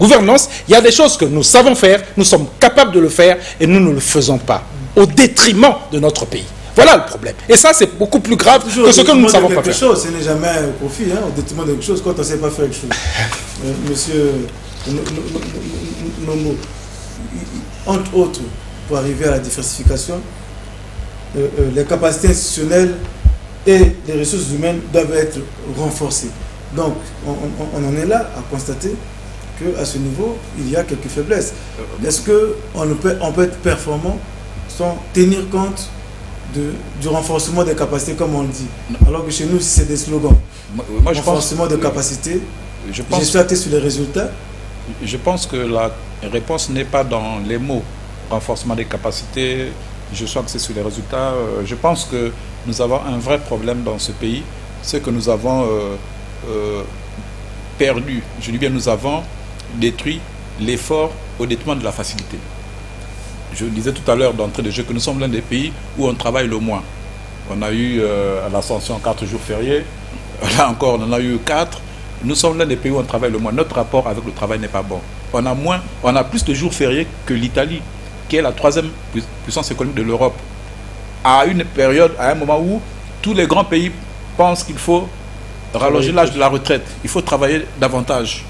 Gouvernance, il y a des choses que nous savons faire, nous sommes capables de le faire, et nous ne le faisons pas, au détriment de notre pays. Voilà le problème. Et ça, c'est beaucoup plus grave que ce que nous ne savons pas faire. Ce n'est jamais au profit, au détriment de quelque chose, quand on ne sait pas faire quelque chose. Monsieur Nombo, entre autres, pour arriver à la diversification, les capacités institutionnelles et les ressources humaines doivent être renforcées. Donc, on en est là à constater qu'à ce niveau, il y a quelques faiblesses. Est-ce qu'on peut être performant sans tenir compte du renforcement des capacités, comme on le dit? Alors que chez nous, c'est des slogans. Renforcement de capacités, Je pense, sur les résultats. Je pense que la réponse n'est pas dans les mots. Renforcement des capacités, je suis axé sur les résultats. Je pense que nous avons un vrai problème dans ce pays. C'est que nous avons perdu, je dis bien nous avons détruit l'effort au détriment de la facilité. Je disais tout à l'heure d'entrée de jeu que nous sommes l'un des pays où on travaille le moins. On a eu à l'Ascension 4 jours fériés, là encore on en a eu 4. Nous sommes l'un des pays où on travaille le moins. Notre rapport avec le travail n'est pas bon. On a plus de jours fériés que l'Italie, qui est la 3e puissance économique de l'Europe. À une période, à un moment où tous les grands pays pensent qu'il faut rallonger l'âge de la retraite. Il faut travailler davantage.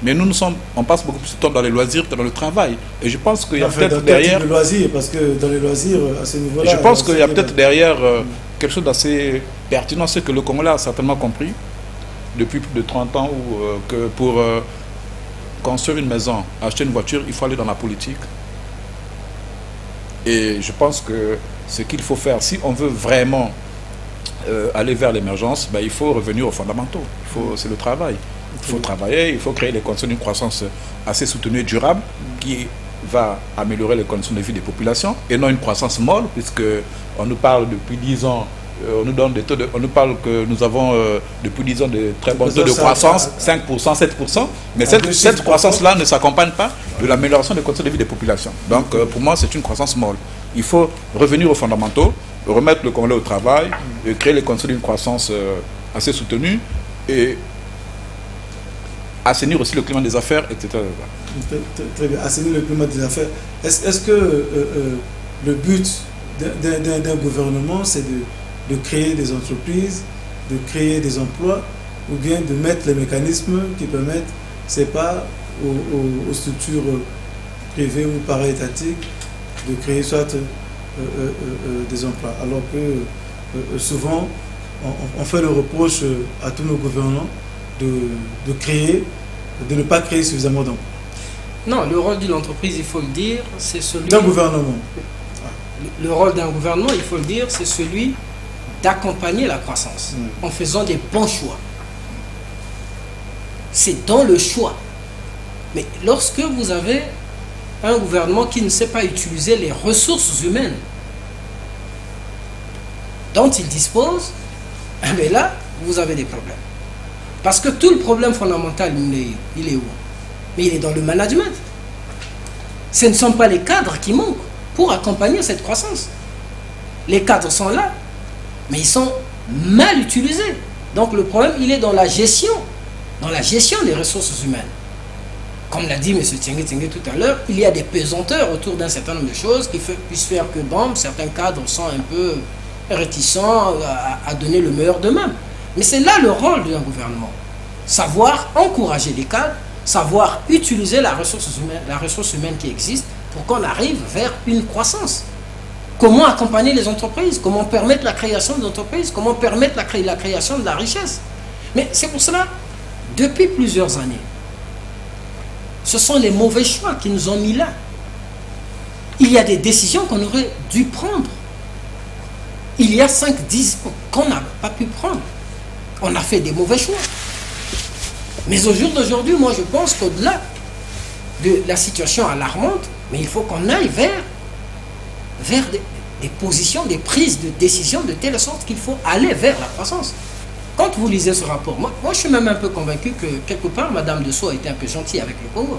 Mais nous on passe beaucoup plus de temps dans les loisirs que dans le travail. Et je pense qu'il y a peut-être derrière... loisirs, parce que dans les loisirs, à ce niveau-là... Je pense qu'il y a peut-être derrière quelque chose d'assez pertinent, c'est que le Congolais a certainement compris, depuis plus de 30 ans, que pour construire une maison, acheter une voiture, il faut aller dans la politique. Et je pense que ce qu'il faut faire, si on veut vraiment aller vers l'émergence, ben, il faut revenir aux fondamentaux. C'est le travail. Il faut travailler, il faut créer les conditions d'une croissance assez soutenue et durable qui va améliorer les conditions de vie des populations et non une croissance molle, puisque on nous parle depuis 10 ans, on nous donne des taux on nous parle que nous avons depuis 10 ans de très bons taux de croissance, 5%, 7%, mais cette croissance-là ne s'accompagne pas de l'amélioration des conditions de vie des populations. Donc pour moi, c'est une croissance molle. Il faut revenir aux fondamentaux, remettre le Congolais au travail, créer les conditions d'une croissance assez soutenue et assainir aussi le climat des affaires, etc. Très bien, assainir le climat des affaires. Est-ce que le but d'un gouvernement, c'est de créer des entreprises, de créer des emplois, ou bien de mettre les mécanismes qui permettent, c'est pas aux structures privées ou para-étatiques de créer soit des emplois, alors que souvent on fait le reproche à tous nos gouvernants de ne pas créer suffisamment d'emplois. Non, le rôle d'une entreprise, il faut le dire, c'est celui... D'un gouvernement. Le rôle d'un gouvernement, il faut le dire, c'est celui d'accompagner la croissance en faisant des bons choix. C'est dans le choix. Mais lorsque vous avez un gouvernement qui ne sait pas utiliser les ressources humaines dont il dispose, mais là, vous avez des problèmes. Parce que tout le problème fondamental, il est où? Mais il est dans le management. Ce ne sont pas les cadres qui manquent pour accompagner cette croissance. Les cadres sont là, mais ils sont mal utilisés. Donc le problème, il est dans la gestion des ressources humaines. Comme l'a dit M. Tiengue tout à l'heure, il y a des pesanteurs autour d'un certain nombre de choses qui puissent faire que bon, certains cadres sont un peu réticents à donner le meilleur d'eux-mêmes. Mais c'est là le rôle d'un gouvernement. Savoir encourager les cadres, savoir utiliser la ressource humaine qui existe pour qu'on arrive vers une croissance. Comment accompagner les entreprises? Comment permettre la création d'entreprises? Comment permettre la création de la richesse? Mais c'est pour cela, depuis plusieurs années, ce sont les mauvais choix qui nous ont mis là. Il y a des décisions qu'on aurait dû prendre. Il y a 5-10 ans qu'on n'a pas pu prendre. On a fait des mauvais choix. Mais au jour d'aujourd'hui, moi je pense qu'au-delà de la situation alarmante, mais il faut qu'on aille vers des positions, des prises de décision de telle sorte qu'il faut aller vers la croissance. Quand vous lisez ce rapport, moi je suis même un peu convaincu que quelque part, Madame Dessau a été un peu gentille avec le Congo.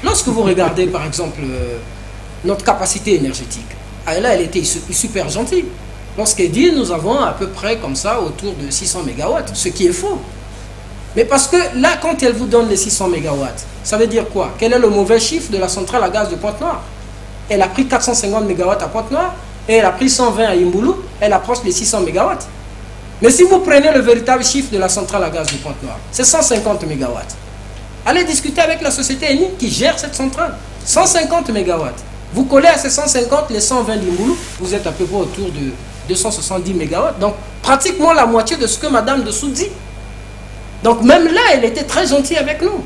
Lorsque vous regardez par exemple notre capacité énergétique, elle était super gentille. Lorsqu'elle dit nous avons à peu près comme ça autour de 600 MW, ce qui est faux. Mais parce que là, quand elle vous donne les 600 MW, ça veut dire quoi? Quel est le mauvais chiffre de la centrale à gaz de Pointe-Noire? Elle a pris 450 MW à Pointe-Noire et elle a pris 120 à Imboulou, elle approche les 600 MW. Mais si vous prenez le véritable chiffre de la centrale à gaz de Pointe-Noire, c'est 150 MW. Allez discuter avec la société ENI qui gère cette centrale. 150 MW. Vous collez à ces 150 les 120 d'Imboulou, vous êtes à peu près autour de 270 MW. Donc pratiquement la moitié de ce que Madame Dessau dit. Donc même là, elle était très gentille avec nous.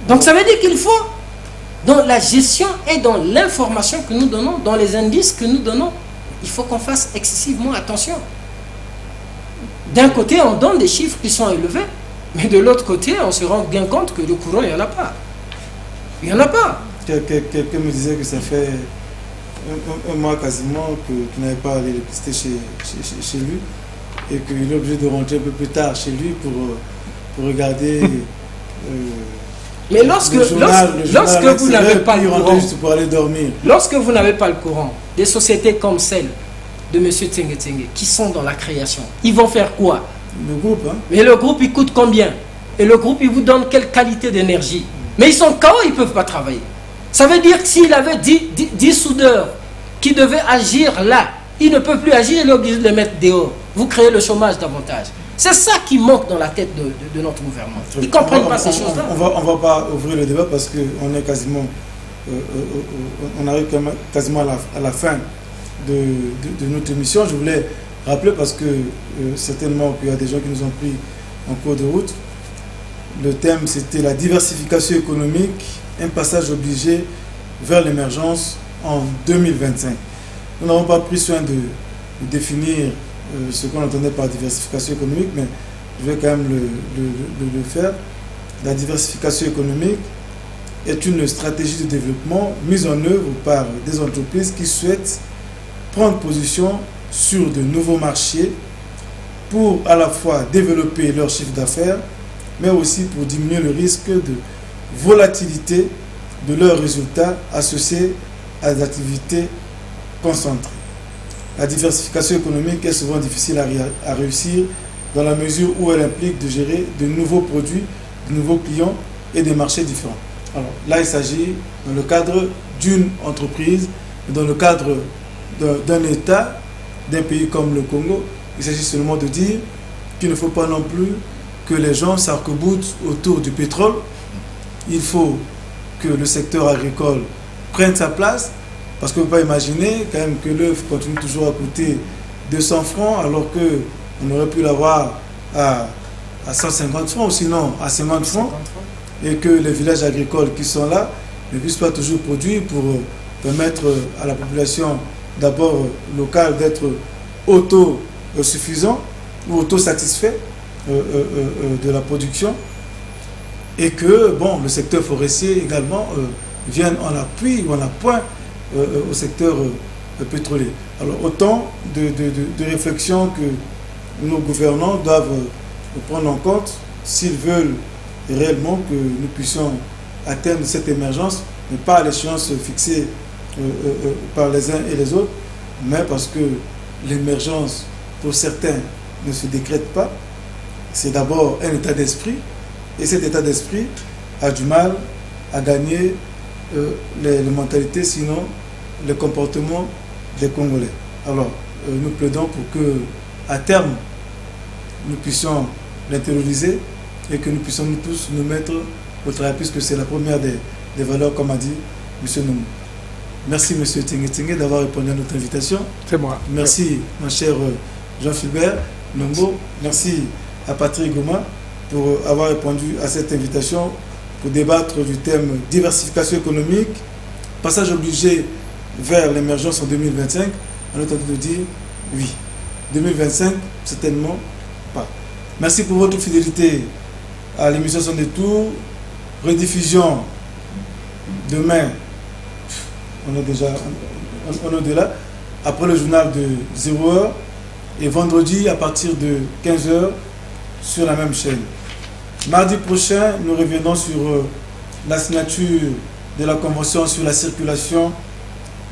Donc ça veut dire qu'il faut, dans la gestion et dans l'information que nous donnons, dans les indices que nous donnons, il faut qu'on fasse excessivement attention. D'un côté, on donne des chiffres qui sont élevés, Mais de l'autre côté, on se rend bien compte que le courant, il n'y en a pas. Il n'y en a pas. Quelqu'un me disait que ça fait un mois quasiment qu'il n'avait pas l'électricité chez lui et qu'il est obligé de rentrer un peu plus tard chez lui pour regarder mais lorsque vous n'avez pas le courant, pour aller dormir. Lorsque vous n'avez pas le courant, des sociétés comme celle de M. Tsengue Tsengue qui sont dans la création, ils vont faire quoi? Le groupe, hein? Mais le groupe, il coûte combien? Et le groupe, il vous donne quelle qualité d'énergie? Mais ils sont KO, ils ne peuvent pas travailler. Ça veut dire que s'il avait 10 soudeurs qui devaient agir là, ils ne peuvent plus agir, il est obligé de les mettre dehors. Vous créez le chômage davantage. C'est ça qui manque dans la tête de notre gouvernement. Ils ne comprennent pas ces choses-là. On va pas ouvrir le débat parce qu'on est quasiment, on arrive quasiment à la fin de notre émission. Je voulais rappeler parce que certainement qu'il y a des gens qui nous ont pris en cours de route. Le thème, c'était la diversification économique, un passage obligé vers l'émergence en 2025. Nous n'avons pas pris soin de définir ce qu'on entendait par diversification économique, mais je vais quand même le faire. La diversification économique est une stratégie de développement mise en œuvre par des entreprises qui souhaitent prendre position sur de nouveaux marchés pour à la fois développer leur chiffre d'affaires, mais aussi pour diminuer le risque de volatilité de leurs résultats associés à des activités concentrées. La diversification économique est souvent difficile à réussir dans la mesure où elle implique de gérer de nouveaux produits, de nouveaux clients et des marchés différents. Alors là, il s'agit dans le cadre d'une entreprise, dans le cadre d'un État, d'un pays comme le Congo. Il s'agit seulement de dire qu'il ne faut pas non plus que les gens s'arc-boutent autour du pétrole. Il faut que le secteur agricole prenne sa place, parce qu'on ne peut pas imaginer quand même que l'œuf continue toujours à coûter 200 francs alors qu'on aurait pu l'avoir à 150 francs ou sinon à 50 francs, et que les villages agricoles qui sont là ne puissent pas toujours produire pour permettre à la population d'abord locale d'être autosuffisant ou autosatisfait de la production, et que bon, le secteur forestier également vienne en appui ou en appoint au secteur pétrolier. Alors autant de réflexions que nos gouvernants doivent prendre en compte s'ils veulent réellement que nous puissions atteindre cette émergence, mais pas à l'échéance fixée par les uns et les autres, mais parce que l'émergence, pour certains, ne se décrète pas. C'est d'abord un état d'esprit, et cet état d'esprit a du mal à gagner les mentalités, sinon les comportements des Congolais. Alors, nous plaidons pour que, à terme, nous puissions l'intérioriser et que nous puissions nous tous nous mettre au travail, puisque c'est la première des valeurs, comme a dit M. Noumou. Merci M. Tsengue d'avoir répondu à notre invitation. C'est moi. Merci, mon cher Jean-Philbert Nombo. Merci à Patrick Goma pour avoir répondu à cette invitation pour débattre du thème diversification économique, passage obligé vers l'émergence en 2025. On est en train de dire oui. 2025, certainement pas. Merci pour votre fidélité à l'émission Son Détour. Rediffusion demain, on est déjà au-delà, après le journal de 0h, et vendredi à partir de 15h sur la même chaîne. Mardi prochain, nous reviendrons sur la signature de la Convention sur la circulation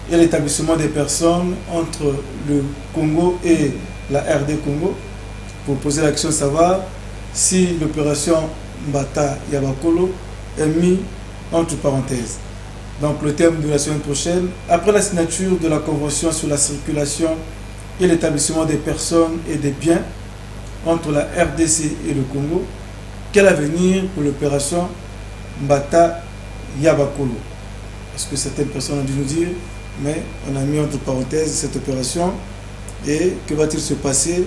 et l'établissement des personnes entre le Congo et la RD Congo, pour poser la question de savoir si l'opération Mbata Yabakolo est mise entre parenthèses. Donc le thème de la semaine prochaine, après la signature de la Convention sur la circulation et l'établissement des personnes et des biens entre la RDC et le Congo, quel avenir pour l'opération Mbata Yabakolo? Parce que certaines personnes ont dû nous dire, mais on a mis entre parenthèses cette opération, et que va-t-il se passer?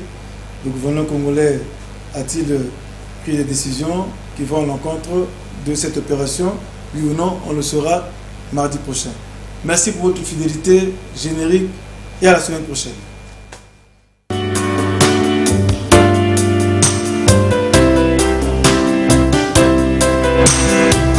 Le gouvernement congolais a-t-il pris des décisions qui vont à l'encontre de cette opération? Oui ou non, on le saura mardi prochain. Merci pour votre fidélité, générique, et à la semaine prochaine. Thank you.